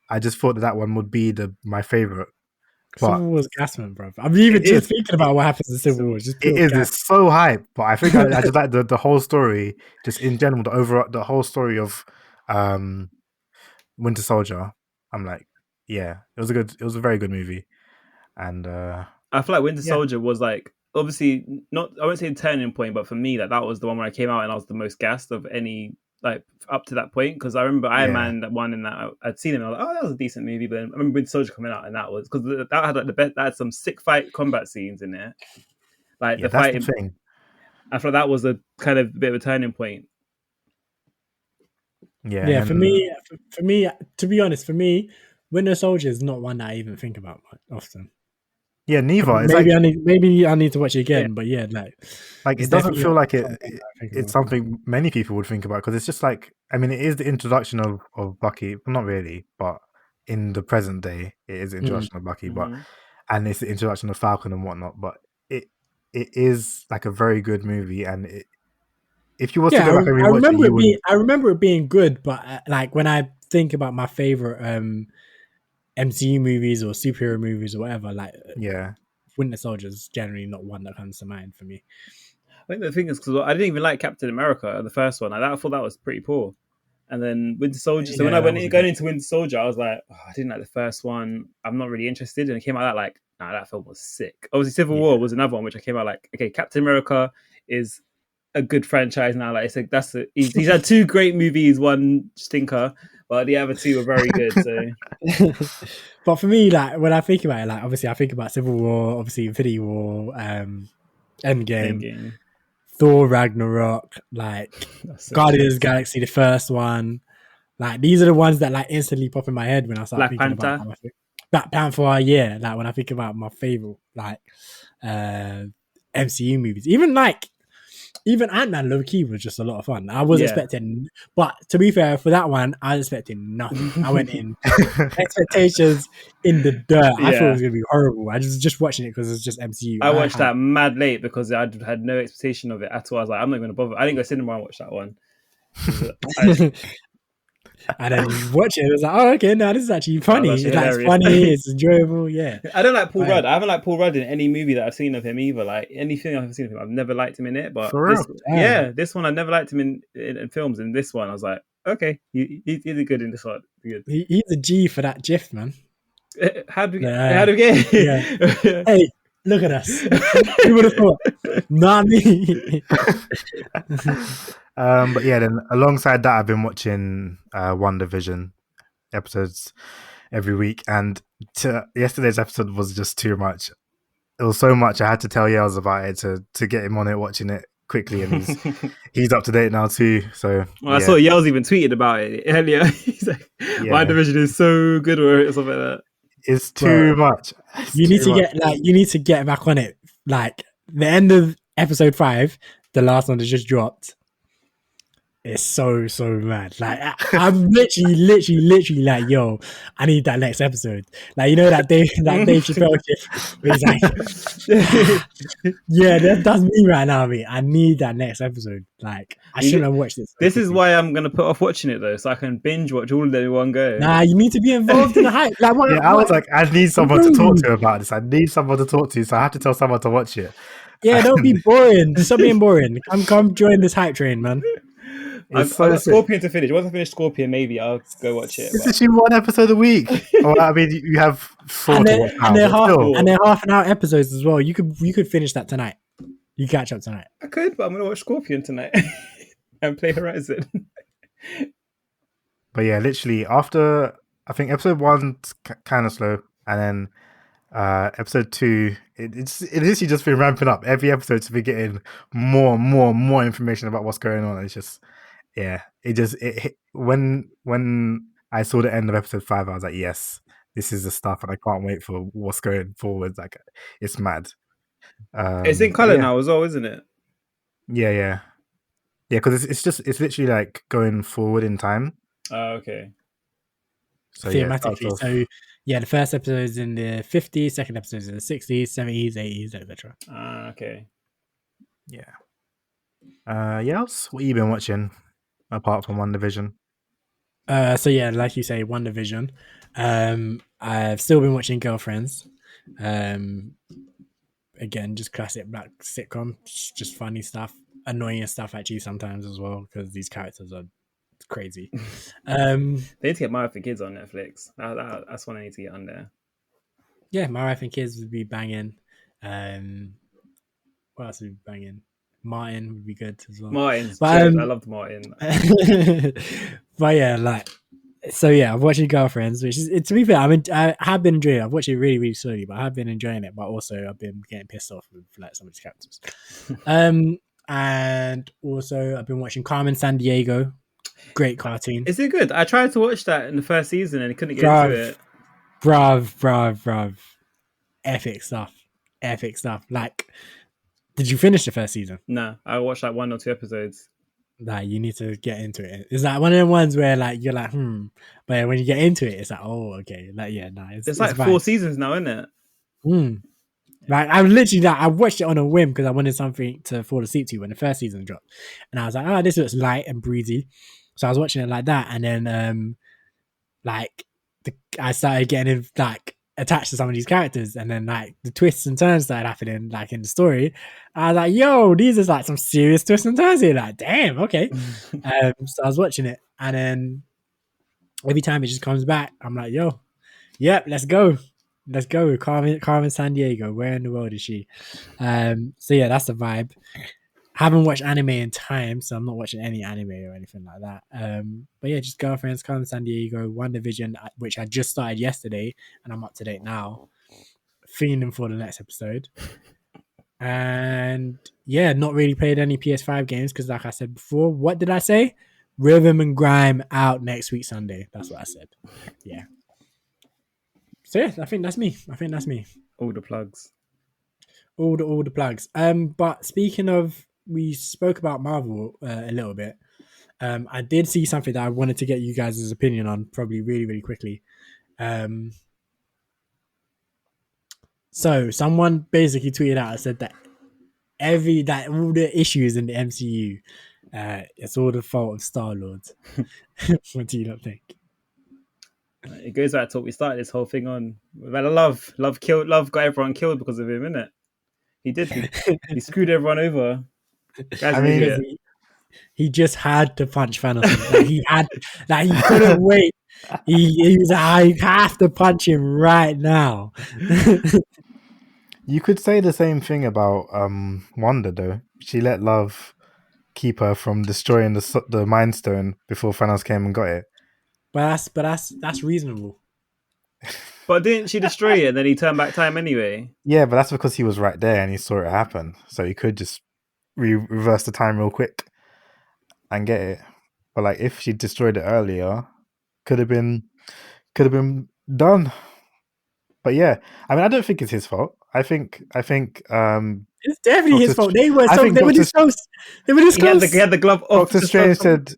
I just thought that one would be my favorite. Civil War's gasman, bro. I'm even just thinking about what happens in Civil War. It's so hype, but I think I just like the whole story, just in general, the whole story of Winter Soldier. I'm like, yeah, it was a very good movie, and I feel like Winter Soldier was like obviously not. I won't say turning point, but for me, that was the one where I came out and I was the most gassed of any like up to that point. Because I remember Iron Man, that one in that I'd seen him. And I was like, oh, that was a decent movie. But then I remember Winter Soldier coming out, and that was because that had like the best. That had some sick fight combat scenes in there. Like the that's fighting. the thing. I thought that was a kind of bit of a turning point. Yeah. For me, to be honest, for me, Winter Soldier is not one that I even think about often. Yeah, neither. It's Maybe I need to watch it again. But yeah, like it doesn't feel like it's something many people would think about, because it's just like, I mean, it is the introduction of Bucky, well, not really, but in the present day, it is the introduction of Bucky, but and it's the introduction of Falcon and whatnot. But it is like a very good movie, and if you were to go back and rewatch I remember it being good, but like when I think about my favorite MCU movies or superhero movies or whatever, like Winter Soldier is generally not one that comes to mind for me. I think the thing is because I didn't even like Captain America, the first one. I thought that was pretty poor. And then Winter Soldier. So when I went going into Winter Soldier, I was like, I didn't like the first one. I'm not really interested. And it came out that like, nah, that film was sick. Obviously, Civil War was another one which I came out like, okay, Captain America is a good franchise now. Like, it's like he's had two great movies, one stinker, but the other two were very good. So, but for me, like when I think about it, like obviously I think about Civil War, obviously Infinity War, Endgame. Thor Ragnarok, like Guardians of the Galaxy, the first one. Like these are the ones that like instantly pop in my head when I start thinking about Black Panther. Yeah, like when I think about my favorite like MCU movies, even Ant-Man low-key was just a lot of fun. I was expecting, but to be fair, for that one, I was expecting nothing. I went in expectations in the dirt. I thought it was going to be horrible. I just watching it because it's just MCU. I watched that mad late because I had no expectation of it at all. I was like, I'm not going to bother. I didn't go cinema and watch that one. And then you watch it, it was like, oh, okay, no, this is actually funny. It's funny, it's enjoyable, yeah. I don't like Paul Rudd. I haven't liked Paul Rudd in any movie that I've seen of him either. Like anything I've seen of him, I've never liked him in it. But this one I never liked him in films. In this one, I was like, okay, he's good in this one. Good. He's a G for that GIF, man. How do we get? Yeah. Hey, look at us. Who would have thought? Not me. But yeah, then alongside that, I've been watching WandaVision episodes every week, and yesterday's episode was just too much. It was so much I had to tell Yelz about it to get him on it, watching it quickly, and he's up to date now too. So I saw Yelz even tweeted about it earlier. He's like, WandaVision is so good, or something like that. It's too much. You need to get back on it. Like the end of episode 5, the last one that just dropped. It's so mad. Like I'm literally like, yo, I need that next episode. Like, you know that Dave Chappelle shit where he's like, yeah, that's me right now, mate. I need that next episode. Like, I shouldn't have watched this. This is why I'm gonna put off watching it though, so I can binge watch all of them in one go. Nah, you need to be involved in the hype. Like, I was like, I need someone to talk to about this. I need someone to talk to, so I have to tell someone to watch it. Yeah, don't be boring. Stop being boring. Come join this hype train, man. I've got Scorpion to finish. Once I finish Scorpion, maybe I'll go watch it. It's actually one episode a week. I mean, you have 4 and they're half an hour episodes as well. You could finish that tonight. You catch up tonight. I could, but I'm gonna watch Scorpion tonight and play Horizon. But yeah, literally after I think episode 1's kind of slow, and then episode 2, it's literally just been ramping up. Every episode's been getting more and more information about what's going on. It's just. Yeah, when I saw the end of episode 5, I was like, yes, this is the stuff, and I can't wait for what's going forward. Like, it's mad. It's in color now as well, isn't it? Yeah, because it's literally like going forward in time. Oh, okay. So thematically, the first episode is in the 50s, second episode is in the 60s, 70s, 80s, etc. Okay. Yeah. Yelz, what have you been watching? Apart from WandaVision. Like you say, WandaVision. I've still been watching Girlfriends. Again, just classic black sitcom, just funny stuff, annoying stuff actually sometimes as well, because these characters are crazy. They need to get My Wife and Kids on Netflix. That's one I need to get on there. Yeah, My Wife and Kids would be banging. What else would be banging? Martin would be good as well. Martin's But, I loved Martin. but yeah, like, so yeah, I'm watching Girlfriends, which is, to be fair, I have been enjoying it. I've watched it really, really slowly, but I have been enjoying it. But also, I've been getting pissed off with like some of these characters. And also, I've been watching Carmen Sandiego. Great cartoon. Is it good? I tried to watch that in the first season and couldn't get into it. Bruv. Epic stuff. Like, did you finish the first season? No, I watched like 1 or 2 episodes. Like, you need to get into it. It's like one of them ones where like you're like, but when you get into it, it's like, oh, okay. Like, yeah, no, it's like 4 seasons now, isn't it? Like, I literally, like, I watched it on a whim because I wanted something to fall asleep to when the first season dropped, and I was like, oh, this looks light and breezy, so I was watching it like that, and then like I started getting like attached to some of these characters, and then like the twists and turns started happening like in the story. I was like, yo, these are like some serious twists and turns here. Like, damn, okay. So I was watching it, and then every time it just comes back, I'm like, yo, yep, let's go. Carmen Sandiego, where in the world is she? So yeah, that's the vibe. Haven't watched anime in time, so I'm not watching any anime or anything like that. But yeah, just Girlfriends, Carmen Sandiego, One Division, which I just started yesterday, and I'm up to date now. Fiending for the next episode. And yeah, not really played any PS5 games because, like I said before, what did I say? Rhythm and Grime out next week Sunday. That's what I said. Yeah. So yeah, I think that's me. All the plugs. All the plugs. But speaking of, we spoke about Marvel a little bit. I did see something that I wanted to get you guys' opinion on, probably really, really quickly. So someone basically tweeted out and said that all the issues in the MCU, it's all the fault of Star-Lord. What do you not think? It goes back to what we started this whole thing on. We've had a love got everyone killed because of him, innit? He did. He screwed everyone over. He just had to punch Thanos. He couldn't wait. He was like, I have to punch him right now. You could say the same thing about Wanda, though. She let love keep her from destroying the Mind Stone before Thanos came and got it. But that's reasonable. But didn't she destroy it and then he turned back time anyway? Yeah, but that's because he was right there and he saw it happen. So he could just reverse the time real quick and get it. But like, if she destroyed it earlier, could have been done. But yeah, I mean, I don't think it's his fault. I think it's definitely his fault. They were this close. They were this close. He had the glove off. Doctor Strange said,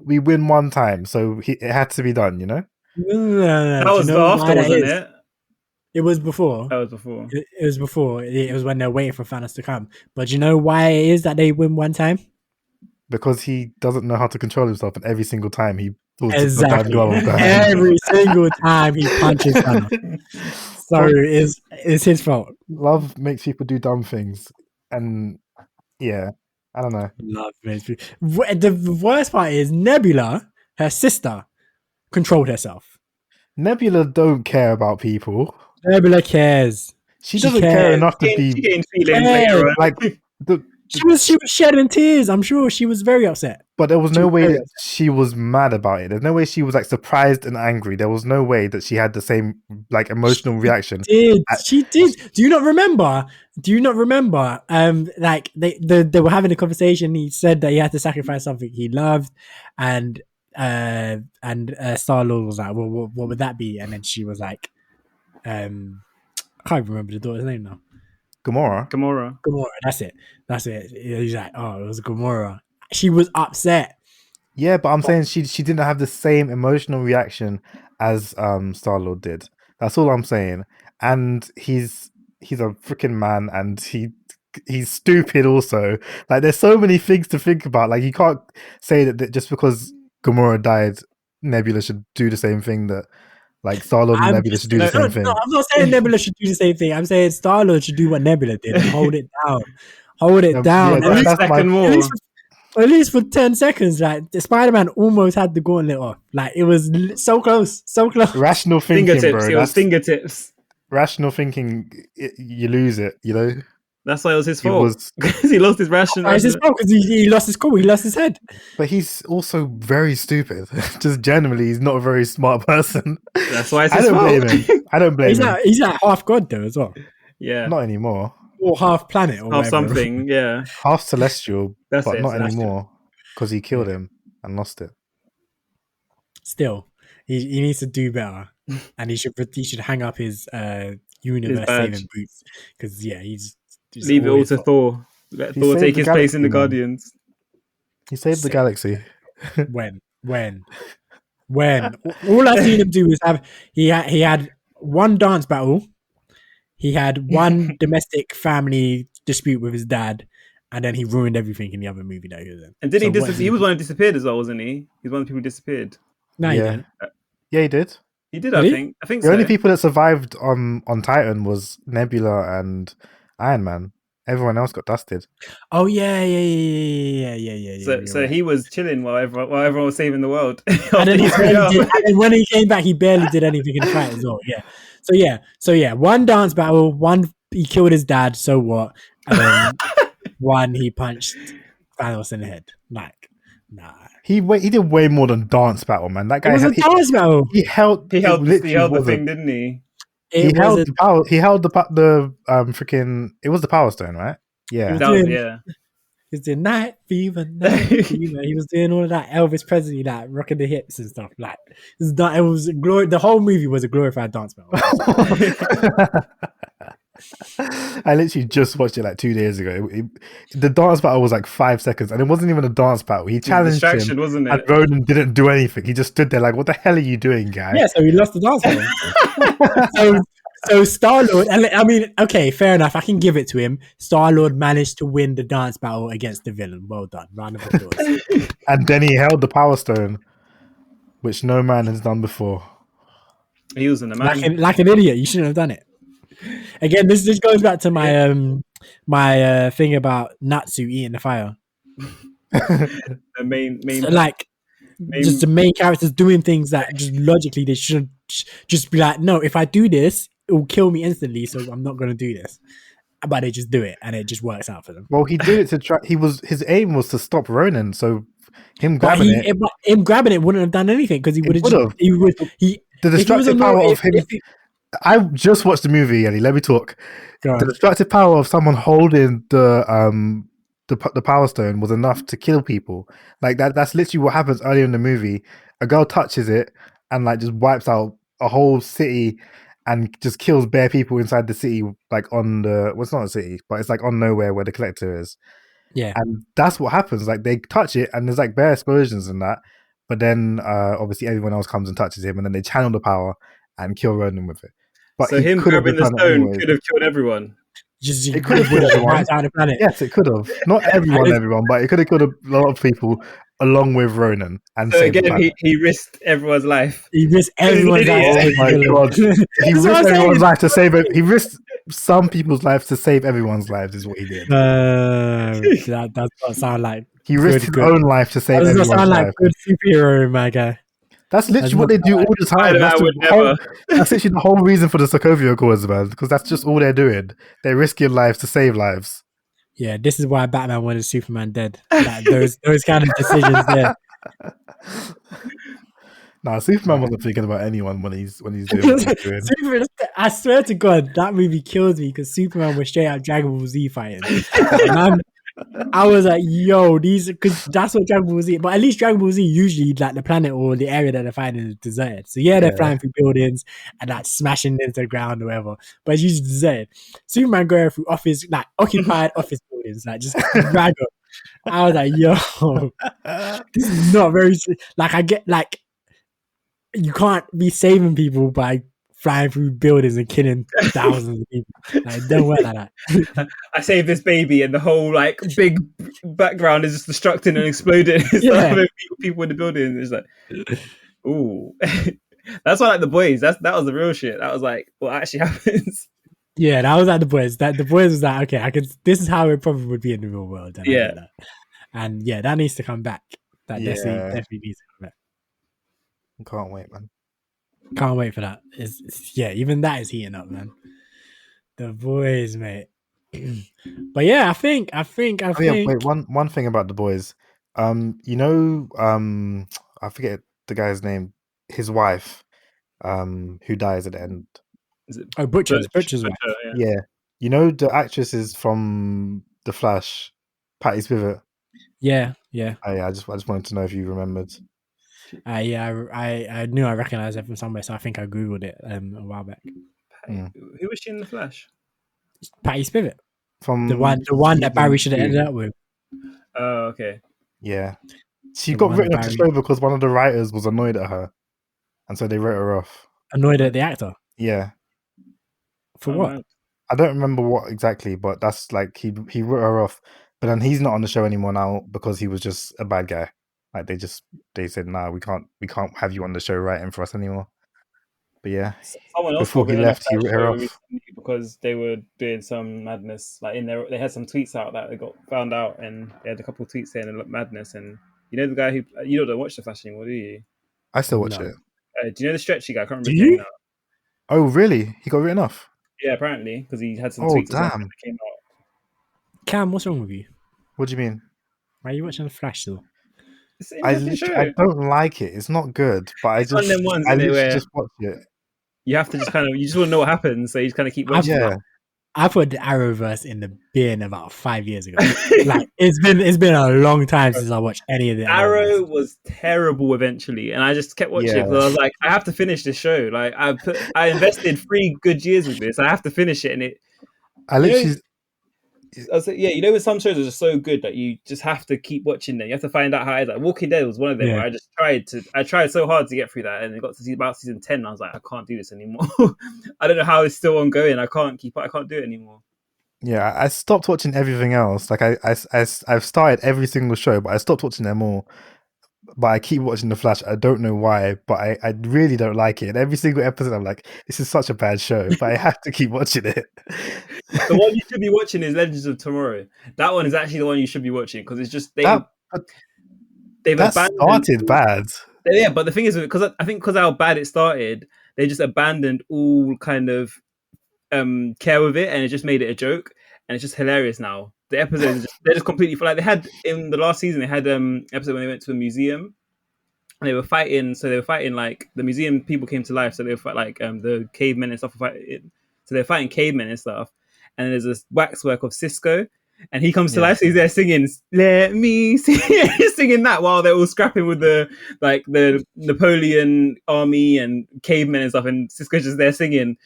we win one time, so it had to be done, you know? No. That was after, wasn't it? It was before. That was before. It was before. It was when they're waiting for Thanos to come. But do you know why it is that they win one time? Because he doesn't know how to control himself, and every single time he pulls exactly. Every single time he punches Thanos. So it's his fault. Love makes people do dumb things, and yeah, I don't know. Love makes people. The worst part is Nebula, her sister, controlled herself. Nebula don't care about people. Nebula cares. She doesn't care enough to be. She gained feelings later on. Like she was shedding tears. I'm sure she was very upset. But there was no way that she was mad about it. There's no way she was like surprised and angry. There was no way that she had the same like emotional reaction. She did. Do you not remember? Like they were having a conversation. He said that he had to sacrifice something he loved, and Star-Lord was like, well, what would that be? And then she was like, I can't remember the daughter's name now. Gamora. That's it. He's like, oh, it was Gamora. She was upset. Yeah, but I'm saying she didn't have the same emotional reaction as Star-Lord did. That's all I'm saying. And he's a freaking man, and he's stupid also. Like, there's so many things to think about. Like, you can't say that just because Gamora died, Nebula should do the same thing that like Star-Lord and Nebula should do the same thing. No, I'm not saying Nebula should do the same thing. I'm saying Star-Lord should do what Nebula did. Hold it down. Yeah, at least for 10 seconds. Like, the Spider-Man almost had the gauntlet off. Like, it was so close. Rational thinking, fingertips, bro. It was fingertips. Rational thinking, you lose it, you know? That's why it was his He fault. was, Because he lost his ration. It's his fault because he lost his cool. He lost his head. but he's also very stupid. Just generally, he's not a very smart person. That's why it's I his don't fault. blame him. I don't blame him. He's like half god though as well, Yeah. Not anymore. or half planet, or Half whatever. something. Yeah. Half celestial, That's but it, not celestial. anymore because he killed him and lost it. Still, he needs to do better, and he should hang up his universe badge. saving boots because he's just Leave it all always to got- Thor. Let He Thor saved take the his place in the galaxy, man. Guardians. He saved the Sick. galaxy. When all I've seen him do is have he had one dance battle, he had one domestic family dispute with his dad, and then he ruined everything in the other movie that he was in. And did So he what he was one who disappeared as well, wasn't he? He's one of the people who disappeared. No, he Yeah. didn't. Yeah, he did. He did, Did I he? think. I think The so. only people that survived on Titan was Nebula and Iron Man. Everyone else got dusted. Oh yeah. So he was chilling while everyone was saving the world. And then, After and when he came back, he barely did anything in the fight as well. Yeah. So yeah, one dance battle, one he killed his dad. So what? And then one he punched Thanos in the head. Like, nah. He did way more than dance battle, man. That guy It was a dance battle. he held he held literally the was a- thing, didn't he? He held the power. He held the freaking. It was the Power Stone, right? Yeah. That was, doing- yeah. He was doing night fever. He was doing all of that Elvis Presley, like rocking the hips and stuff. Like it was glory. The whole movie was a glorified dance battle. I literally just watched it like 2 days ago. The dance battle was like 5 seconds, and it wasn't even a dance battle. He challenged Distraction, him, wasn't and it? Ronan didn't do anything. He just stood there like, "What the hell are you doing, guy?" Yeah, so he lost the dance battle. So Star-Lord, and I mean, okay, fair enough. I can give it to him. Star-Lord managed to win the dance battle against the villain. Well done. Round of applause. And then he held the Power Stone, which no man has done before. He was in the man. like an idiot. You shouldn't have done it. Again, this goes back to my my thing about Natsu eating the fire. The main So, like, just the main characters doing things that just logically they should just be like, no, if I do this, it will kill me instantly, so I'm not going to do this. But they just do it, and it just works out for them. Well, he did it to try. His aim was to stop Ronan. So him But grabbing it, him grabbing it wouldn't have done anything because he would have. the destructive power of him. I just watched the movie, Ellie. Let me talk. The destructive power of someone holding the Power Stone was enough to kill people. Like that's literally what happens earlier in the movie. A girl touches it and like just wipes out a whole city and just kills bare people inside the city, like on the it's not a city, but it's like on nowhere where the collector is. Yeah. And that's what happens. Like they touch it and there's like bare explosions and that. But then obviously everyone else comes and touches him and then they channel the power and kill Ronan with it. But so him grabbing the stone could have killed everyone. It could have killed everyone. Yes, it could have. Not everyone, but it could have killed a lot of people along with Ronan. And so again, he risked everyone's life. He risked everyone's life. Oh my god! He risked everyone's life to save it. He risked some people's lives to save everyone's lives. Is what he did. That does not sound like he risked his own life to save everyone's life. That does not sound like good superhero, my guy. That's literally what they do all the time. That's literally the whole reason for the Sokovia Accords, man. Because that's just all they're doing. They're risking lives to save lives. Yeah, this is why Batman wanted Superman dead. Like, those kind of decisions there. Nah, Superman wasn't thinking about anyone when he's doing what he's doing. Superman, I swear to God, that movie kills me because Superman was straight out Dragon Ball Z fighting. And I was like, yo, because that's what Dragon Ball Z, but at least Dragon Ball Z usually like the planet or the area that they're fighting is deserted. So yeah, they're flying through buildings and like smashing into the ground or whatever, but it's usually deserted. Superman going through occupied office buildings, like just drag up. I was like, yo, this is not very, like I get like, you can't be saving people by flying through buildings and killing thousands of people. Like, don't work like that. I saved this baby, and the whole like big background is just destructing and exploding. People in the building. It's like, ooh, that's why like the boys. That was the real shit. That was like what actually happens. Yeah, that was like the boys. That the boys was like, okay, this is how it probably would be in the real world. And yeah, that needs to come back. That definitely needs to come back. Can't wait, man. Can't wait for that. Even that is heating up, man. The boys, mate. But yeah, I think. Oh yeah, wait, one thing about the boys. You know, I forget the guy's name. His wife, who dies at the end. Is it Oh, Butcher's wife. yeah. Yeah, you know the actress is from The Flash, Patty Spivot. Yeah. Oh, yeah, I just wanted to know if you remembered. Yeah, I knew I recognized it from somewhere, so I think I googled it a while back. Who was she in The Flash? Patty Spivot, From the one that Barry should have ended up with. Oh, okay. Yeah, she The got one written off the Barry- show because one of the writers was annoyed at her, and so they wrote her off. Annoyed at the actor Yeah, for Oh, what? man. I don't remember what exactly, but that's like he wrote her off. But then he's not on the show anymore now because he was just a bad guy. Like they said, nah, we can't have you on the show writing for us anymore. But yeah, Someone else before got he written off left, he that wrote her show off. recently because they were doing some madness. Like they had some tweets out that they got found out, and they had a couple of tweets saying madness. And you know the guy who you don't watch The Flash anymore, do you? I still watch No. it. Do you know the stretchy guy? I can't remember Do his name you? now. Oh, really? He got written off? Yeah, apparently because he had some Oh, tweets or something damn. that came out. Cam, what's wrong with you? What do you mean? Why are you watching The Flash still? It's an I interesting show. I don't like it. It's not good, but It's one of them ones, I isn't it, literally where just watch it. you have to just kind of you just want to know what happens, so you just kind of keep watching. Yeah. I put the Arrowverse in the bin about 5 years ago. Like it's been a long time since I watched any of the Arrow Arrowverse. was terrible eventually, and I just kept watching it because I was like, I have to finish this show. Like I invested 3 good years with this. I have to finish it, and it. I literally. I was like, yeah, you know, with some shows are just so good that you just have to keep watching them. You have to find out how it is. Like Walking Dead was one of them Yeah. where I tried so hard to get through that, and it got to see about season 10. And I was like, I can't do this anymore. I don't know how it's still ongoing. I can't do it anymore. Yeah, I stopped watching everything else. Like I've started every single show, but I stopped watching them all. But I keep watching The Flash. I don't know why, but I really don't like it. And every single episode, I'm like, this is such a bad show, but I have to keep watching it. The one you should be watching is Legends of Tomorrow. That one is actually the one you should be watching because it's just they've abandoned. Started bad. Yeah, but the thing is, because how bad it started, they just abandoned all kind of care with it, and it just made it a joke, and it's just hilarious now. The episodes they're just completely like they had in the last season. They had episode when they went to a museum and they were fighting. So they were fighting like the museum people came to life. So they were fighting like the cavemen and stuff. So they're fighting cavemen and stuff. And then there's this waxwork of Cisco, and he comes to life. So he's there singing "Let Me Sing," he's singing that while they're all scrapping with the Napoleon army and cavemen and stuff. And Cisco's just there singing.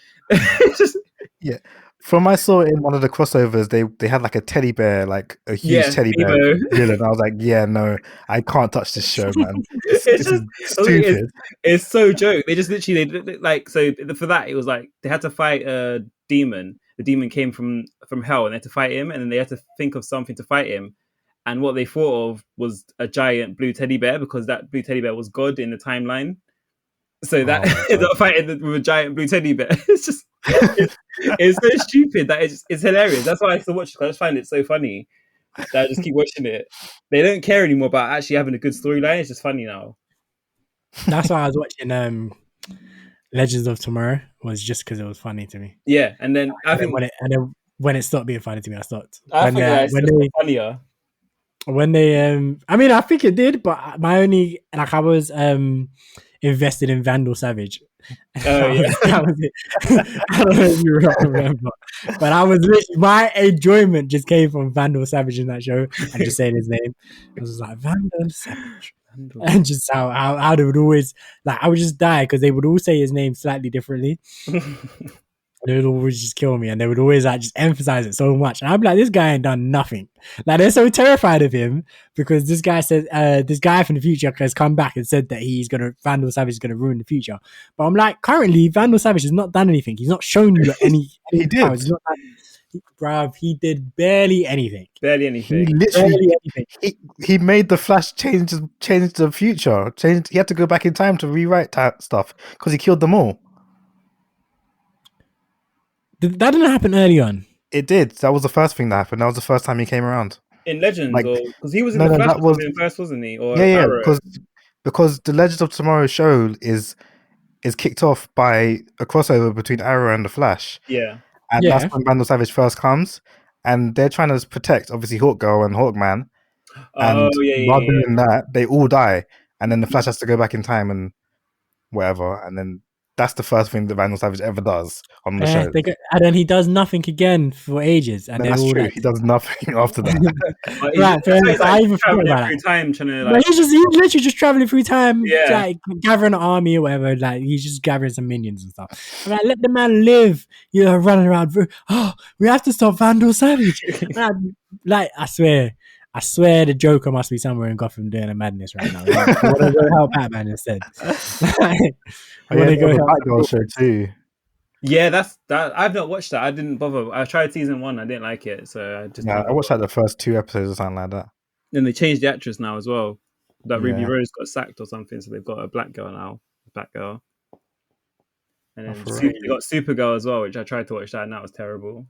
Just yeah. From I saw in one of the crossovers, they had like a teddy bear, like a huge teddy bear villain. I was like, yeah, no, I can't touch this show, man. This is stupid. It's so joke. They just literally for that it was like they had to fight a demon. The demon came from hell, and they had to fight him, and then they had to think of something to fight him. And what they thought of was a giant blue teddy bear because that blue teddy bear was God in the timeline. So that they're fighting with a giant blue teddy bear. It's just it's so stupid that it's hilarious. That's why I still watch it. I just find it so funny that I just keep watching it. They don't care anymore about actually having a good storyline. It's just funny now. That's why I was watching Legends of Tomorrow, was just because it was funny to me. Yeah, and then when it stopped being funny to me, I stopped. I think it's funnier. When they I mean, I think it did, but my only I was invested in Vandal Savage. That was it. I don't know if you remember, but I was literally, my enjoyment just came from Vandal Savage in that show and just saying his name. I was like Vandal Savage, and just how they would always I would just die because they would all say his name slightly differently. They would always just kill me, and they would always just emphasize it so much. And I'm like, this guy ain't done nothing. Like they're so terrified of him because this guy says, this guy from the future has come back and said that Vandal Savage is gonna ruin the future. But I'm like, currently, Vandal Savage has not done anything. He's not shown you any. He did. Powers. Bruv, he did barely anything. Barely anything. He literally he made the Flash change the future. He had to go back in time to rewrite that stuff because he killed them all. That didn't happen early on. It did. That was the first thing that happened. That was the first time he came around. In Legends, because he was in the Flash first, wasn't he? Or yeah, Arrow? because the Legends of Tomorrow show is kicked off by a crossover between Arrow and the Flash. Yeah. And that's when Vandal Savage first comes. and they're trying to protect obviously Hawk Girl and Hawkman. And Oh while doing that, they all die, and then the Flash has to go back in time and whatever, and then that's the first thing that Vandal Savage ever does on the show. And then he does nothing again for ages, and that's true. He does nothing after that. Right, I even forgot about that. Time trying to, like, he's literally just traveling through time, like gathering an army or whatever. Like he's just gathering some minions and stuff. I'm like, let the man live. Running around. We have to stop Vandal Savage. Like I swear the Joker must be somewhere in Gotham doing a madness right now. Like, I want to go help Batman instead. I want to go help Batgirl show too. Yeah, that's that. I've not watched that. I didn't bother. I tried season 1. I didn't like it, so I just. I watched like the first 2 episodes or something like that. And they changed the actress now as well. That Ruby Rose got sacked or something, so they've got a black girl now, Batgirl. And then they got Supergirl as well, which I tried to watch that, and that was terrible.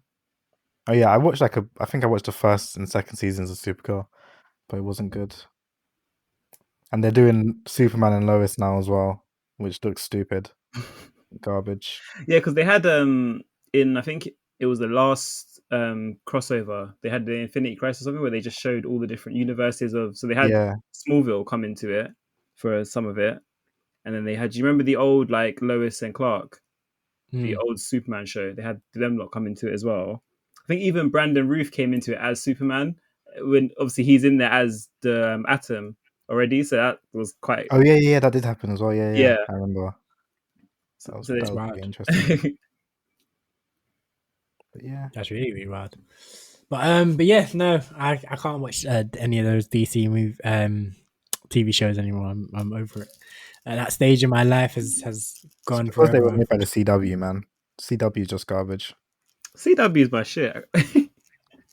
Oh yeah, I watched I think I watched the first and second seasons of Supergirl, but it wasn't good. And they're doing Superman and Lois now as well, which looks stupid. Garbage. Yeah, because they had in I think it was the last crossover, they had the Infinity Crisis or something where they just showed all the different universes of, so they had Smallville come into it for some of it, and then they had, do you remember the old like Lois and Clark, the old Superman show? They had them lot come into it as well. I think even Brandon Routh came into it as Superman, when obviously he's in there as the Atom already, so that was quite. Oh yeah, that did happen as well. Yeah. I remember. That was really interesting. But yeah, that's really, really wild. But yeah, no, I can't watch any of those DC TV shows anymore. I'm over it. That stage in my life has gone forever. They were made by the CW, man. CW is just garbage. CW is my shit.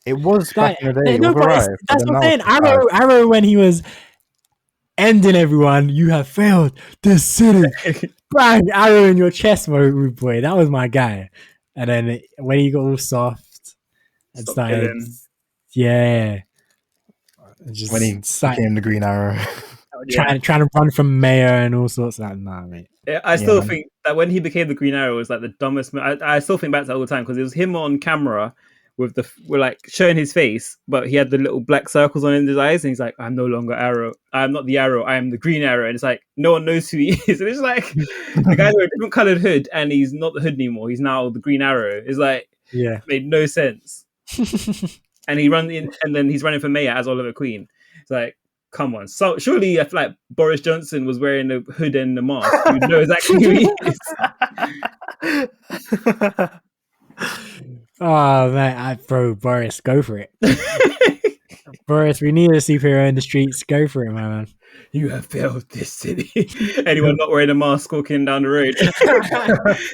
It was back in the day. No, that's what I'm saying. Arrow, when he was ending everyone, you have failed this city. Bang, arrow in your chest, my rude boy. That was my guy. And then when he got all soft and started, just when he became the Green Arrow, trying to run from mayor and all sorts of that. Nah, mate. I still think that when he became the Green Arrow was like the dumbest. I still think back to that all the time because it was him on camera with we're like showing his face, but he had the little black circles on his eyes, and he's like, "I'm no longer Arrow. I'm not the Arrow. I am the Green Arrow." And it's like no one knows who he is, and it's like the guy's wearing a different colored hood, and he's not the hood anymore. He's now the Green Arrow. It's like made no sense. And he runs in, and then he's running for mayor as Oliver Queen. It's like, come on. So surely if like Boris Johnson was wearing a hood and a mask, you'd know exactly who he is. Oh man, Boris, go for it. Boris, we need a superhero in the streets. Go for it, man. You have failed this city. Anyone not wearing a mask walking down the road?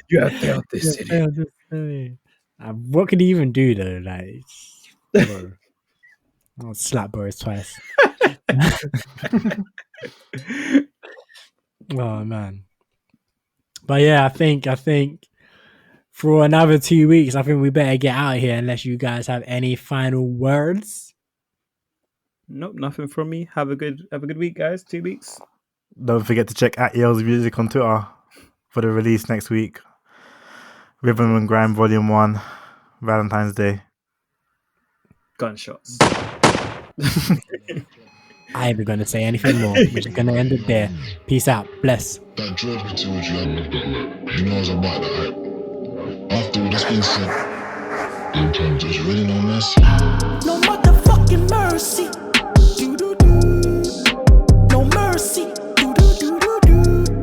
You have failed this city. What could he even do though? Like, bro, I'll slap Boris twice. Oh man. But yeah, I think for another 2 weeks, I think we better get out of here unless you guys have any final words. Nope, nothing from me. Have a good week, guys. 2 weeks. Don't forget to check @Yelz Music on Twitter for the release next week. Rhythm and Grime Volume 1, Valentine's Day. Gunshots. I ain't going to say anything more. We're just going to end it there. Peace out. Bless. That drove me to what you had with that, like, he knows about the hype. After all that's been said, in terms there's really no mercy. No motherfucking mercy. No mercy.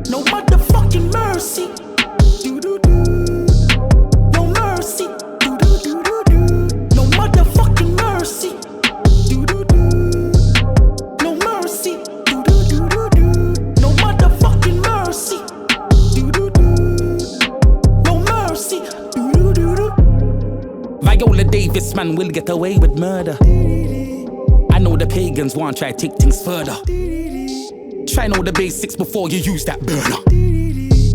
No motherfucking mercy. No mercy. No motherfucking mercy. No mercy. No motherfucking mercy. No mercy. Viola Davis, man, will get away with murder. I know the pagans want to try to take things further. Try know the basics before you use that burner.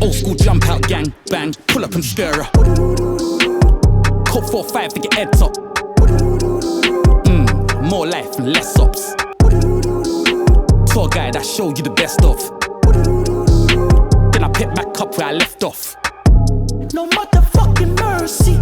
Old school jump out gang, bang, pull up and stir her. Code 4-5 to get heads up. More life and less ops. Tour guide, I show you the best of. Then I pick back up where I left off. No motherfucking mercy.